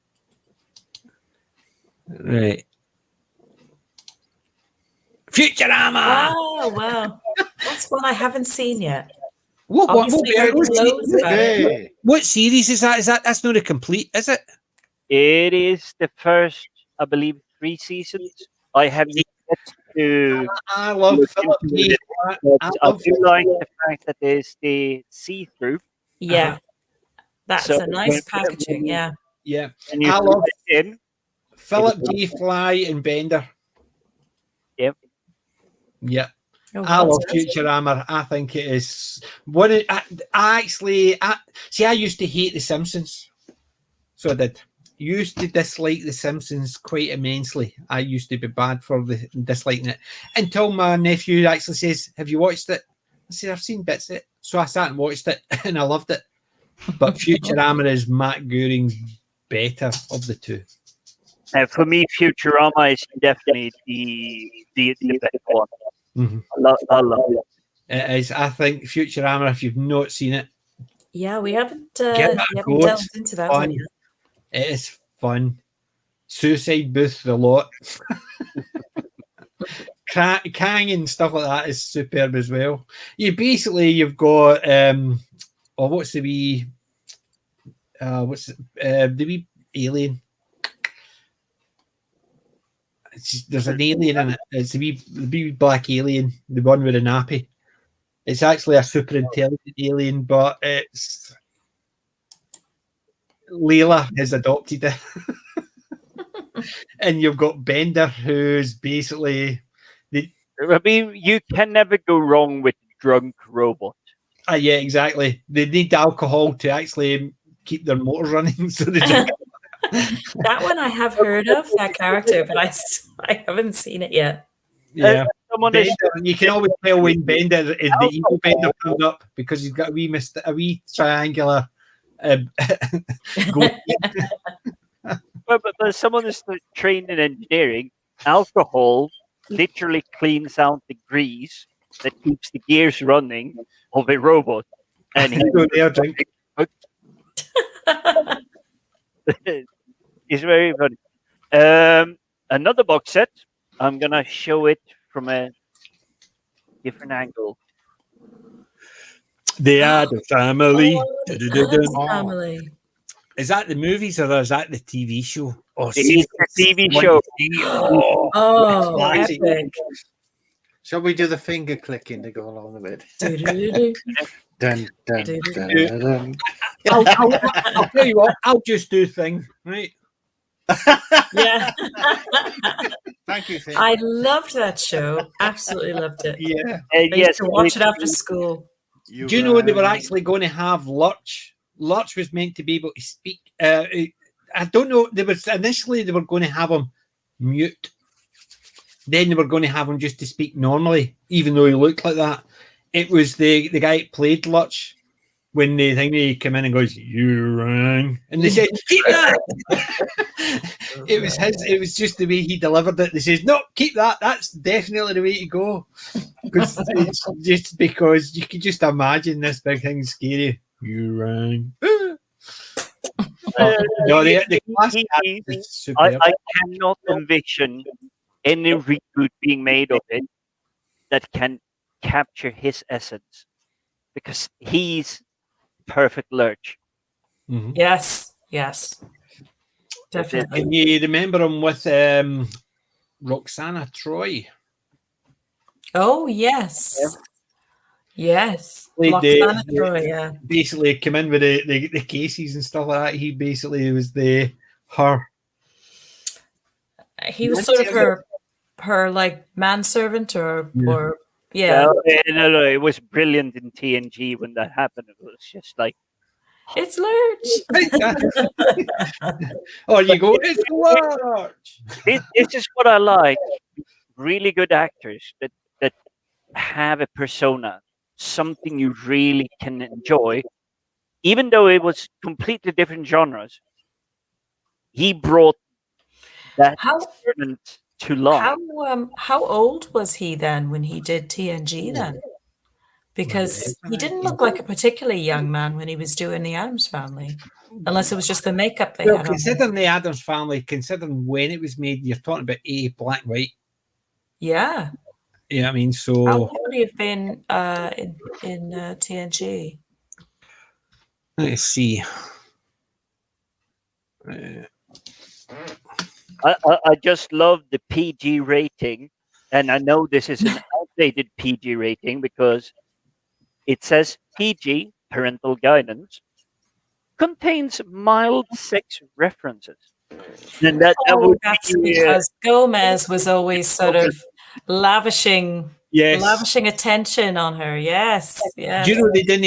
Right. Futurama! Wow. That's one I haven't seen yet. What series is that? That's not a complete, is it? It is the first, I believe, 3 seasons. I have yet to. I love Philip G. I do like the fact that there's the see-through. Yeah, that's a nice packaging. Yeah. And I love Philip G. Fly and Bender. Yep. Yeah. I love Futurama. I think it is one. I used to hate The Simpsons, so I did. Used to dislike The Simpsons quite immensely. I used to be bad for disliking it until my nephew actually says, "Have you watched it?" I said, "I've seen bits of it." So I sat and watched it, and I loved it. But Futurama is Matt Groening's better of the two. For me, Futurama is definitely the better one. Mm-hmm. I love it. It is. I think Futurama, if you've not seen it, we haven't delved into that one yet. It is fun. Suicide Booth, the lot. Kang and stuff like that is superb as well. You've got what's the wee the wee alien? There's an alien in it. It's the wee black alien, the one with a nappy. It's actually a super intelligent alien, but it's Layla has adopted it. And you've got Bender, who's basically you can never go wrong with drunk robot. Yeah, exactly. They need alcohol to actually keep their motor running. So they drink. That one I have heard of, that character, but I haven't seen it yet. Yeah. Bender, you can always tell when Bender is the evil Bender comes up because he's got a wee triangular but someone is trained in engineering. Alcohol literally cleans out the grease that keeps the gears running of a robot, and he's drinking. It's very funny. Another box set. I'm gonna show it from a different angle. They are the family. Family. Is that the movies or is that the TV show? Oh, it's the TV show. Epic. Shall we do the finger clicking to go along with it? Dun, dun, dun, dun. I'll tell you what, I'll just do thing, right? Yeah. Thank you, Finn. I loved that show. Absolutely loved it. Yeah. I used to watch it after school. Do you know they were actually going to have Lurch? Lurch was meant to be able to speak. I don't know. Initially they were going to have him mute. Then they were going to have him just to speak normally, even though he looked like that. It was the guy that played Lurch. When they think he came in and goes, "You rang," and they said, "Keep that." It was just the way he delivered it. They says, "No, keep that. That's definitely the way to go." Because it's just because you can just imagine this big thing scary. You rang. No, the I cannot envision any reboot being made of it that can capture his essence, because he's perfect Lurch. Mm-hmm. Yes, definitely. Can you remember him with Roxana Troy? Oh yes, yes. Roxana Troy, yeah. Basically, came in with the cases and stuff like that. He basically was her. He was sort of her like manservant or Yeah. No, it was brilliant in TNG when that happened. It was just like, It's Lurch. Oh, you go, it's Lurch. this is what I like. Really good actors that have a persona, something you really can enjoy, even though it was completely different genres. He brought that How experiment to life. how old was he then when he did TNG then? Because he didn't look like a particularly young man when he was doing the Addams Family, unless it was just the makeup they Well, had on. considering the Addams Family, considering when it was made, you're talking about black and white. Yeah. Yeah, I mean, How so old would he have been in TNG? let's see. I just love the PG rating, and I know this is an outdated PG rating because it says PG, parental guidance, contains mild sex references. And that would That's be, because Gomez was always sort of lavishing Yes. attention on her. Yes, yes. Do you know they didn't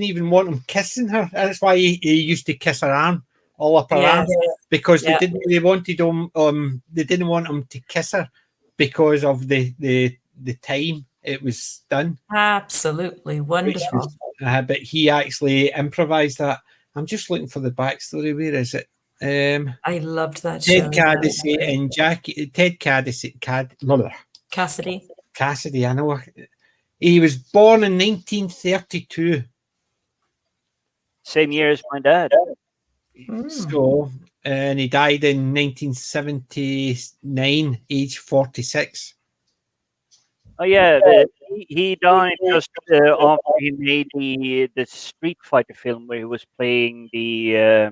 even want him kissing her. That's why he used to kiss her arm, all up her arm, because they wanted him. They didn't want him to kiss her because of the time it was done. Absolutely wonderful. But he actually improvised that. I'm just looking for the backstory. Where is it? I loved that show. Ted Cassidy and Cassidy. Cassidy, I know. He was born in 1932. same year as my dad. So, and he died in 1979, age 46. Oh yeah, he died just after he made the Street Fighter film where he was playing the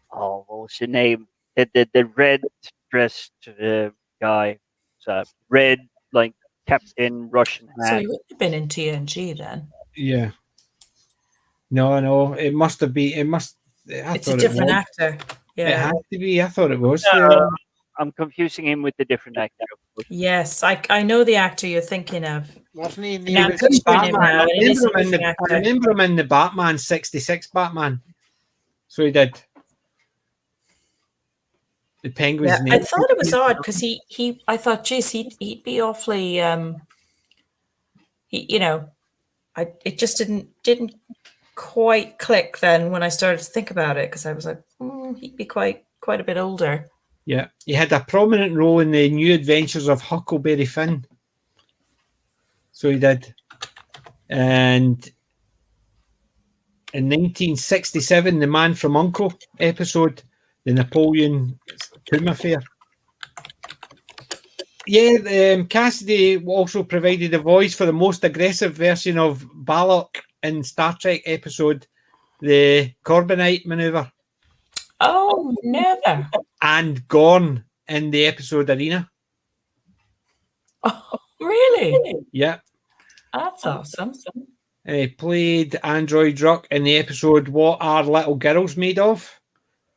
what was the name? The red dressed guy, so red like Captain Russian hat. So he would have been in TNG then. Yeah. No, it must have been. It's a different actor. Yeah, it has to be. I thought it was. I'm confusing him with the different actor. Yes, I know the actor you're thinking of. Wasn't he in Yeah, the I'm picturing him now. I remember him in the Batman 66 Batman. So he did. The Penguin's name. I thought it was odd because I thought, geez, he'd be awfully it just didn't quite click then when I started to think about it, because I was like, he'd be quite a bit older. Yeah, he had a prominent role in the New Adventures of Huckleberry Finn. So he did. And in 1967, The Man from U.N.C.L.E. episode, the Napoleon Tomb Affair. Yeah, Cassidy also provided a voice for the most aggressive version of Balok in Star Trek episode, the Corbinite Maneuver. Oh, never. And Gorn in the episode Arena. Oh, really? Yeah. That's awesome. He played Android Ruck in the episode What Are Little Girls Made Of?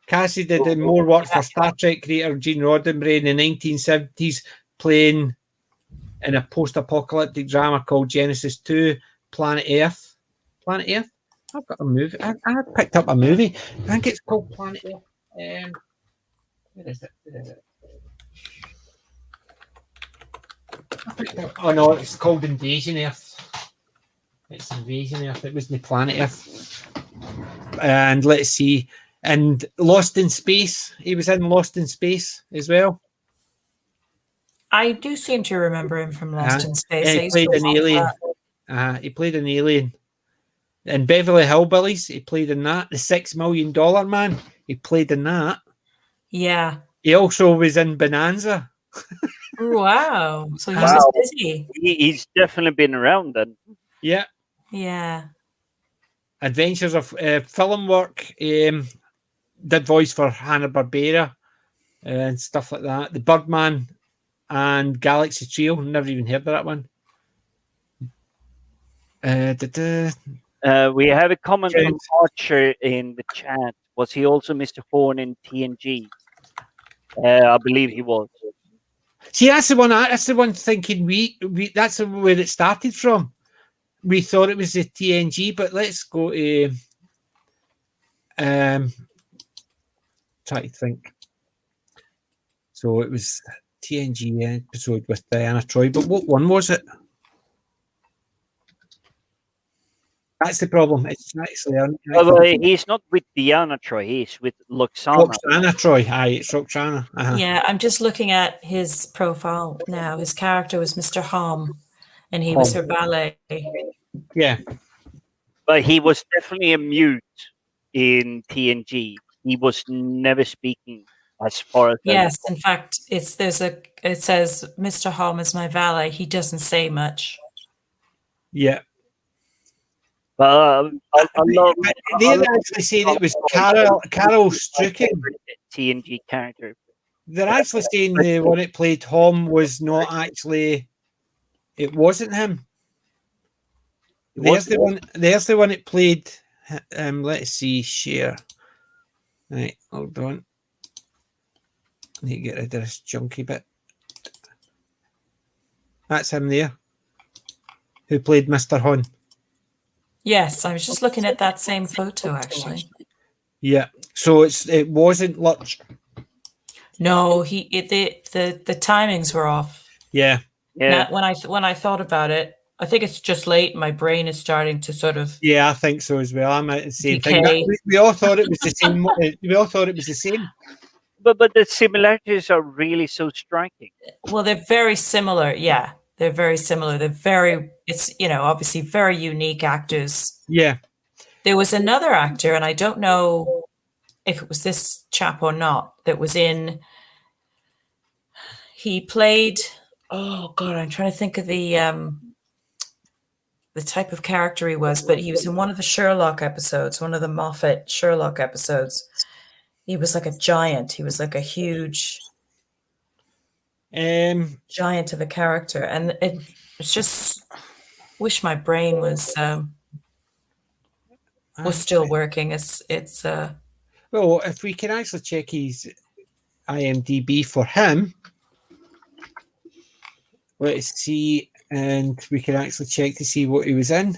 Cassidy did more work for Star Trek creator Gene Roddenberry in the 1970s, playing in a post-apocalyptic drama called Genesis 2, Planet Earth. Planet Earth? I've got a movie. I picked up a movie. I think it's called Planet Earth. Where is it? Oh no, it's called Invasion Earth. It's Invasion Earth. It was the Planet Earth. And let's see. And Lost in Space. He was in Lost in Space as well. I do seem to remember him from Lost in Space. He played an alien. He played an alien. In Beverly Hillbillies, he played in that. The $6 Million Man, he played in that. Yeah. He also was in Bonanza. Wow. So he was busy. He's definitely been around then. Yeah. Yeah. Adventures of film work. Did voice for Hanna-Barbera and stuff like that. The Birdman and Galaxy Trio. Never even heard of that one. We have a comment from Archer in the chat. Was he also Mr. Horn in TNG? I believe he was. See, that's the one. That's the one thinking we. That's where it started from. We thought it was the TNG, but let's go to. Try to think. So it was TNG episode with Diana Troy, but what one was it? That's the problem. It's actually he's not with Diana Troy. He's with Loxana. Roxana Troy. Aye, it's Roxana. Yeah, I'm just looking at his profile now. His character was Mr. Hom, and he was her valet. Yeah, but he was definitely a mute in TNG. He was never speaking, as far as yes. In fact, it says Mr. Hom is my valet. He doesn't say much. yeah. I love. They're actually saying it was Carol Stricken. TNG character. They're actually saying the one that played Hom was not actually. It wasn't him. There's the one that played. Let's see. Share. Right, hold on. I need to get rid of this junky bit. That's him there. Who played Mr. Hon? Yes, I was just looking at that same photo actually. Yeah. So it wasn't Lutch. No, the timings were off. Yeah. Now, when I thought about it, I think it's just late. My brain is starting to sort of. Yeah, I think so as well. I'm at the same thing. We all thought it was the same. We all thought it was the same. But the similarities are really so striking. Well, they're very similar. Yeah, they're very similar. It's obviously very unique actors. Yeah. There was another actor, and I don't know if it was this chap or not, that was in. He played. Oh God, I'm trying to think of the type of character he was, but he was in one of the Sherlock episodes, one of the Moffat Sherlock episodes. He was like a giant. He was like a huge giant of a character, and it's just wish my brain was still working. It's well, if we can actually check his IMDb for him, let's see, and we can actually check to see what he was in.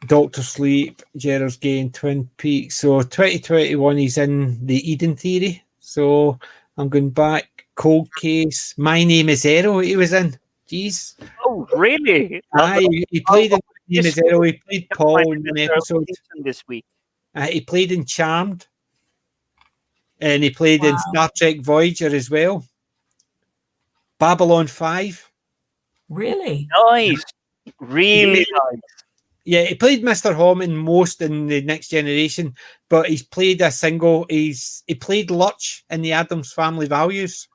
Doctor Sleep, Gerald's Game, Twin Peaks. So 2021, he's in The Eden Theory. So I'm going back. Cold Case. My Name is Errol. He was in. Jeez. Oh, really? Aye, he played in My Name is Errol. He played Paul in an episode this week. He played in Charmed, and he played in Star Trek Voyager as well. Babylon 5. Really nice. Really nice. Yeah, he played Mr. Hom in most in the Next Generation, but he's played a single. He played Lutch in the Addams Family Values.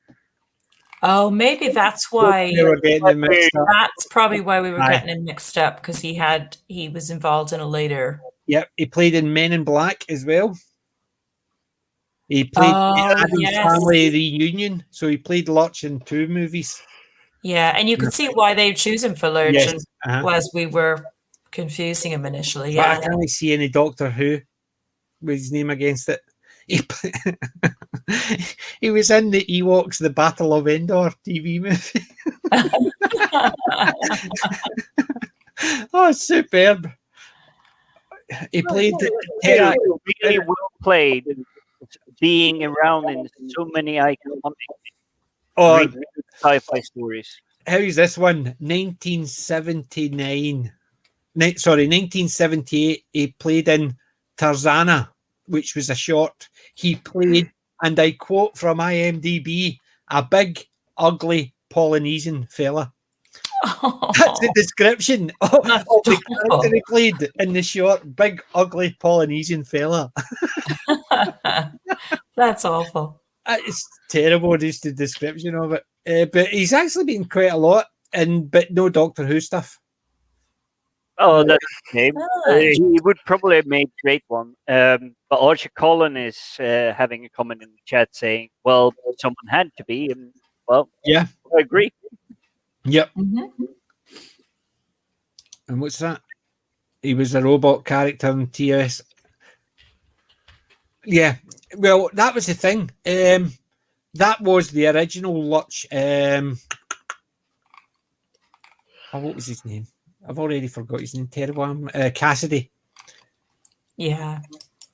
Oh, maybe that's why we were getting him mixed up. That's probably why we were getting him mixed up, because he was involved in a later. Yep, he played in Men in Black as well. He played Addams Family Reunion, so he played Lutch in 2 movies. Yeah, and you could see why they choose him for Lurch, Yes. as we were confusing him initially. But Yeah, I can't see any Doctor Who with his name against it. He was in the Ewoks, the Battle of Endor TV movie. Oh, superb. He played really well played, being around in so many iconic sci-fi stories. How's this one? 1978. He played in Tarzana, which was a short. He played, and I quote from IMDb, a big, ugly Polynesian fella. That's the description of the character he played in the short. Big, ugly Polynesian fella. that's awful. It's terrible, just the description of it. But he's actually been quite a lot, but no Doctor Who stuff. Oh, that's okay. He would probably have made a great one. But Archie Collin is having a comment in the chat saying, well, someone had to be. And, well, yeah, I agree. Yep. Mm-hmm. And what's that? He was a robot character in TS. Yeah. Well, that was the thing. that was the original Lutch. What was his name? I've already forgot his name. Terrible. Cassidy. Yeah.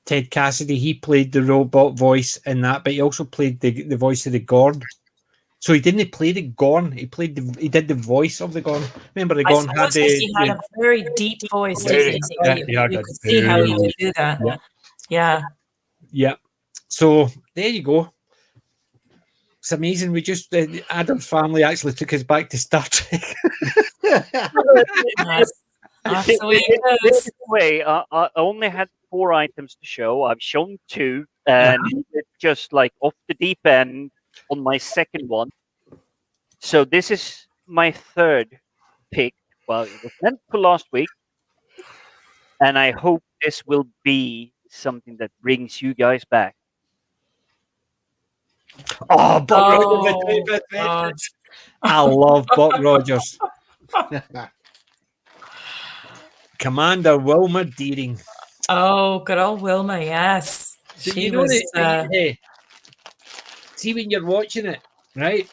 Ted Cassidy. He played the robot voice in that, but he also played the voice of the Gorn. So he didn't play the Gorn. He did the voice of the Gorn. Remember the Gorn had he had a very deep voice, didn't he? So you could see how he could do that. Yeah. So there you go. It's amazing. We just Adam's family actually took us back to Star Trek. Way, I only had 4 items to show. I've shown 2, and it's just like off the deep end on my second one. So this is my 3rd pick. Well, it was meant for last week, and I hope this will be something that brings you guys back. Oh, Buck Rogers! I love Buck Rogers. Commander Wilma Deering. Oh, good old Wilma, yes. So She you know was. See, when you're watching it, right?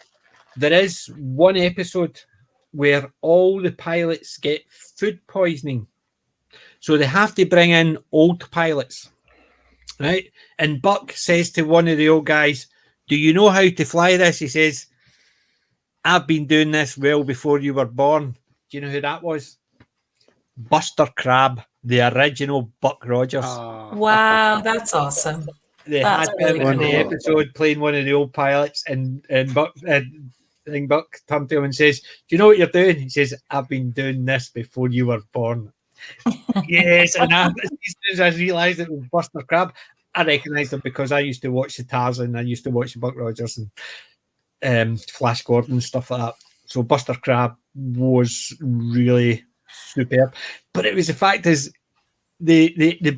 There is one episode where all the pilots get food poisoning, so they have to bring in old pilots, right? And Buck says to one of the old guys, "Do you know how to fly this?" He says, "I've been doing this well before you were born." Do you know who that was? Buster Crabbe, the original Buck Rogers. Wow, that's awesome. They had him in the episode playing one of the old pilots, and Buck turned to him and says, "Do you know what you're doing?" He says, "I've been doing this before you were born." Yes, and as soon as I realised it was Buster Crabbe, I recognised him because I used to watch the Tarzan, I used to watch the Buck Rogers and Flash Gordon and stuff like that. So Buster Crabbe was really superb. But it was the fact is they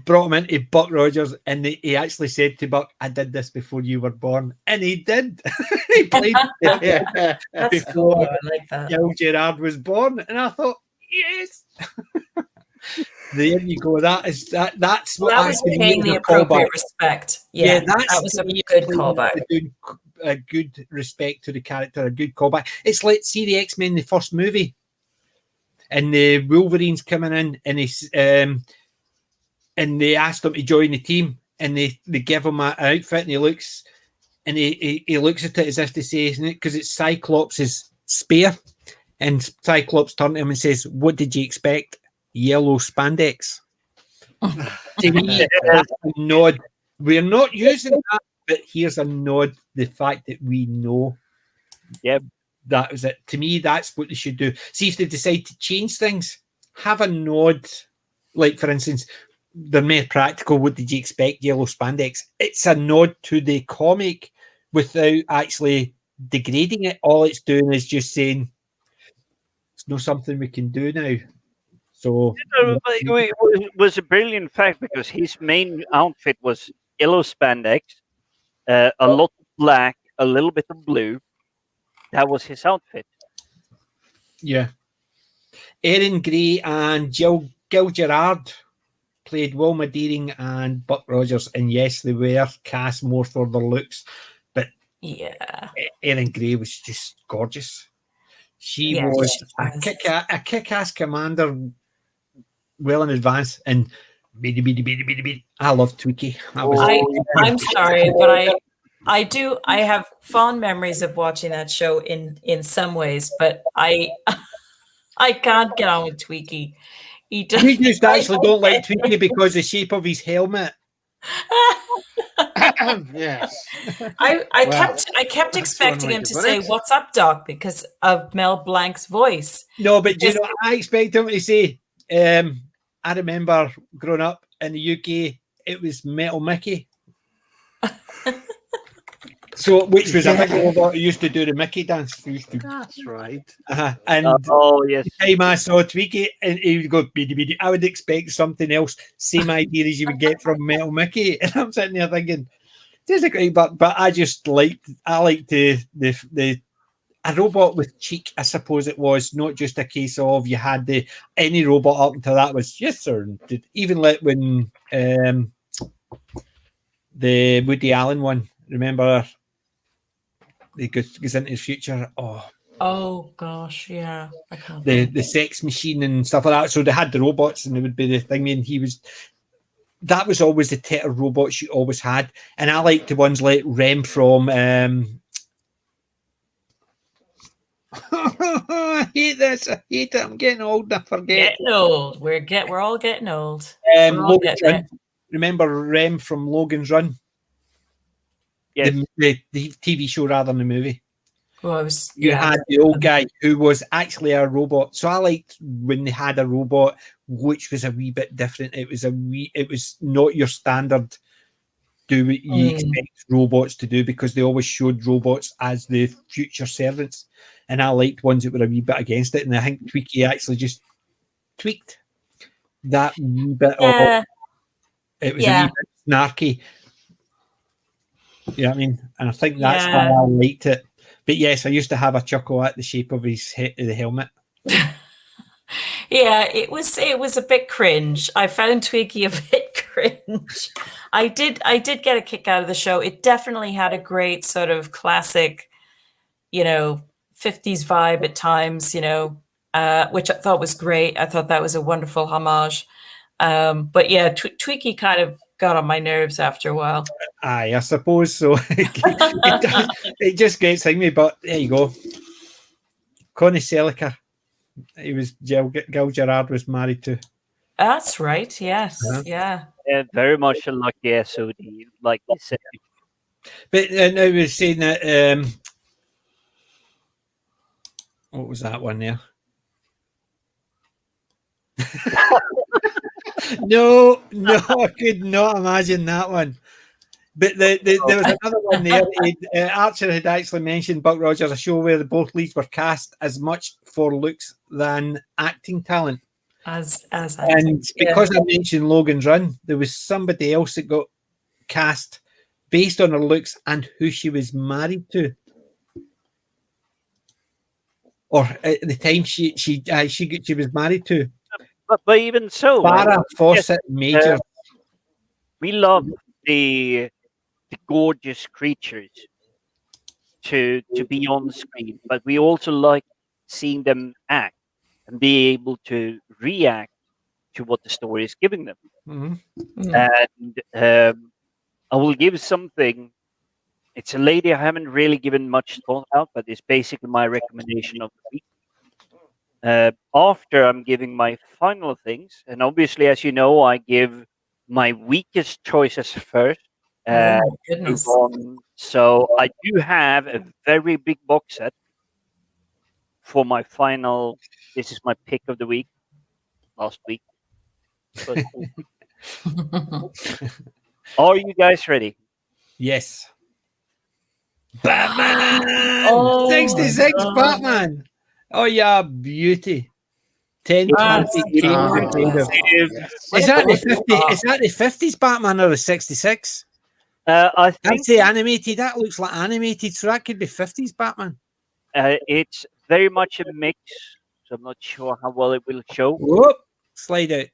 brought him into Buck Rogers, and he actually said to Buck, "I did this before you were born," and he did. He played before Gil Gerard was born, and I thought, yes. There you go. That's what that was paying the appropriate respect. Yeah, that was a good callback. Doing a good respect to the character, a good callback. It's like see the X-Men, the first movie, and the Wolverine's coming in, and he's and they asked him to join the team, and they give him an outfit, and he looks at it as if to say, isn't it? Because it's Cyclops' spear, and Cyclops turned to him and says, "What did you expect? Yellow spandex." To me, that's a nod. We're not using that, but here's a nod. The fact that we know. Yep. That was it. To me, that's what they should do. See if they decide to change things, have a nod. Like, for instance, they're more practical. What did you expect? Yellow spandex. It's a nod to the comic without actually degrading it. All it's doing is just saying it's not something we can do now. So it was a brilliant fact because his main outfit was yellow spandex, a lot of black, a little bit of blue. That was his outfit. Yeah. Erin Gray and Gil Gerard played Wilma Deering and Buck Rogers, and yes, they were cast more for their looks, but yeah, Erin Gray was just gorgeous. She was a kick-ass commander well in advance, and I love Twiki. I'm sorry, but I have fond memories of watching that show in some ways, but I can't get on with Twiki. You just actually don't like Twiki because the shape of his helmet. Yes. I kept expecting him to say, "What's up, Doc?" because of Mel Blanc's voice. No, but you know, I expect him to say, I remember growing up in the UK, it was Metal Mickey. So, which was a big robot who used to do the Mickey dance. That's right. And yes. the time I saw Tweaky, and he would go, beady, beady, I would expect something else, same idea as you would get from Metal Mickey. And I'm sitting there thinking, there's a great, but I just liked the a robot with cheek, I suppose it was, not just a case of you had any robot up until that was, yes, sir. Even like when the Woody Allen one, remember he goes into the future. Oh gosh, yeah. I can't. The sex machine and stuff like that. So they had the robots, and they would be the thing, and that was always the type of robots you always had. And I liked the ones like Rem from I hate this. I hate it. I'm getting old. I forget. Getting old. We're all getting old. Logan's Run. Remember Rem from Logan's Run? Yes. The TV show rather than the movie. Well, You had the old guy who was actually a robot. So I liked when they had a robot which was a wee bit different. It was not your standard do what you expect robots to do, because they always showed robots as the future servants. And I liked ones that were a wee bit against it. And I think Tweaky actually just tweaked that wee bit of it was a wee bit snarky. You know what I mean? And I think that's how I liked it. But yes, I used to have a chuckle at the shape of his the helmet. Yeah, it was a bit cringe. I found Twiggy a bit cringe. I did get a kick out of the show. It definitely had a great sort of classic, 50s vibe at times, which I thought was great. I thought that was a wonderful homage. But yeah, Twiggy kind of got on my nerves after a while. Aye, I suppose so. It just gets in me, but there you go. Connie Selica. He was Gil Gerard was married to. That's right. Yes. Yeah. Very much a lucky SOD, like you said. But I was saying that. What was that one there? No, I could not imagine that one. But there was another one there. Archer had actually mentioned Buck Rogers, a show where both leads were cast as much for looks than acting talent. As and because I mentioned Logan's Run, there was somebody else that got cast based on her looks and who she was married to, or at the time she was married to. But even so, Farrah Fawcett Major. We love the gorgeous creatures to be on screen, but we also like seeing them act and be able to react to what the story is giving them. Mm-hmm. And I will give something. It's a lady I haven't really given much thought out, but it's basically my recommendation of the week. After I'm giving my final things, and obviously, as you know, I give my weakest choices first. Goodness. So I do have a very big box set for my final. This is my pick of the week. Last week. But, are you guys ready? Yes. Batman! 66 Batman! Oh, yeah, beauty. 10 Is that the 50s Batman or the 66? I think I'd say animated. That looks like animated, so that could be 50s Batman. It's very much a mix, so I'm not sure how well it will show. Whoop! Slide out.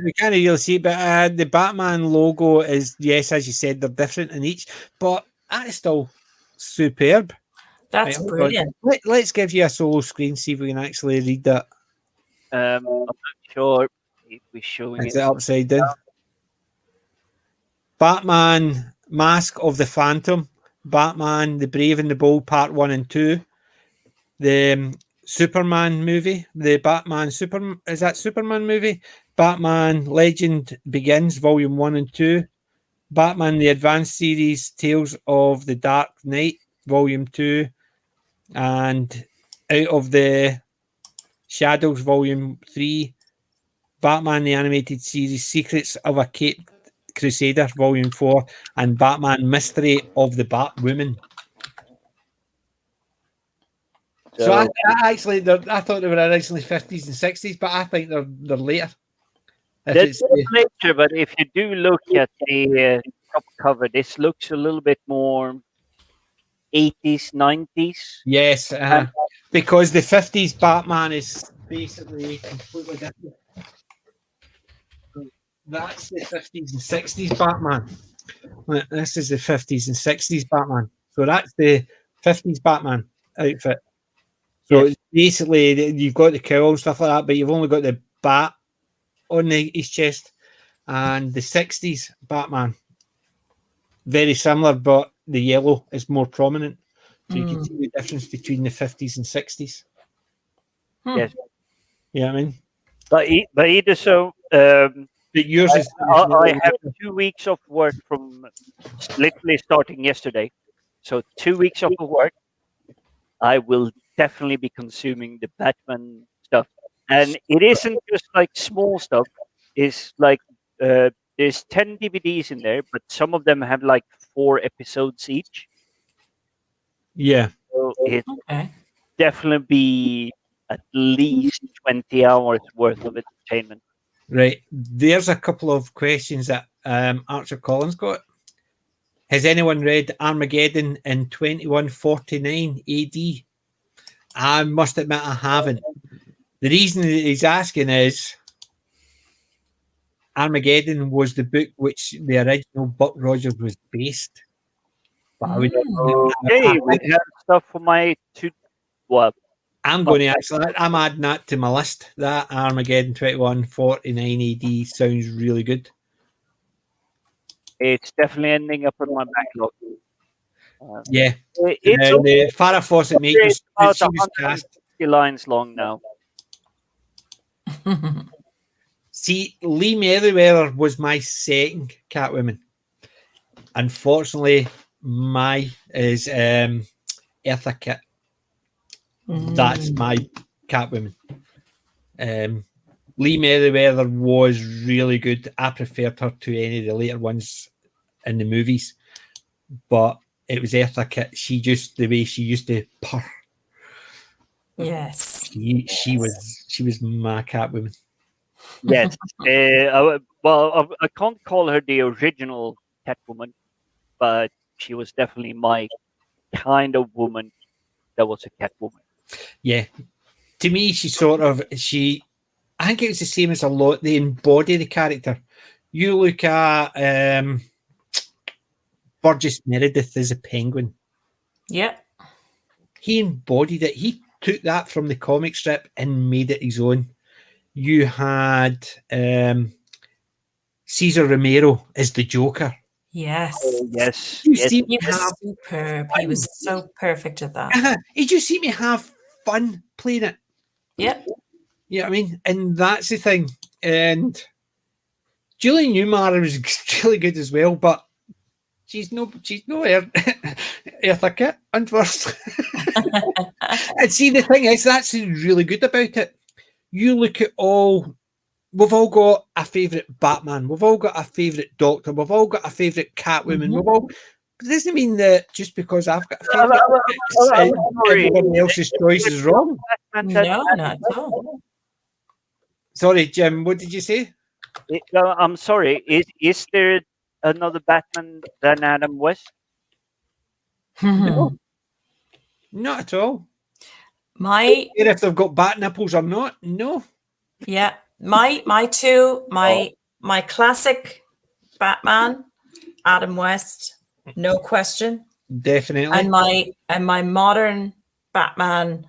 We can't really see it, but the Batman logo is, yes, as you said, they're different in each, but that is still superb. That's brilliant. Let's give you a solo screen, see if we can actually read that. I'm not sure if we're showing it upside down. Batman, Mask of the Phantom, Batman, The Brave and the Bold, Part 1 and 2, the Superman movie, the Batman Superman movie, Batman Legend Begins, Volume 1 and 2, Batman the Advanced Series, Tales of the Dark Knight, Volume 2, and Out of the Shadows, Volume 3, Batman the Animated Series, Secrets of a Caped Crusader, Volume 4, and Batman Mystery of the Batwoman. So I thought they were originally 50s and 60s, but I think they're later. That's later, but if you do look at the top cover, this looks a little bit more 80s, 90s. Yes, because the 50s Batman is basically completely different. That's the 50s and 60s Batman. This is the 50s and 60s Batman. So that's the 50s Batman outfit. So it's basically you've got the cowl and stuff like that, but you've only got the bat on his chest. And the 60s Batman, very similar, but the yellow is more prominent. So you can see the difference between the 50s and 60s. Yes. Yeah, I mean, but either so. but yours is. I have 2 weeks of work from literally starting yesterday. So 2 weeks of work, I will definitely be consuming the Batman stuff, and it isn't just like small stuff. It's like there's 10 DVDs in there, but some of them have like 4 episodes each. Yeah. So it definitely be at least 20 hours worth of entertainment. Right. There's a couple of questions that Archer Collins got. Has anyone read Armageddon in 2149 AD? I must admit I haven't. The reason that he's asking is Armageddon was the book which the original Buck Rogers was based. But I would okay, we have stuff for my I'm going to actually, I'm adding that to my list. That Armageddon 2149 AD sounds really good. It's definitely ending up on my backlog. Yeah. It's the Farrah Fawcett mate was, about she was cast. 160 lines long now. See, Lee Merriweather was my second Catwoman. Unfortunately, my is Eartha Kitt. That's my Catwoman. Lee Merriweather was really good. I preferred her to any of the later ones in the movies, but it was Eartha Kitt. She just, the way she used to purr. Yes. She was my Catwoman. Yes. Well, I can't call her the original Catwoman, but she was definitely my kind of woman that was a Catwoman. Yeah. To me, I think it was the same as a lot. They embody the character. You look at Burgess Meredith as a penguin. Yeah. He embodied it. He took that from the comic strip and made it his own. You had Cesar Romero as the Joker. Yes. Yes. He was superb. He was so perfect at that. He just seemed to have fun playing it. Yep. You know what I mean? And that's the thing. And Julie Newmar was really good as well, but she's no Eartha Kitt, unfortunately. And see, the thing is, that's really good about it. You look at we've all got a favourite Batman, we've all got a favourite Doctor, we've all got a favourite Catwoman, it doesn't mean that just because I've got a favourite, everybody else's choice is wrong. No, not at all. Sorry, Jim, what did you say? I'm sorry. Is there another Batman than Adam West? No, not at all. If they've got bat nipples or not, no. Yeah, my classic Batman, Adam West, no question. Definitely. And my modern Batman,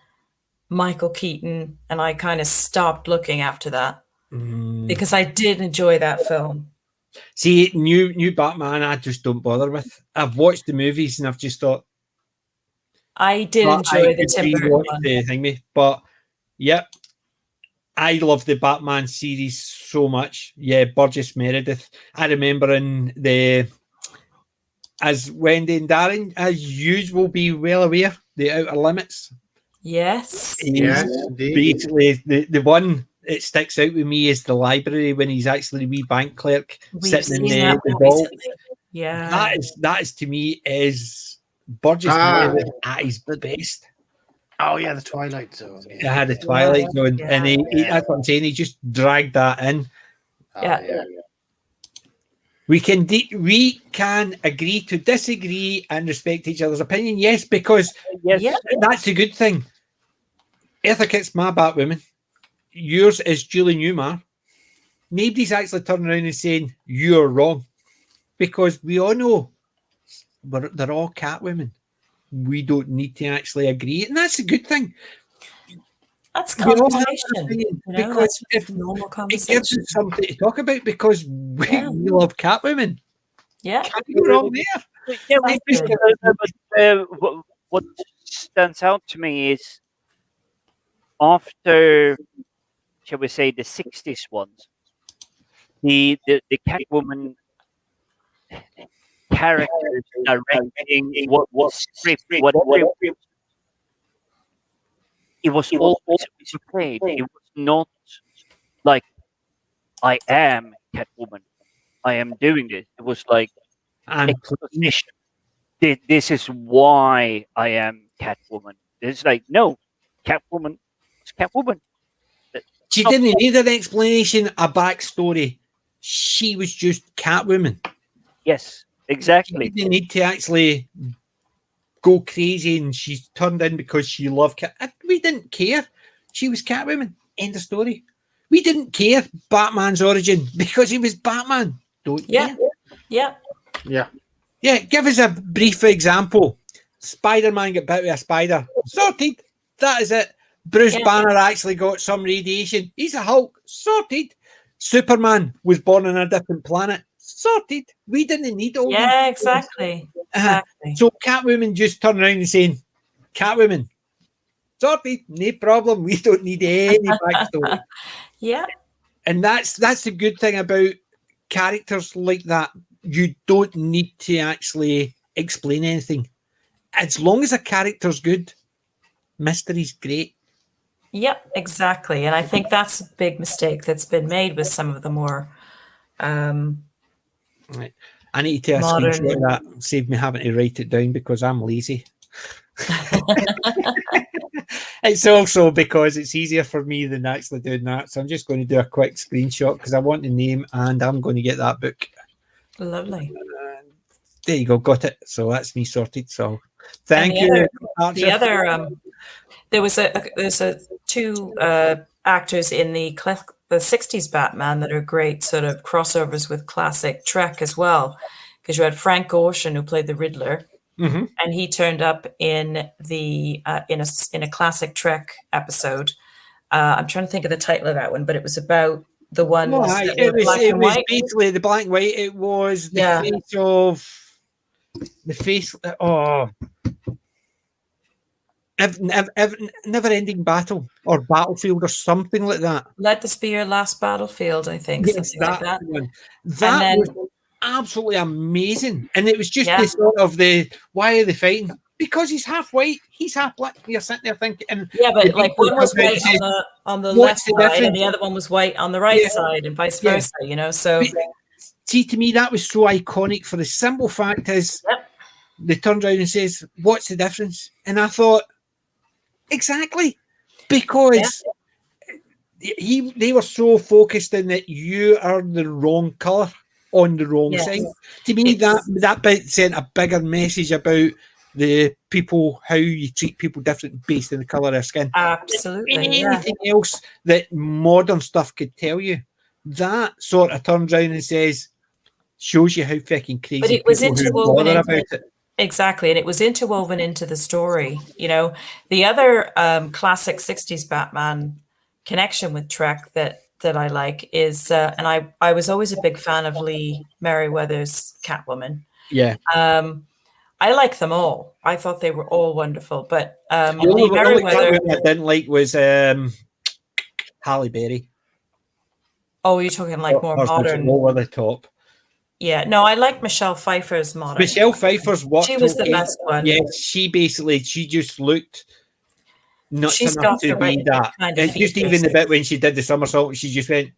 Michael Keaton, and I kind of stopped looking after that because I did enjoy that film. See, new Batman, I just don't bother with. I've watched the movies and I've just thought I did enjoy the Tim Burton one. But yep, I love the Batman series so much. Yeah, Burgess Meredith. I remember as Wendy and Darren, as you will be well aware, the Outer Limits. Yes. Basically, the one that sticks out with me is the library when he's actually a wee bank clerk sitting in the vault. Yeah. That is to me is Burgess Meredith at his best. Oh yeah, the Twilight Zone. It had the Twilight Zone, and that's what I'm saying. He just dragged that in. We can agree to disagree and respect each other's opinion. Yes, because that's a good thing. Eartha Kitt's my Batwoman. Yours is Julie Newmar. Nobody's actually turning around and saying you're wrong. because we all know they're all Catwomen. We don't need to actually agree, and that's a good thing. That's We all have an conversation. opinion, You know, because that's if normal it conversation. gives us something to talk about, because we Yeah. love Catwomen. Yeah. Can't go wrong there. Yeah, Sounds but what stands out to me is after, shall we say, the 60s ones, the Catwoman characters directing what was script, whatever it was always overplayed. It was not like, I am Catwoman, I am doing this. It was like And exposition. This is why I am Catwoman. It's like, no, Catwoman is Catwoman. she didn't need an explanation, a backstory. She was just Catwoman. Yes, exactly. She didn't need to actually go crazy, and she's turned in because she loved Cat. We didn't care. She was Catwoman. End of story. We didn't care Batman's origin because he was Batman. Don't Yeah. care. Yeah. Yeah. Yeah, give us a brief example. Spider-Man got bit with a spider. Sorted. That is it. Bruce Yeah. Banner actually got some radiation. He's a Hulk. Sorted. Superman was born on a different planet. Sorted. We didn't need all Yeah, these. exactly. Exactly. So Catwoman just turned around and saying, Catwoman, sorted, no problem. We don't need any backstory. Yeah. And that's the good thing about characters like that. You don't need to actually explain anything. As long as a character's good, mystery's great. Yep, exactly. And I think that's a big mistake that's been made with some of the more Right. I need to take a Modern. screenshot of that, save me having to write it down because I'm lazy. It's also because it's easier for me than actually doing that. So I'm just going to do a quick screenshot because I want the name and I'm going to get that book. Lovely. There you go, got it. So that's me sorted. So thank the you. The other there's a two actors in the 60s Batman that are great sort of crossovers with classic Trek as well, because you had Frank Gorshin, who played the Riddler, Mhm. and he turned up in the in a classic Trek episode. I'm trying to think of the title of that one, but it was about the ones No, that it were was black it and was white. basically the black and white. It was the Yeah. face of the face. Oh, never ending battle or battlefield or something like that. Let this be your last battlefield, I think, Yes, something like that. one. That then- was absolutely amazing, and it was just Yeah. the sort of the why are they fighting? Because he's half white, he's half black. You're sitting there thinking, and Yeah, the but like people one was come out white and say, on the "What's left the side, and difference?" the other one was white on the right Yeah. side, and vice Yeah. versa. You know, so But see, to me, that was so iconic. For the simple fact is, Yep. they turned around and says, "What's the difference?" And I thought, exactly, because they were so focused in that you are the wrong color on the wrong Yes. side. To me, It's- that bit sent a bigger message about the people, how you treat people different based on the color of their skin. absolutely, yeah. Anything else that modern stuff could tell you, that sort of turns around and says, shows you how fucking crazy But it was people who interwoven bother into about it. Exactly, and it was interwoven into the story. You know, the other classic '60s Batman connection with Trek that I like is, and I was always a big fan of Lee Merriweather's Catwoman. Yeah. I like them all. I thought they were all wonderful, but The Lee only Merriweather. Catwoman I didn't like was Halle Berry. Oh, you're talking like more Hers was modern. over the top. Yeah, no, I like Michelle Pfeiffer's modern. Michelle Pfeiffer's worked. She was the okay. best one. Yeah, she just looked nuts She's enough got to the be right that. kind of And just features. even the bit when she did the somersault, she just went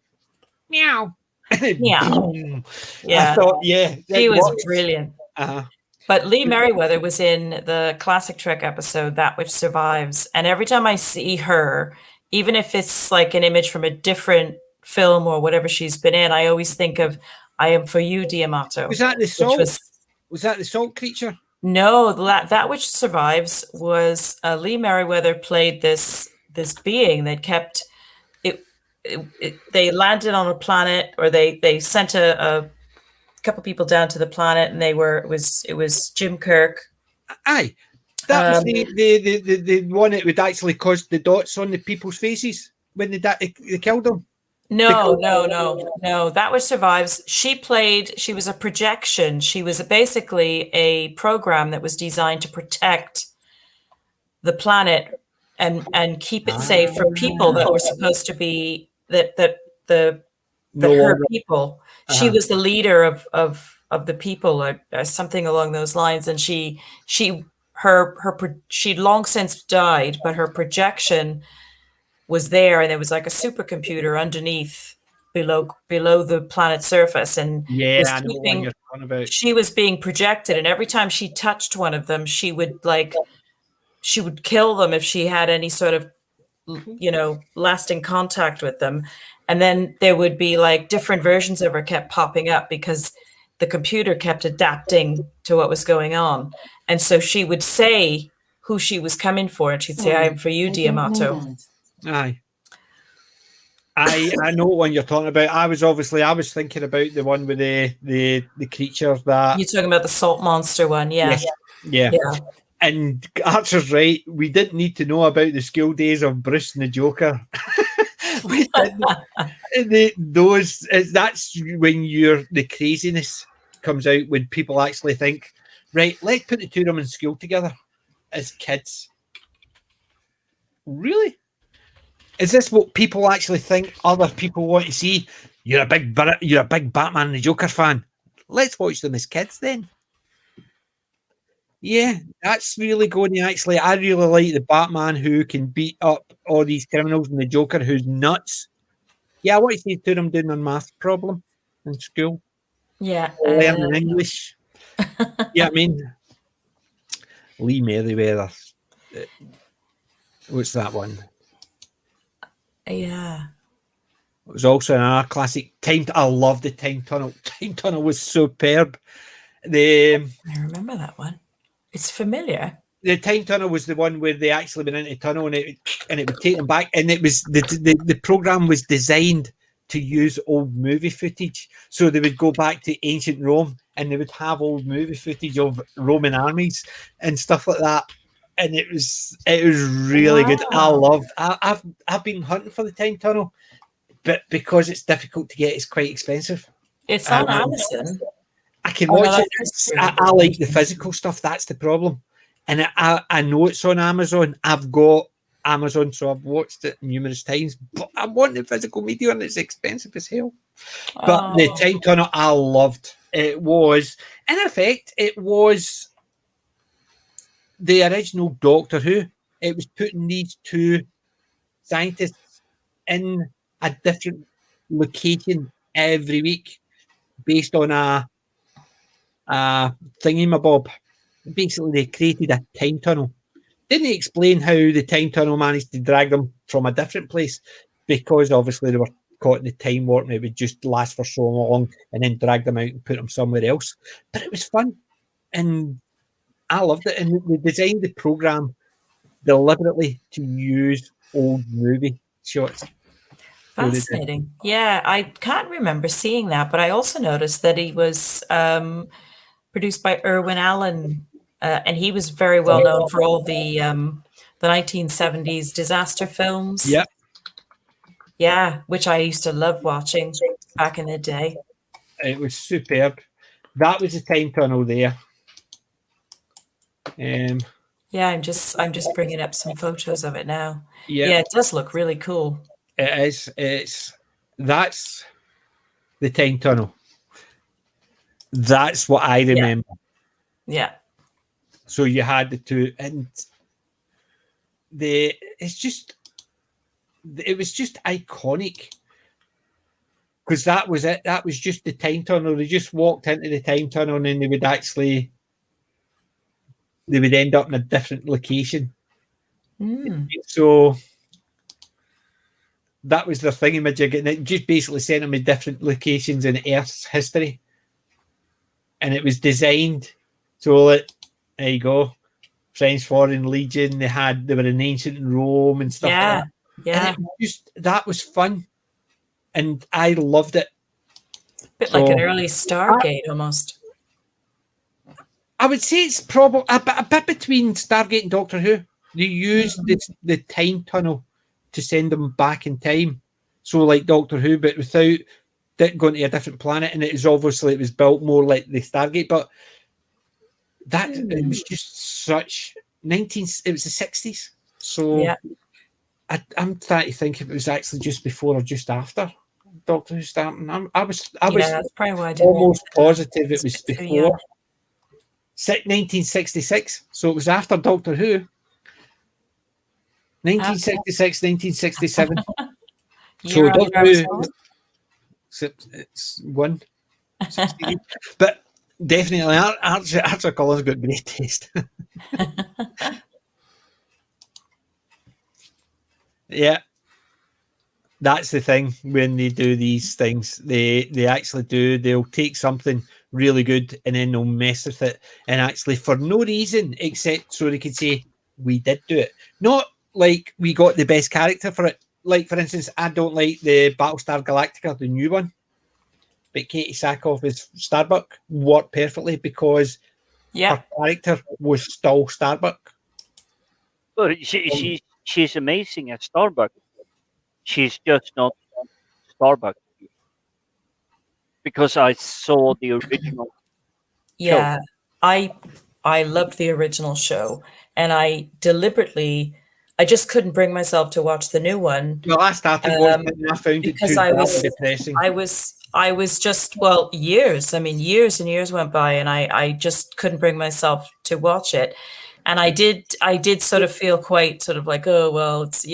meow. Meow. I Yeah, thought, yeah, she it was works. brilliant. Uh-huh. But Lee Merriweather was in the classic Trek episode That Which Survives, and every time I see her, even if it's like an image from a different film or whatever she's been in, I always think of "I Am for You, D'Amato." Was that the which salt? was Was that the salt creature? no, That Which Survives was Lee Merriweather played this being that kept it. They landed on a planet, or they sent a couple people down to the planet, and it was Jim Kirk. Aye, that was the one that would actually cause the dots on the people's faces when they killed them. No. That was Survives. She was a projection. She was basically a program that was designed to protect the planet and keep it safe from people that were supposed to be her people. She was the leader of the people, or something along those lines. And she'd long since died, but her projection was there, and there was like a supercomputer underneath below the planet's surface, and I know what you're talking about. She was being projected, and every time she touched one of them, she would kill them if she had any sort of lasting contact with them. And then there would be like different versions of her kept popping up because the computer kept adapting to what was going on. And so she would say who she was coming for, and she'd say, "I am for you, Diamato." Aye. I know what one you're talking about. I was thinking about the one with the creature that you're talking about, the salt monster one. Yeah. And Archer's right. We didn't need to know about the school days of Bruce and the Joker. That's when the craziness comes out, when people actually think, right, let's put the two of them in school together as kids. Really? Is this what people actually think other people want to see? You're a big Batman and the Joker fan. Let's watch them as kids then. Yeah, that's really going to actually. I really like the Batman who can beat up all these criminals, and the Joker who's nuts. Yeah, I want to see two of them doing their math problem in school. Yeah, learning English. Yeah, I mean, Lee Merriweather. What's that one? Yeah. It was also another classic I love the Time Tunnel. Time Tunnel was superb. I remember that one. It's familiar. The Time Tunnel was the one where they actually went into a tunnel and it would take them back. And it was the program was designed to use old movie footage. So they would go back to ancient Rome and they would have old movie footage of Roman armies and stuff like that. And it was really good. I've been hunting for the Time Tunnel, but because it's difficult to get, it's quite expensive. It's on Amazon. I can watch it. I like the physical stuff. That's the problem. And I know it's on Amazon. I've got Amazon, so I've watched it numerous times. But I want the physical media, and it's expensive as hell. But the Time Tunnel, I loved. It was, in effect, it was the original Doctor Who. It was putting these two scientists in a different location every week based on a thingamabob. Basically, they created a time tunnel. Didn't explain how the time tunnel managed to drag them from a different place, because obviously they were caught in the time warp and it would just last for so long and then drag them out and put them somewhere else. But it was fun and I loved it. And they designed the program deliberately to use old movie shots. Fascinating. Yeah, I can't remember seeing that, but I also noticed that he was produced by Irwin Allen, and he was very well known for all the 1970s disaster films. Yeah. Yeah, which I used to love watching back in the day. It was superb. That was the time tunnel there. Yeah, I'm just bringing up some photos of it now. Yeah, it does look really cool. It is. That's the time tunnel. That's what I remember. Yeah. So you had the two, and it was just iconic, because that was it. That was just the time tunnel. They just walked into the time tunnel, and then they would end up in a different location. So that was the thingamajig, and it just basically sent them to different locations in Earth's history. And it was designed so that, there you go, French Foreign Legion, they were in ancient Rome and stuff like that. Yeah. And that was fun. And I loved it. bit like an early Stargate almost. I would say it's probably a bit between Stargate and Doctor Who. They use the time tunnel to send them back in time. So like Doctor Who, but without going to a different planet. And it was built more like the Stargate. But that it was just such it was the 60s. So Yeah. I'm trying to think if it was actually just before or just after Doctor Who starting. I was That's probably why I didn't almost positive it was It's too before. 1966, so it was after Doctor Who. 1966, 1967. So Doctor Who, it's one. But definitely, Arthur Collins got great taste. Yeah, that's the thing when they do these things. They actually do. They'll take something really good and then they'll mess with it, and actually for no reason except so they can say we did do it. Not like we got the best character for it. Like for instance, I don't like the Battlestar Galactica, the new one, but Katie Sackhoff as Starbuck worked perfectly because her character was still Starbuck. Well, she's amazing at Starbuck. She's just not Starbuck because I saw the original. Yeah, show. I loved the original show, and I just couldn't bring myself to watch the new one. Well, I started watching it, I found it too depressing. I was just years. I mean, years and years went by, and I just couldn't bring myself to watch it. And I did sort of feel quite sort of like, oh well, it's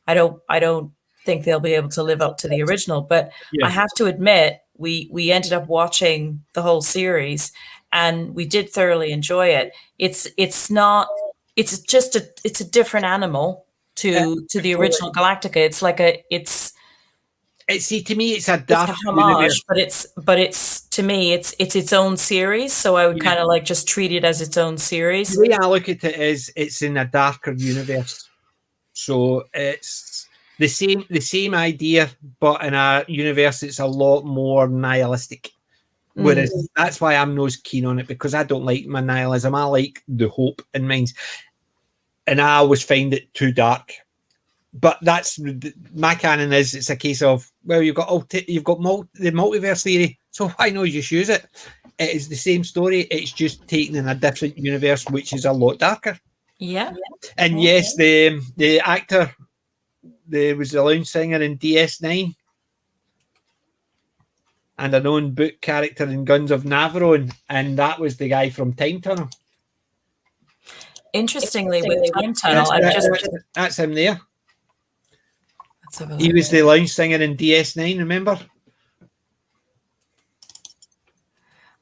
I don't think they'll be able to live up to the original. But I have to admit, we ended up watching the whole series, and we did thoroughly enjoy it. It's a different animal to the original Galactica. It's like to me it's a dark homage, but it's to me it's its own series. So I would kind of like just treat it as its own series. The way I look at it is it's in a darker universe. So it's the same idea, but in a universe that's a lot more nihilistic. Whereas that's why I'm not keen on it, because I don't like my nihilism. I like the hope in minds, and I always find it too dark. But that's my canon. Is it's a case of, well, you've got the multiverse theory, so why not just use it? It is the same story. It's just taken in a different universe, which is a lot darker. Yeah. And yes, the actor, there was the lounge singer in DS9, and a known book character in Guns of Navarone, and that was the guy from Time Tunnel. Interestingly, with Time Tunnel, that's him there. He was the lounge singer in DS9, remember?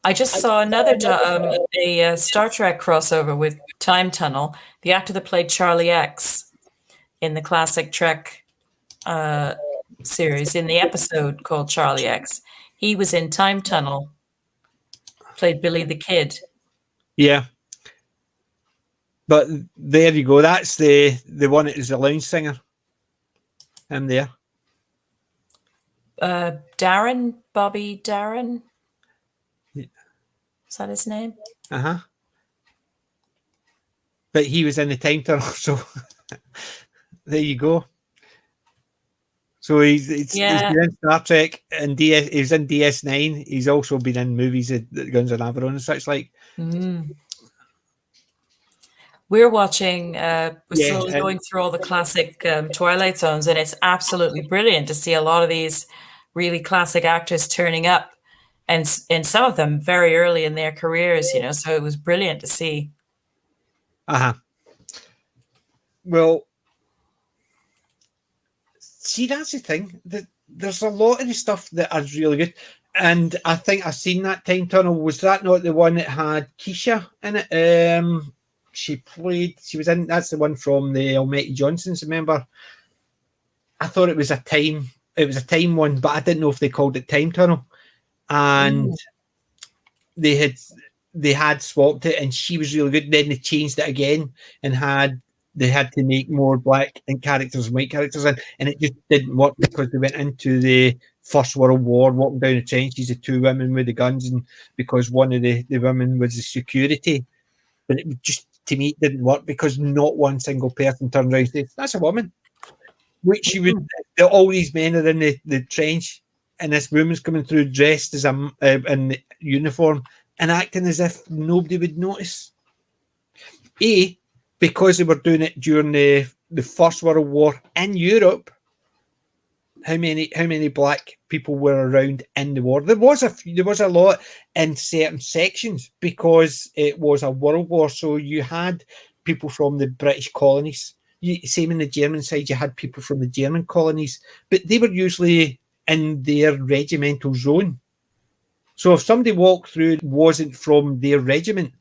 I just saw another a Star Trek crossover with Time Tunnel. The actor that played Charlie X in the classic Trek series, in the episode called Charlie X, he was in Time Tunnel, played Billy the Kid. Yeah. But there you go. That's the one that is the lounge singer. Him there. Bobby Darren. Yeah. Is that his name? Uh-huh. But he was in the Time Tunnel, so there you go. So he's been in Star Trek and he was in DS9. He's also been in movies at Guns of Navarone and such like. We're watching, slowly going through all the classic Twilight Zones, and it's absolutely brilliant to see a lot of these really classic actors turning up, and some of them very early in their careers, so it was brilliant to see. Well, see, that's the thing. There's a lot of the stuff that is really good. And I think I've seen that Time Tunnel. Was that not the one that had Keisha in it? That's the one from the Almighty Johnsons, remember? I thought it was a time one, but I didn't know if they called it Time Tunnel. And they had swapped it, and she was really good. Then they changed it again and they had to make more black and characters and white characters in, and it just didn't work because they went into the First World War, walking down the trenches, the two women with the guns, and because one of the women was the security. But it just, to me, it didn't work because not one single person turned around and said, that's a woman. Which you would, all these men are in the trench, and this woman's coming through dressed as in uniform and acting as if nobody would notice. Because they were doing it during the First World War in Europe. How many black people were around in the war? There was a lot in certain sections because it was a world war. So you had people from the British colonies. Same in the German side, you had people from the German colonies, but they were usually in their regimental zone. So if somebody walked through wasn't from their regiment,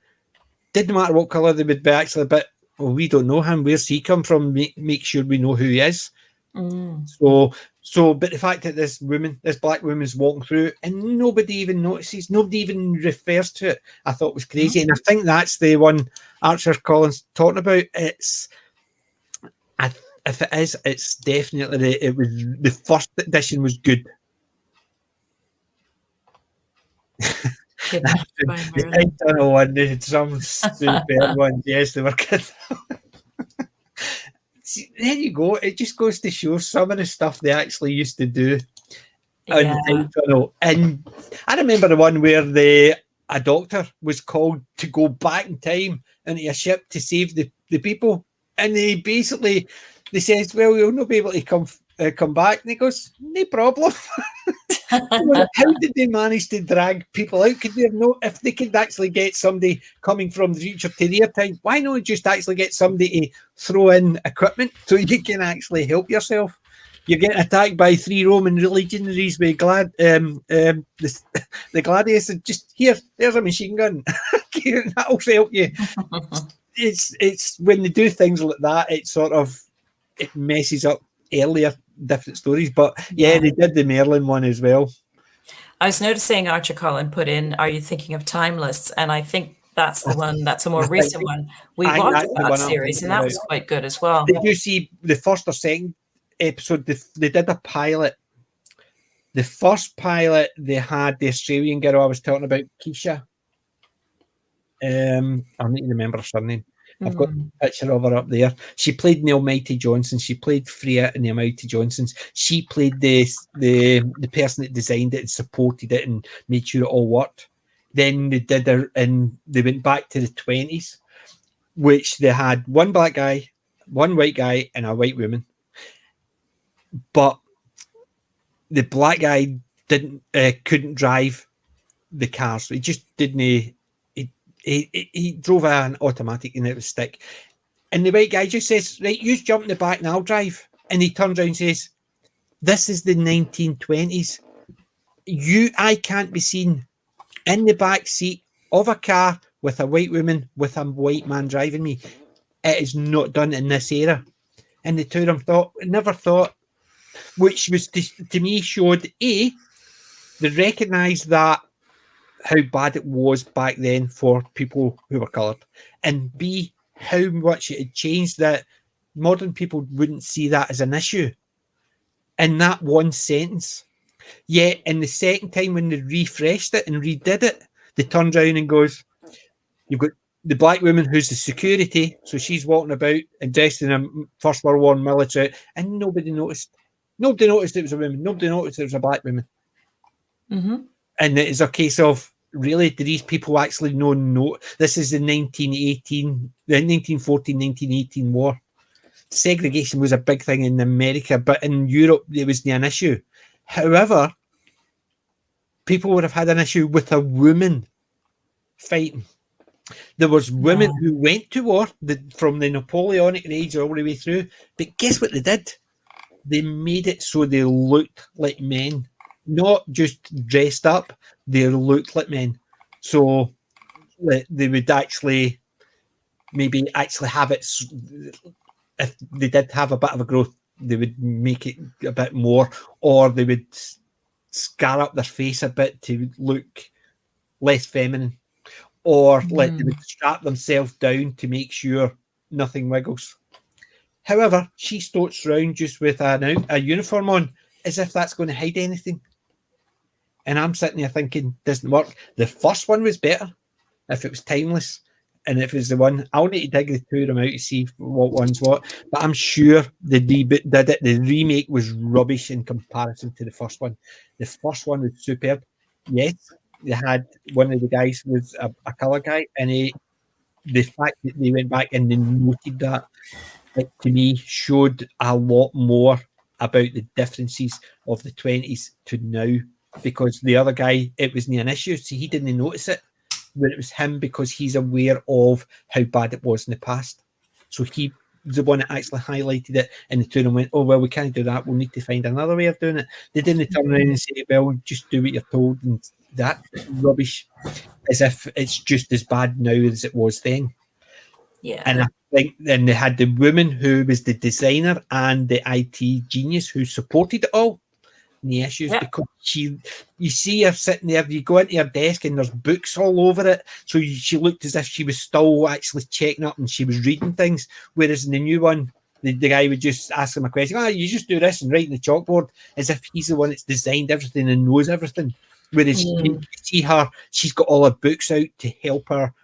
didn't matter what colour they would be actually, but we don't know him. Where's he come from? Make sure we know who he is. So, but the fact that this black woman is walking through and nobody even notices, nobody even refers to it, I thought was crazy. And I think that's the one Archer Collins talking about. If it is, it's definitely it was the first edition was good. The internal one, they had some super ones. Yes, they were good. See, there you go. It just goes to show some of the stuff they actually used to do. Yeah. And I remember the one where a doctor was called to go back in time into a ship to save the people, and they says, "Well, you'll not be able to come back," and he goes, "No problem." How did they manage to drag people out? Could they have if they could actually get somebody coming from the future to their time? Why not just actually get somebody to throw in equipment so you can actually help yourself? You're getting attacked by 3 Roman legionaries with the gladiators. Just there's a machine gun. That'll help you. It's when they do things like that, it messes up earlier different stories. But yeah, they did the Merlin one as well. I was noticing Archer Collin put in, "Are you thinking of Timeless?" And I think that's the one. That's a more recent one. We watched that series, and that was quite good as well. Did you see the first or second episode? They did a pilot. The first pilot, they had the Australian girl I was talking about, Keisha. I need to remember her surname. I've got a picture of her up there. She played Neil Mighty Johnson. She played Freya in the Mighty Johnsons. She played the person that designed it and supported it and made sure it all worked. Then they did and they went back to the 20s, which they had one black guy, one white guy, and a white woman. But the black guy couldn't drive the cars. He just didn't. He drove an automatic and it was stick. And the white guy just says, "Right, you jump in the back and I'll drive." And he turns around and says, "This is the 1920s. I can't be seen in the back seat of a car with a white woman with a white man driving me. It is not done in this era." And the two of them never thought, which was to me showed they recognised that how bad it was back then for people who were coloured, and B, how much it had changed that modern people wouldn't see that as an issue in that one sentence. Yet in the second time when they refreshed it and redid it, they turned around and goes, "You've got the black woman who's the security, so she's walking about and dressed in a First World War military," and nobody noticed. Nobody noticed it was a woman. Nobody noticed it was a black woman. And it is a case of, really, do these people actually know? This is the 1914, 1918 war. Segregation was a big thing in America, but in Europe, it was an issue. However, people would have had an issue with a woman fighting. There was women who went to war from the Napoleonic age all the way through, but guess what they did? They made it so they looked like men. Not just dressed up, they looked like men. So they would actually have it. If they did have a bit of a growth, they would make it a bit more, or they would scar up their face a bit to look less feminine, or they would strap themselves down to make sure nothing wiggles. However, she stoats around just with a uniform on, as if that's going to hide anything. And I'm sitting there thinking, doesn't work. The first one was better if it was timeless. And if it's the one, I'll need to dig the two of them out to see what one's what. But I'm sure the reboot did it. The remake was rubbish in comparison to the first one. The first one was superb. Yes, they had one of the guys was a colour guy, and the fact that they went back and they noted that, it, to me, showed a lot more about the differences of the 20s to now. Because the other guy, it wasn't an issue, so he didn't notice it. Where it was him, because he's aware of how bad it was in the past. So he was the one that actually highlighted it, and the two of them went, oh, well, we can't do that. We'll need to find another way of doing it. They didn't turn around and say, well, just do what you're told, and that rubbish, as if it's just as bad now as it was then. Yeah. And I think then they had the woman who was the designer and the IT genius who supported it all. The issues, because you see her sitting there, you go into her desk and there's books all over it, so she looked as if she was still actually checking up and she was reading things, whereas in the new one, the guy would just ask him a question, you just do this and write in the chalkboard, as if he's the one that's designed everything and knows everything, whereas you see her, she's got all her books out to help her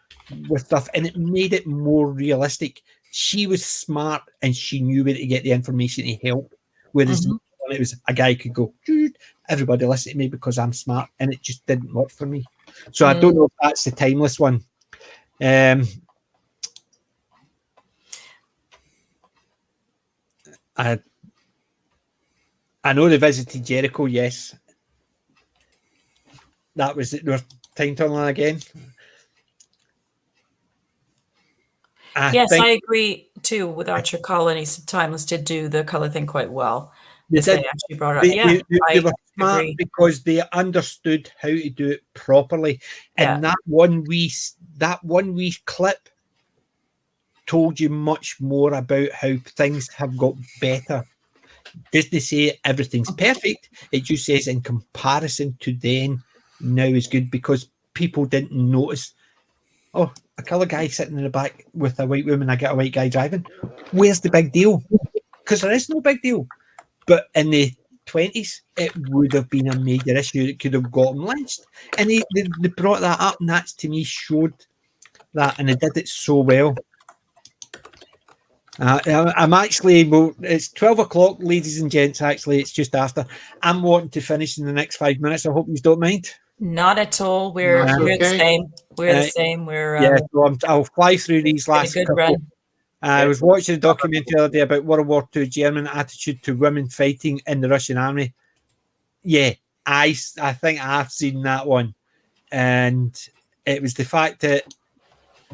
with stuff, and it made it more realistic. She was smart and she knew where to get the information to help, whereas it was a guy could go, everybody listen to me because I'm smart, and it just didn't work for me. So I don't know if that's the timeless one. I know they visited Jericho, yes. That was it. Their time tunnel again. I agree too with Archer Cullen. He said Timeless did do the colour thing quite well. They actually brought it up. They were smart because they understood how to do it properly. And that one wee clip told you much more about how things have got better. Doesn't say everything's perfect. It just says in comparison to then, now is good, because people didn't notice. Oh, a colour guy sitting in the back with a white woman, I get a white guy driving. Where's the big deal? Because there is no big deal. But in the 20s, it would have been a major issue that could have got them lynched. And they brought that up, and that, to me, showed that, and they did it so well. I'm actually, it's 12 o'clock, ladies and gents, actually, it's just after. I'm wanting to finish in the next 5 minutes. I hope you don't mind. Not at all. We're the same. We're the same. So I'll fly through these last couple. Run. I was watching a documentary the other day about World War II German attitude to women fighting in the Russian army. Yeah, I think I've seen that one, and it was the fact that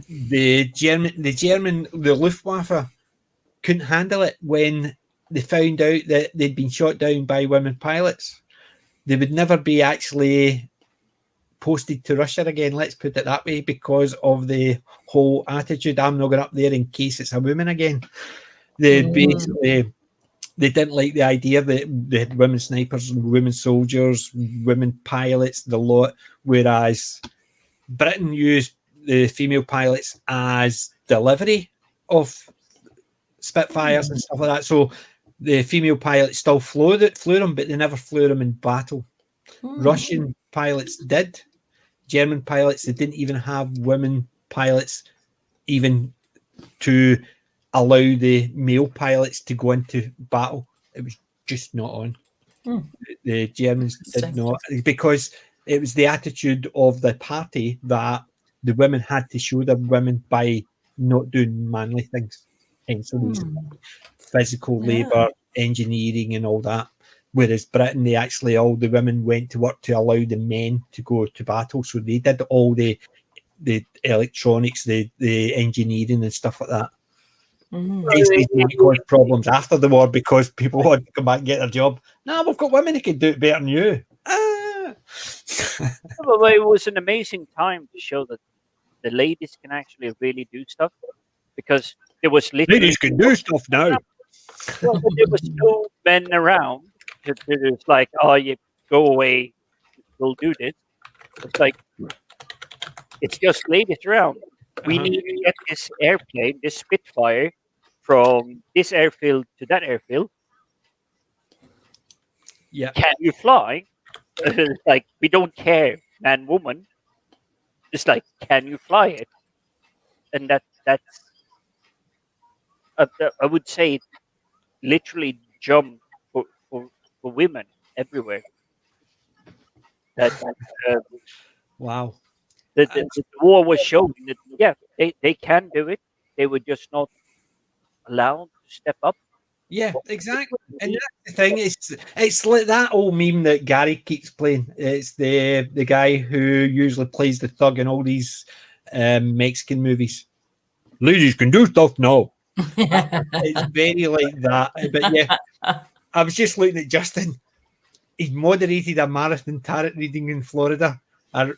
the Luftwaffe couldn't handle it when they found out that they'd been shot down by women pilots. They would never be actually posted to Russia again, let's put it that way, because of the whole attitude. I'm not going up there in case it's a woman again. They basically, they didn't like the idea that they had women snipers, women soldiers, women pilots, the lot, whereas Britain used the female pilots as delivery of Spitfires and stuff like that. So the female pilots still flew them, but they never flew them in battle. Russian pilots did. German pilots, they didn't even have women pilots even to allow the male pilots to go into battle. It was just not on. The Germans did not, because it was the attitude of the party that the women had to show their women by not doing manly things. Hence the reason. Physical labour, engineering and all that. Whereas Britain, they actually, all the women went to work to allow the men to go to battle. So they did all the electronics, the engineering and stuff like that. Basically, they caused problems after the war because people wanted to come back and get their job. No, we've got women who can do it better than you. Well, it was an amazing time to show that the ladies can actually really do stuff, because there was literally... Ladies can do stuff now. Well, there was no men around. It's like, oh, you go away, we'll do this. It's like, it's just ladies around. We need to get this airplane, this Spitfire, from this airfield to that airfield. Yeah. Can you fly? Like, we don't care, man, woman. It's like, can you fly it? And that's I would say it literally jumped for women everywhere. That uh, Wow. the war was showing that, yeah, they can do it. They were just not allowed to step up. Yeah, exactly. And that's the thing. It's like that old meme that Gary keeps playing. It's the guy who usually plays the thug in all these Mexican movies. Ladies can do stuff now. It's very like that. But yeah, I was just looking at Justin. He moderated a marathon tarot reading in Florida. I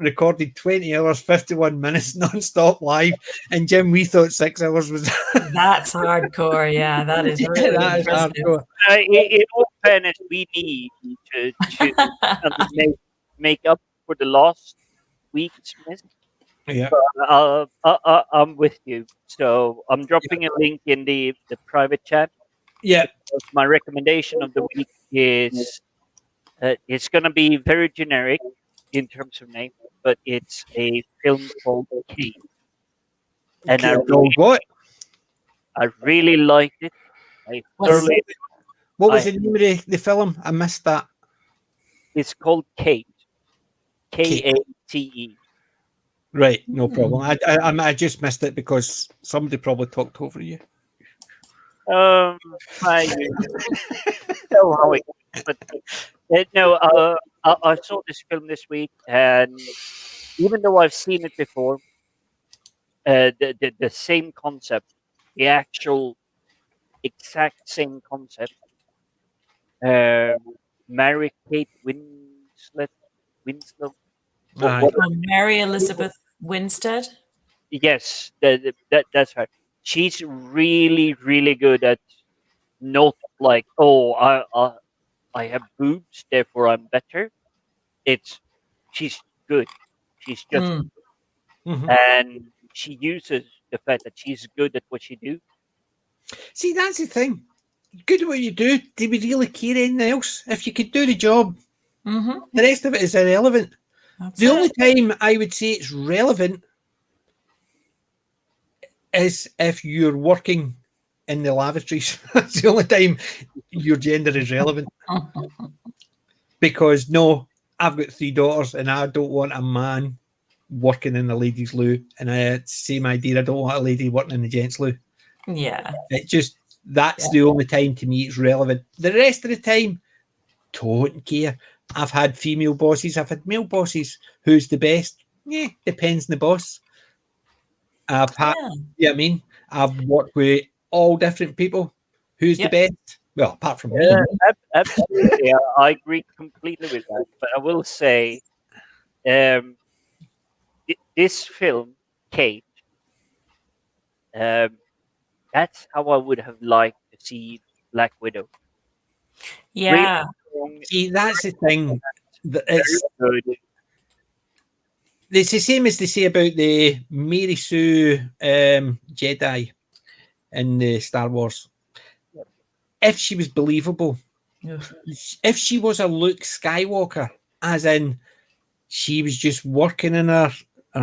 recorded 20 hours, 51 minutes non-stop live. And Jim, we thought 6 hours was... That's hardcore. Yeah, that is really that is impressive. hardcore. In all fairness, we need to make up for the lost week's miss. Yeah. I'm with you. So I'm dropping a link in the private chat. Yeah. My recommendation of the week is it's going to be very generic in terms of name, but it's a film called Kate. And I really liked it. What was the name of the film? I missed that. It's called Kate. Kate. Right, no problem. I just missed it because somebody probably talked over you. I know how it goes, but no, I saw this film this week, and even though I've seen it before, the same concept, the actual exact same concept, Mary Kate Winslow. Mary Elizabeth Winstead. Yes, that's right. She's really, really good at not like, oh, I have boobs, therefore I'm better. She's good. She's just and she uses the fact that she's good at what she do. See, that's the thing. Good at what you do. Do we really care anything else? If you could do the job, the rest of it is irrelevant. The only time I would say it's relevant is if you're working in the lavatories. That's the only time your gender is relevant. Because no, I've got 3 daughters and I don't want a man working in the ladies' loo. And same idea, I don't want a lady working in the gents' loo. Yeah. It just, that's the only time to me it's relevant. The rest of the time, don't care. I've had female bosses, I've had male bosses. Who's the best? Yeah, depends on the boss. I've had, I mean, I've worked with all different people. Who's the best? Well, apart from me. Absolutely. I agree completely with that. But I will say, this film, Kate, that's how I would have liked to see Black Widow. Yeah. Really, see, that's the thing. It's the same as they say about the Mary Sue Jedi in the Star Wars. If she was believable, if she was a Luke Skywalker, as in she was just working in her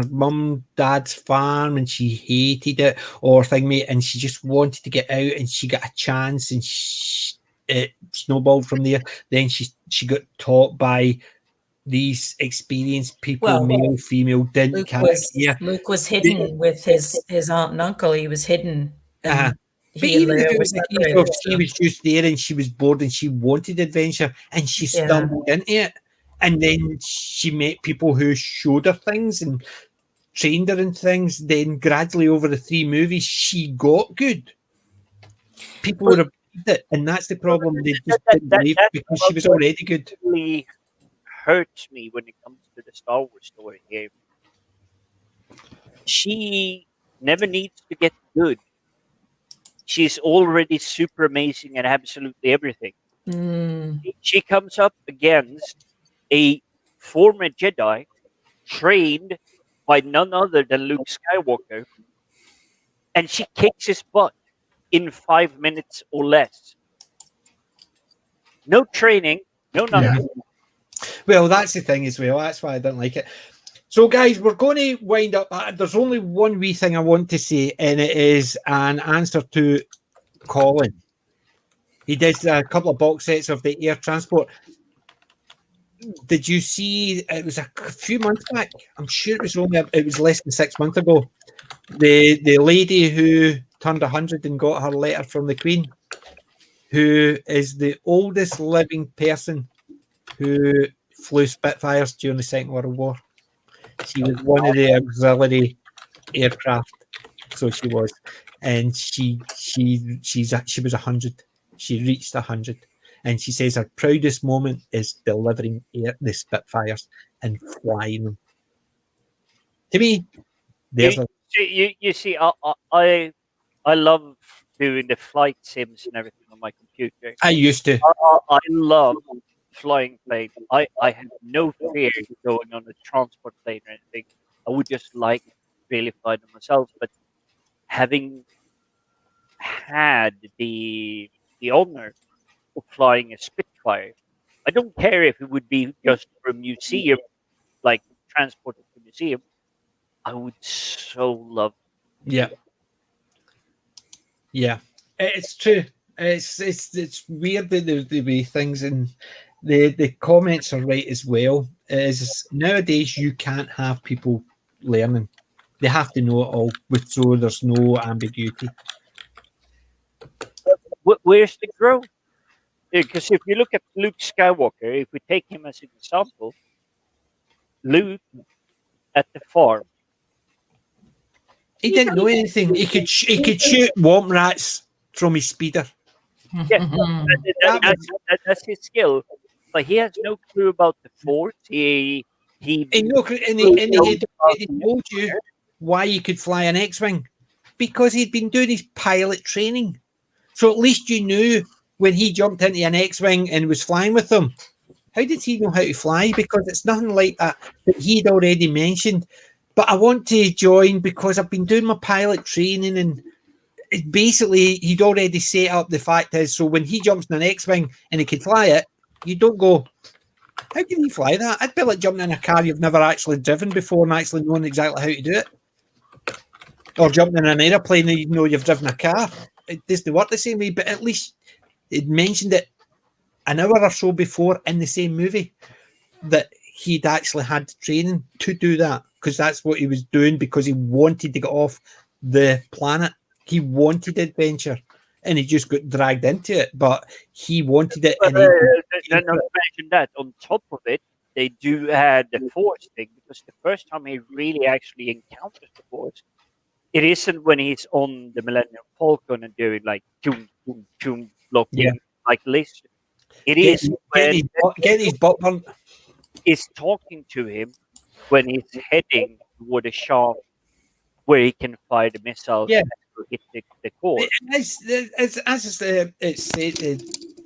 mum, dad's farm and she hated it, or thing, mate, and she just wanted to get out and she got a chance and it snowballed from there. Then she got taught by these experienced people, male, female, didn't care. Luke was hidden with his aunt and uncle. He was hidden. But even if it was the case of she was just there and she was bored and she wanted adventure and she stumbled into it, and then she met people who showed her things and trained her in things, then gradually over the 3 movies she got good. People would have believed it, and that's the problem. They just didn't believe it because she was already good. Really hurts me when it comes to the Star Wars story here. She never needs to get good. She's already super amazing at absolutely everything. She comes up against a former Jedi trained by none other than Luke Skywalker, and she kicks his butt in 5 minutes or less. No training, no nothing. Well, that's the thing as well. That's why I don't like it. So, guys, we're going to wind up. There's only one wee thing I want to say, and it is an answer to Colin. He did a couple of box sets of the air transport. Did you see? It was a few months back. I'm sure it was less than 6 months ago. The lady who turned 100 and got her letter from the Queen, who is the oldest living person who flew Spitfires during the Second World War. She was one of the auxiliary aircraft, so she was, and she was 100. She reached 100, and she says her proudest moment is delivering the Spitfires and flying them. To me, there's you see, I love doing the flight sims and everything on my computer. I used to. I love flying plane. I have no fear going on a transport plane or anything. I would just like to really fly them myself. But having had the honor of flying a Spitfire, I don't care if it would be just for a museum, like transported to a museum. I would so love. Yeah. It's true. It's weird the way things, and the comments are right as well. Is nowadays you can't have people learning; they have to know it all, so there's no ambiguity. Where's the growth? Because if you look at Luke Skywalker, if we take him as an example, Luke at the farm, he didn't know anything. He could shoot womp rats from his speeder. Yeah, that's his skill. But he has no clue about the Force. He told you why he could fly an X-wing, because he'd been doing his pilot training. So at least you knew when he jumped into an X-wing and was flying with them. How did he know how to fly? Because it's nothing like that he'd already mentioned. But I want to join because I've been doing my pilot training, and basically he'd already set up the fact is, so when he jumps in an X-wing and he can fly it, you don't go, how can he fly that? I'd be like jumping in a car you've never actually driven before and actually knowing exactly how to do it. Or jumping in an aeroplane and you know you've driven a car. It doesn't work the same way, but at least it mentioned it an hour or so before in the same movie that he'd actually had training to do that, because that's what he was doing, because he wanted to get off the planet. He wanted adventure, and he just got dragged into it, but he wanted it. And not to mention that, on top of it, they do add the Force thing, because the first time he really actually encounters the Force, it isn't when he's on the Millennium Falcon and doing like choom, choom, choom, blocking like laser. It is when get his butt burnt. Is talking to him when he's heading toward a shaft where he can fire the missiles to hit the core.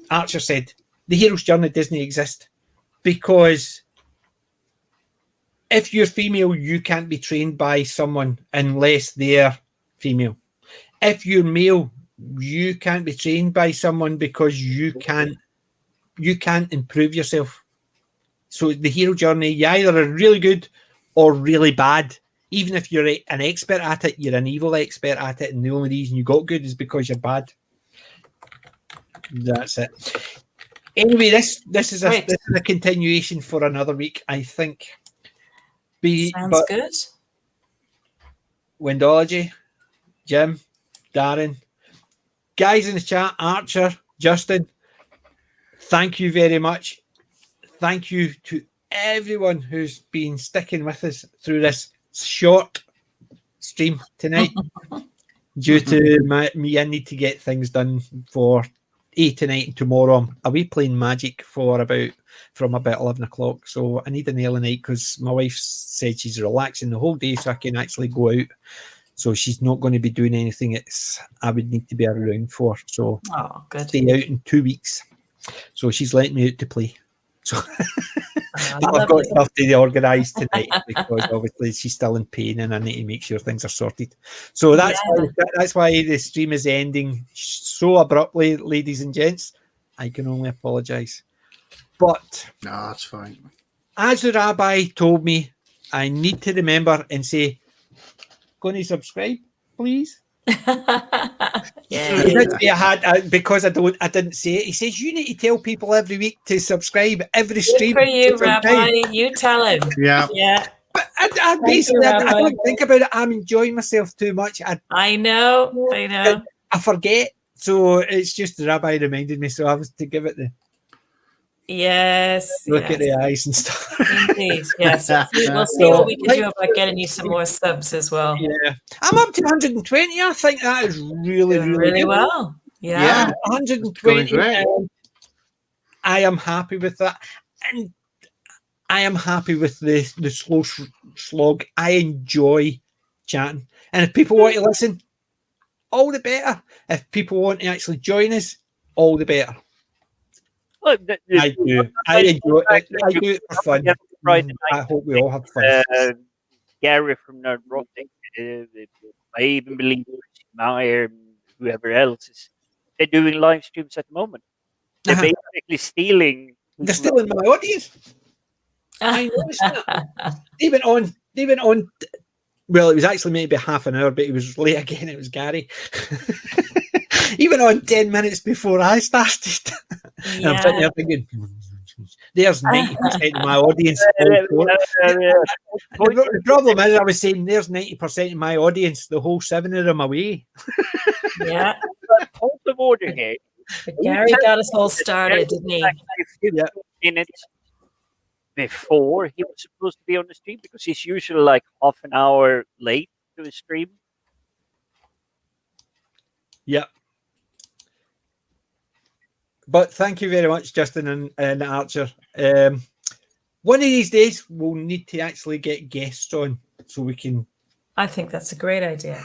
Archer said, the hero's journey doesn't exist, because if you're female, you can't be trained by someone unless they're female. If you're male, you can't be trained by someone because you can't improve yourself. So the hero journey, you either are really good or really bad. Even if you're an expert at it, you're an evil expert at it, and the only reason you got good is because you're bad. That's it. Anyway, this is a continuation for another week, I think. Sounds good. Windology, Jim, Darren, guys in the chat, Archer, Justin, thank you very much. Thank you to everyone who's been sticking with us through this short stream tonight. Due to me, I need to get things done for tonight and tomorrow. I'll be playing Magic from about 11 o'clock. So I need an early night because my wife said she's relaxing the whole day so I can actually go out. So she's not going to be doing anything I would need to be around for. So stay out in 2 weeks. So she's letting me out to play. So I've got stuff to organise tonight because obviously she's still in pain and I need to make sure things are sorted. So that's why the stream is ending so abruptly, ladies and gents. I can only apologise. But No, that's fine. as the rabbi told me, I need to remember and say, "Going to subscribe, please." Yeah. He did say I had because I didn't say it. He says you need to tell people every week to subscribe every stream. Good for you, to subscribe." Rabbi. You tell him. Yeah. Yeah. But I Thank basically, you, I Rabbi. don't think about it. I'm enjoying myself too much. I know. I forget. So it's just the rabbi reminded me. So I was to give it the Yes. look at the eyes and stuff. Indeed. Yes. We'll see what we can do about getting you some more subs as well. Yeah, I'm up to 120. I think that is really, Doing really really good. well. Yeah. Yeah. 120. Great. I am happy with that, and I am happy with the slow slog. I enjoy chatting, and if people want to listen, all the better. If people want to actually join us, all the better. Look, I do. I enjoy it. I do it for fun. Friday I hope we all have fun. Gary from Nerd Rotic, I even believe Meyer, whoever else they're doing live streams at the moment. They're basically stealing. They're stealing my audience. I noticed that. They went on. Well, it was actually maybe half an hour, but it was late again. It was Gary. He went on 10 minutes before I started. And I'm sitting there thinking, there's 90% of my audience. The problem is, I was saying, there's 90% of my audience, the whole 7 of them away. Yeah. Point of order here. But Gary got us all started, didn't he? 15 minutes before he was supposed to be on the stream, because he's usually like half an hour late to his stream. Yeah. But thank you very much, Justin and Archer. One of these days, we'll need to actually get guests on so we can I think that's a great idea.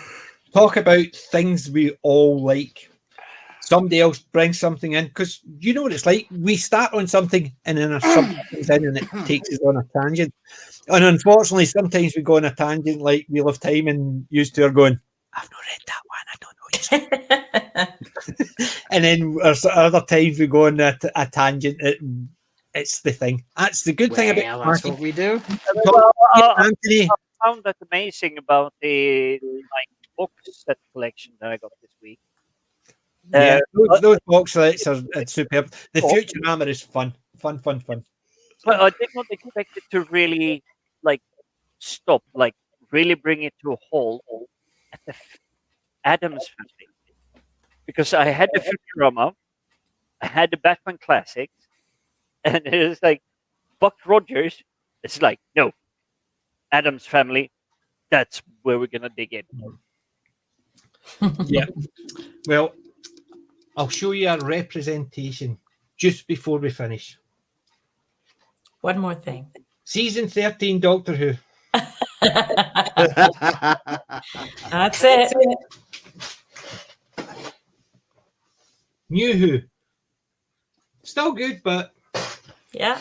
talk about things we all like. Somebody else brings something in, because you know what it's like. We start on something and then something comes in and it takes us on a tangent. And unfortunately, sometimes we go on a tangent like Wheel of Time and used to are going, I've not read that one, I don't know. And then other times we go on a tangent. It's the thing. That's the good thing about that's what we do. Anthony. I found that amazing about the box set collection that I got this week. Yeah, those box sets are superb. The Futurama is fun. But I did not expect it to really stop, really bring it to a halt at the Adams Family, because I had the Futurama, I had the Batman Classics, and it was like Buck Rogers. It's like, no, Adams Family. That's where we're gonna dig in. Yeah. Well, I'll show you a representation just before we finish. One more thing. Season 13 Doctor Who. That's it. New Who. Still good, but Yeah.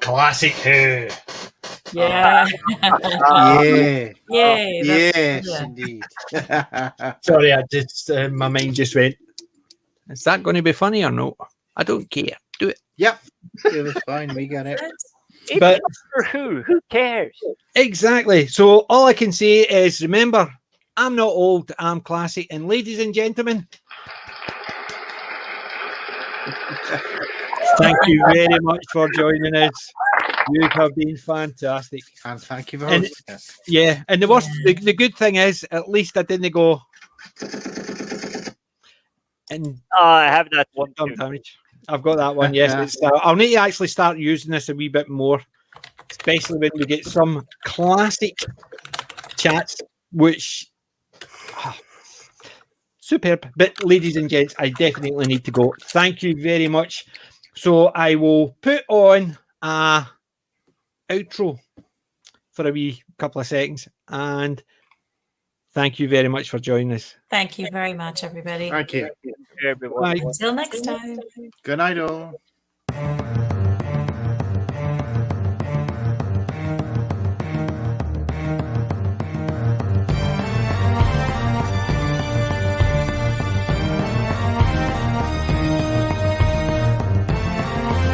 classic Who. Yeah. Yeah. Yay. Yes, Yeah. indeed. Sorry, I just my mind just went. Is that going to be funny or no? I don't care. Do it. Yep. It was fine. We got it. It's But- Doctor Who. Who cares? Exactly. So all I can say is, remember, I'm not old. I'm classic. And ladies and gentlemen, thank you very much for joining us. You have been fantastic. And thank you for And- hosting us. Yeah, and the good thing is, at least I didn't go and I have that one some too. damage. I've got that one. Yes, I'll need to actually start using this a wee bit more, especially when we get some classic chats, which superb. But ladies and gents, I definitely need to go. Thank you very much. So I will put on a outro for a wee couple of seconds, and thank you very much for joining us. Thank you very much, everybody. Thank you. Everyone. Bye. Until next time. Good night, all.